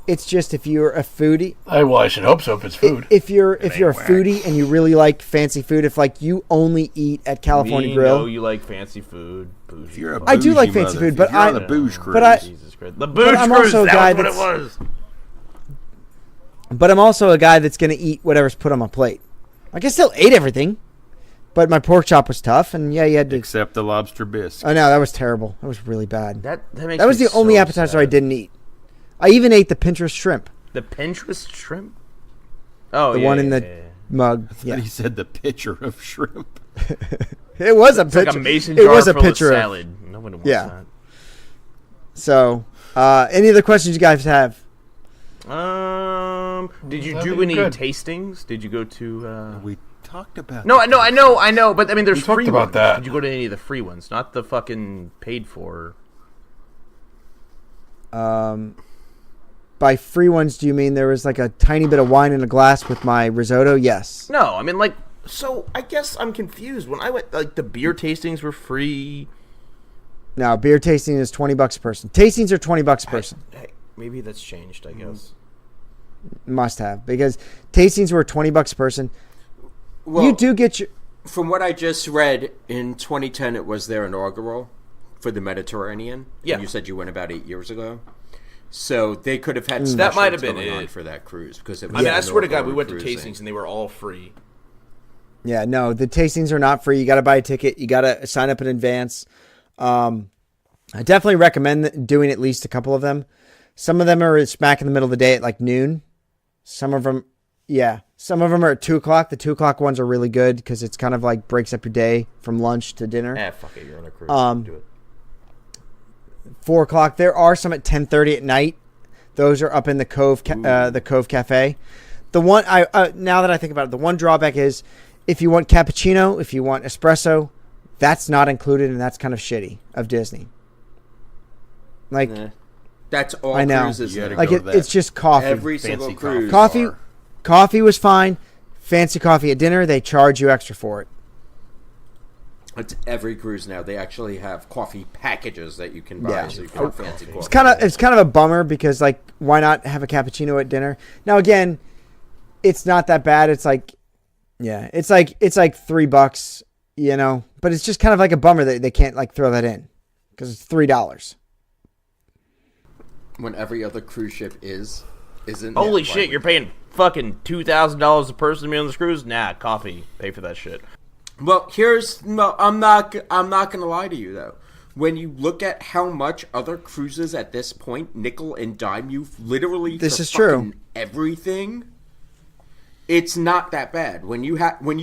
It's just if you're a foodie. I should hope so if it's food. If you're a foodie and you really like fancy food, if like you only eat at California We Grill. know you like fancy food. Bougie If you're a food. I do like bougie fancy mother- food, but if you're I- on the booze cruise. but I- Jesus Christ. The booze I'm cruise, also a that guy was what it was. But I'm also a guy that's going to eat whatever's put on my plate. Like I still ate everything, but my pork chop was tough, and yeah, you had to. except the lobster bisque. Oh no, that was terrible. That was really bad. That makes That was me the only so appetizer I sad. didn't eat. I even ate the Pinterest shrimp, The Pinterest shrimp? Oh, the yeah, one in yeah, the yeah. mug. But Yeah, he said the pitcher of shrimp. it was a It's picture. like a mason it jar was a full picture. of Of, salad. Nobody wants Yeah. so, any other questions you guys have? that. Did you That'd do be any good. tastings? Did you go to? We talked about No, I know. But I mean, there's We talked free about ones. that. Did you go to any of the free ones? Not the fucking paid for. By free ones, do you mean there was like a tiny bit of wine in a glass with my risotto? Yes. No, I mean like. So I guess I'm confused. When I went, like the beer tastings were free. No, beer tasting is $20 a person. Tastings are $20 a person. Hey, maybe that's changed. I guess. Must have, because tastings were $20 a person. Well, You do get your. From what I just read, in 2010 it was their inaugural for the Mediterranean. Yeah. And you said you went about 8 years ago. So they could have had That specials might have been going on it. for that cruise because it was I mean, their I swear to God, we inaugural went to cruising. tastings and they were all free. Yeah, no, the tastings are not free. You got to buy a ticket. You got to sign up in advance. I definitely recommend doing at least a couple of them. Some of them are smack in the middle of the day at like noon. Some of them are at 2 o'clock. The 2 o'clock ones are really good because it's kind of like breaks up your day from lunch to dinner. Fuck it, you're on a cruise. Do it. 4 o'clock. There are some at 10:30 at night. Those are up in the Cove, the Cove Cafe. The one now that I think about it, the one drawback is if you want cappuccino, if you want espresso, that's not included, and that's kind of shitty of Disney. Like, That's all I know. cruises. You gotta now. like go to that. it's just coffee. Every Fancy single coffee. cruise. coffee, bar. coffee was fine. Fancy coffee at dinner, they charge you extra for it. It's every cruise now. They actually have coffee packages that you can buy, Yeah. so you can have fancy coffee. It's kind of a bummer because, like, why not have a cappuccino at dinner? Now again, it's not that bad. It's like, yeah, it's like $3, you know. But it's just kind of like a bummer that they can't like throw that in because it's $3. When every other cruise ship isn't. Holy Yeah, shit, you're paying fucking $2,000 a person to be on this cruise? Nah, coffee. Pay for that shit. Well, I'm not gonna lie to you though. When you look at how much other cruises at this point nickel and dime you literally This for is true. fucking everything, it's not that bad. When you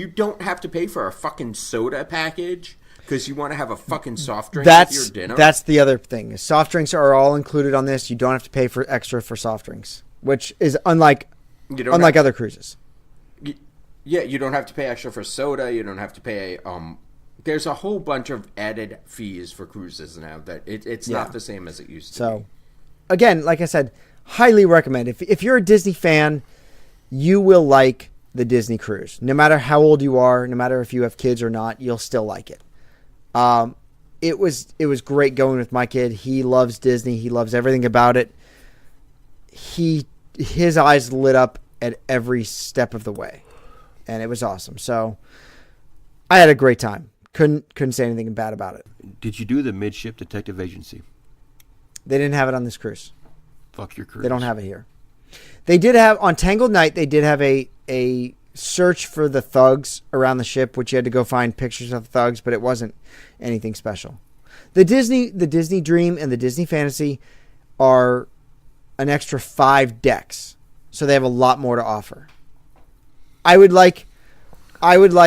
don't have to pay for a fucking soda package because you want to have a fucking soft drink with your dinner. That's the other thing. Soft drinks are all included on this. You don't have to pay for extra for soft drinks, which is unlike other cruises. Yeah, you don't have to pay extra for soda. You don't have to pay. There's a whole bunch of added fees for cruises now that it's not the same as it used to. So, again, like I said, highly recommend. If you're a Disney fan, you will like the Disney cruise. No matter how old you are, no matter if you have kids or not, you'll still like it. It was great going with my kid. He loves Disney. He loves everything about it. His eyes lit up at every step of the way. And it was awesome. So I had a great time. Couldn't say anything bad about it. Did you do the midship detective agency? They didn't have it on this cruise. Fuck your cruise. They don't have it here. They did have on Tangled Night. They did have a search for the thugs around the ship, which you had to go find pictures of the thugs, but it wasn't anything special. The Disney Dream and the Disney Fantasy are an extra 5 decks, so they have a lot more to offer. I would like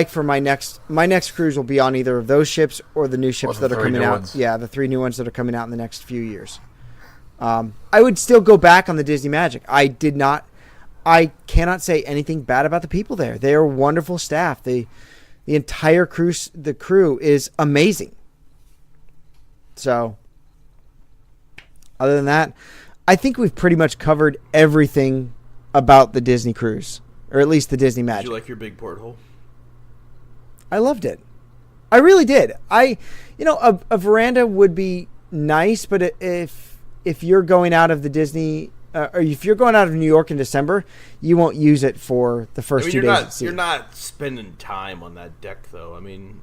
for my next cruise will be on either of those ships or the new ships that are coming out. Ones. Yeah, the 3 new ones that are coming out in the next few years. I would still go back on the Disney Magic. I cannot say anything bad about the people there. They are wonderful staff. The entire cruise, the crew is amazing. So, other than that, I think we've pretty much covered everything about the Disney cruise, or at least the Disney Magic. Did you like your big porthole? I loved it. I really did. A veranda would be nice, but if you're going out of the Disney, or if you're going out of New York in December, you won't use it for the first 2 days at sea. You're not spending time on that deck, though. I mean,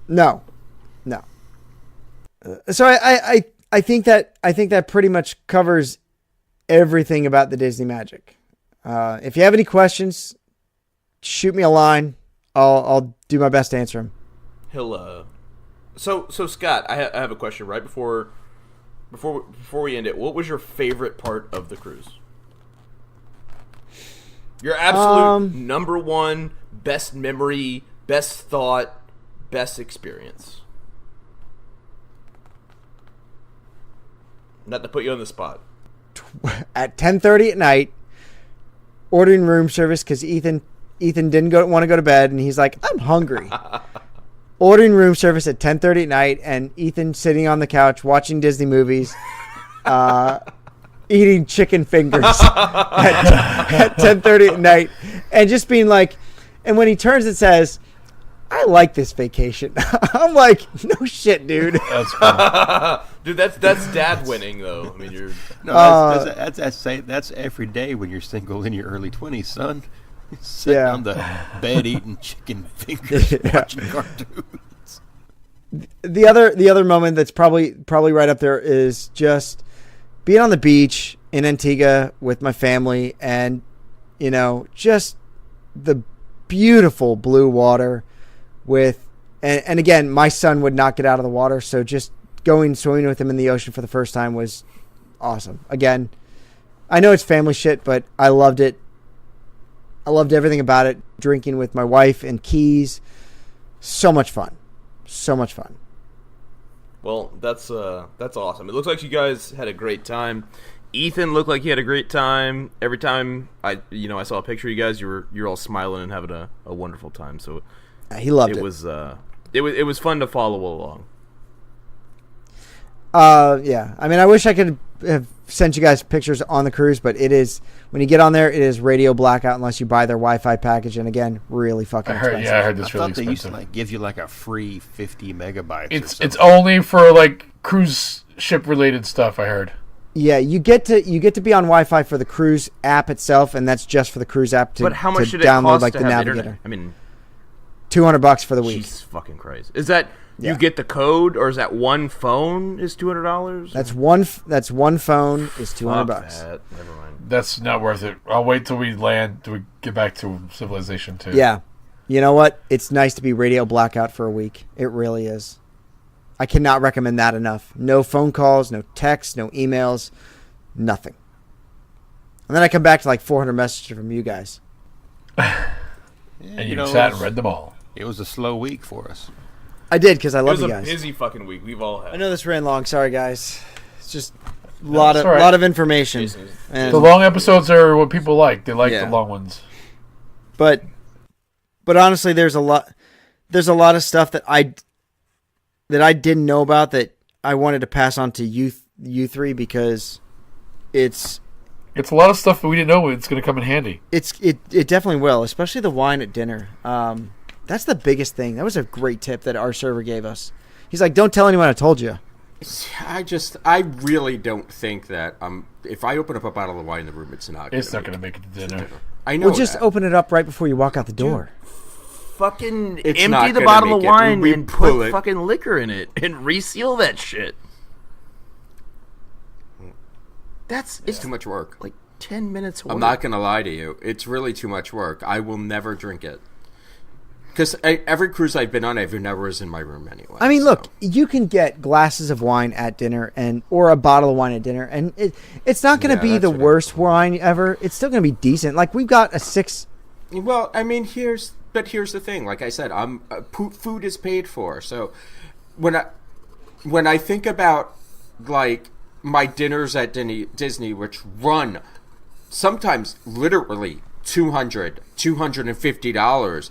No. So I think that pretty much covers everything about the Disney Magic. If you have any questions, shoot me a line. I'll do my best to answer them. he'll. So Scott, I have a question right before we end it. What was your favorite part of the cruise? Your absolute number one best memory, best thought, best experience. Not to put you on the spot. At 10:30 at night, ordering room service because Ethan didn't want to go to bed, and he's like, I'm hungry. Ordering room service at 10:30 at night, and Ethan sitting on the couch watching Disney movies, eating chicken fingers at 10:30 at night, and just being like, and when he turns and says, I like this vacation. I'm like, no shit, dude. That's cool. Dude, that's dad winning though. I mean, you're That's every day when you're single in your early 20s, son. Sitting on the bed eating chicken fingers, watching cartoons. The other moment that's probably right up there is just being on the beach in Antigua with my family, and just the beautiful blue water with and again, my son would not get out of the water, so just going swimming with him in the ocean for the first time was awesome. Again, I know it's family shit, but I loved it. I loved everything about it. Drinking with my wife in Keys, so much fun. Well, that's awesome. It looks like you guys had a great time. Ethan looked like he had a great time. Every time I saw a picture of you guys, you're all smiling and having a wonderful time. So he loved it. It was fun to follow along. Yeah. I mean, I wish I could have sent you guys pictures on the cruise, but it is, when you get on there, it is radio blackout unless you buy their Wi-Fi package, and again, really fucking expensive. I heard I this really thought they used to expensive. give you a free 50 megabytes. or It's something. only for cruise ship related stuff. I heard. Yeah, you get to be on Wi-Fi for the cruise app itself, and that's just for the cruise app to But how much to did it download cost the to have Navigator. internet? I mean, $200 for the week. Jesus fucking Christ! Is that Yeah. you get the code, or is that one phone is $200? That's one phone is $200. That. Never mind. That's not worth it. I'll wait till we land. Till we get back to civilization too. Yeah. You know what? It's nice to be radio blackout for a week. It really is. I cannot recommend that enough. No phone calls, no texts, no emails, nothing. And then I come back to 400 messages from you guys. And you sat and read them all. It was a slow week for us. I did because I It love was you a guys. busy fucking week. We've all I had. know this ran long. Sorry, guys. It's just a lot it's all right. of information. Jason, And, The long episodes are what people like. They like Yeah. the long ones. but honestly, there's a lot of stuff that I didn't know about that I wanted to pass on to you three because it's It's a lot of stuff that we didn't know it's going to come in handy. it definitely will, especially the wine at dinner. That's the biggest thing. That was a great tip that our server gave us. He's like, "Don't tell anyone I told you." I really don't think that if I open up a bottle of wine in the room, it's not. It's not going to make it to dinner. I know. Well, just that. open it up right before you walk out the door. Fucking It's not empty the gonna bottle of make it. wine We and pull put it. fucking liquor in it and reseal that shit. It's too much work. Like 10 minutes work. I'm not gonna lie to you. It's really too much work. I will never drink it. Because every cruise I've been on, I've never was in my room anyway. I mean, so. look, you can get glasses of wine at dinner or a bottle of wine at dinner, and it's not going to be that's the what worst wine ever. It's still going to be decent. Like, we've got a 6. Well, I mean, here's the thing. Like I said, food is paid for. So when I think about my dinners at Disney, which run sometimes literally $250,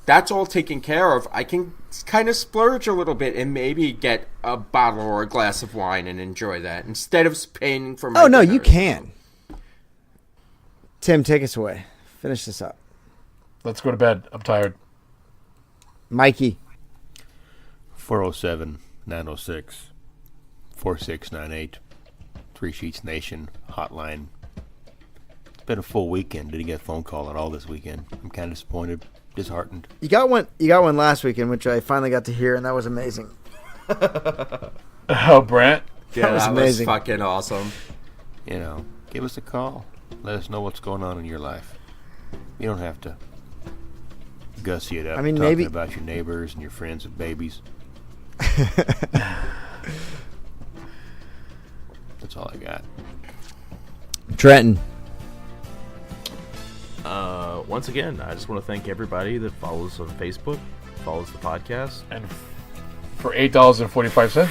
that's all taken care of. I can kind of splurge a little bit and maybe get a bottle or a glass of wine and enjoy that instead of paying for my Oh, no, you dinners. can. Tim, take us away. Finish this up. Let's go to bed. I'm tired. Mikey. 407-906-4698. Three Sheets Nation hotline. It's been a full weekend. Didn't get a phone call at all this weekend. I'm kind of disappointed, disheartened. You got one last weekend, which I finally got to hear, and that was amazing. Oh, Brant. Yeah, was that amazing. was fucking awesome. Give us a call. Let us know what's going on in your life. You don't have to gussy it up. I mean, talking maybe- about your neighbors and your friends with babies. That's all I got. Trenton. Once again, I just want to thank everybody that follows on Facebook, follows the podcast. And for $8.45, you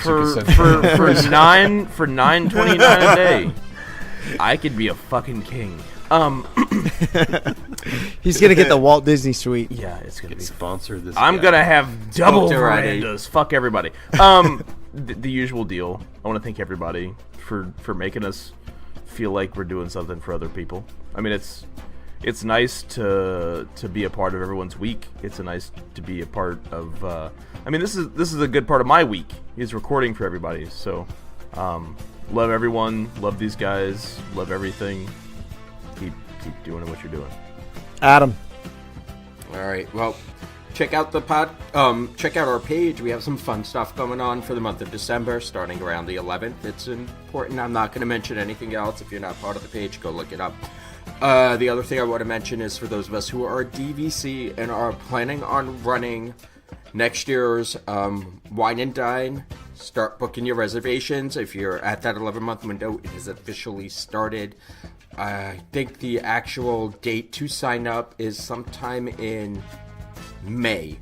For can send $9.29 a day, I could be a fucking king. He's going to get the Walt Disney suite. Yeah, it's gonna be. Sponsor this. I'm guy. gonna have double Spoke already. verandas. Fuck everybody. The usual deal. I want to thank everybody for making us feel like we're doing something for other people. I mean, it's nice to be a part of everyone's week. It's nice to be a part of. I mean, this is a good part of my week. Is recording for everybody. So, love everyone. Love these guys. Love everything. Keep doing what you're doing. Adam. All right. Well, check out check out our page. We have some fun stuff going on for the month of December, starting around the 11th. It's important. I'm not going to mention anything else. If you're not part of the page, go look it up. The other thing I want to mention is for those of us who are DVC and are planning on running next year's Wine and Dine, start booking your reservations. If you're at that 11-month window, it is officially started. I think the actual date to sign up is sometime in May,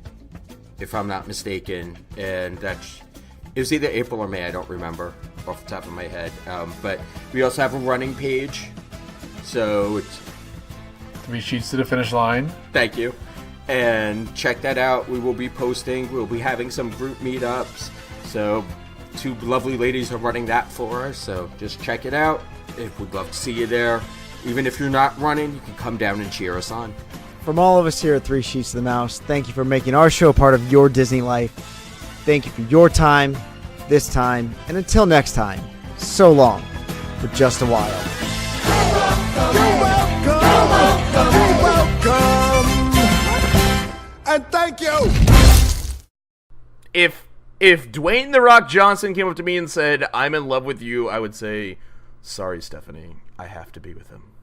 if I'm not mistaken, and it was either April or May. I don't remember off the top of my head. But we also have a running page, so it's 3 sheets to the finish line. thank you, and check that out. We will be posting. We'll be having some group meetups, so two lovely ladies are running that for us, so just check it out. We'd love to see you there. Even if you're not running, you can come down and cheer us on. From all of us here at Three Sheets to the Mouse, thank you for making our show part of your Disney life. Thank you for your time, this time, and until next time, so long for just a while. And thank you. If Dwayne The Rock Johnson came up to me and said, "I'm in love with you," I would say, "Sorry, Stephanie, I have to be with him."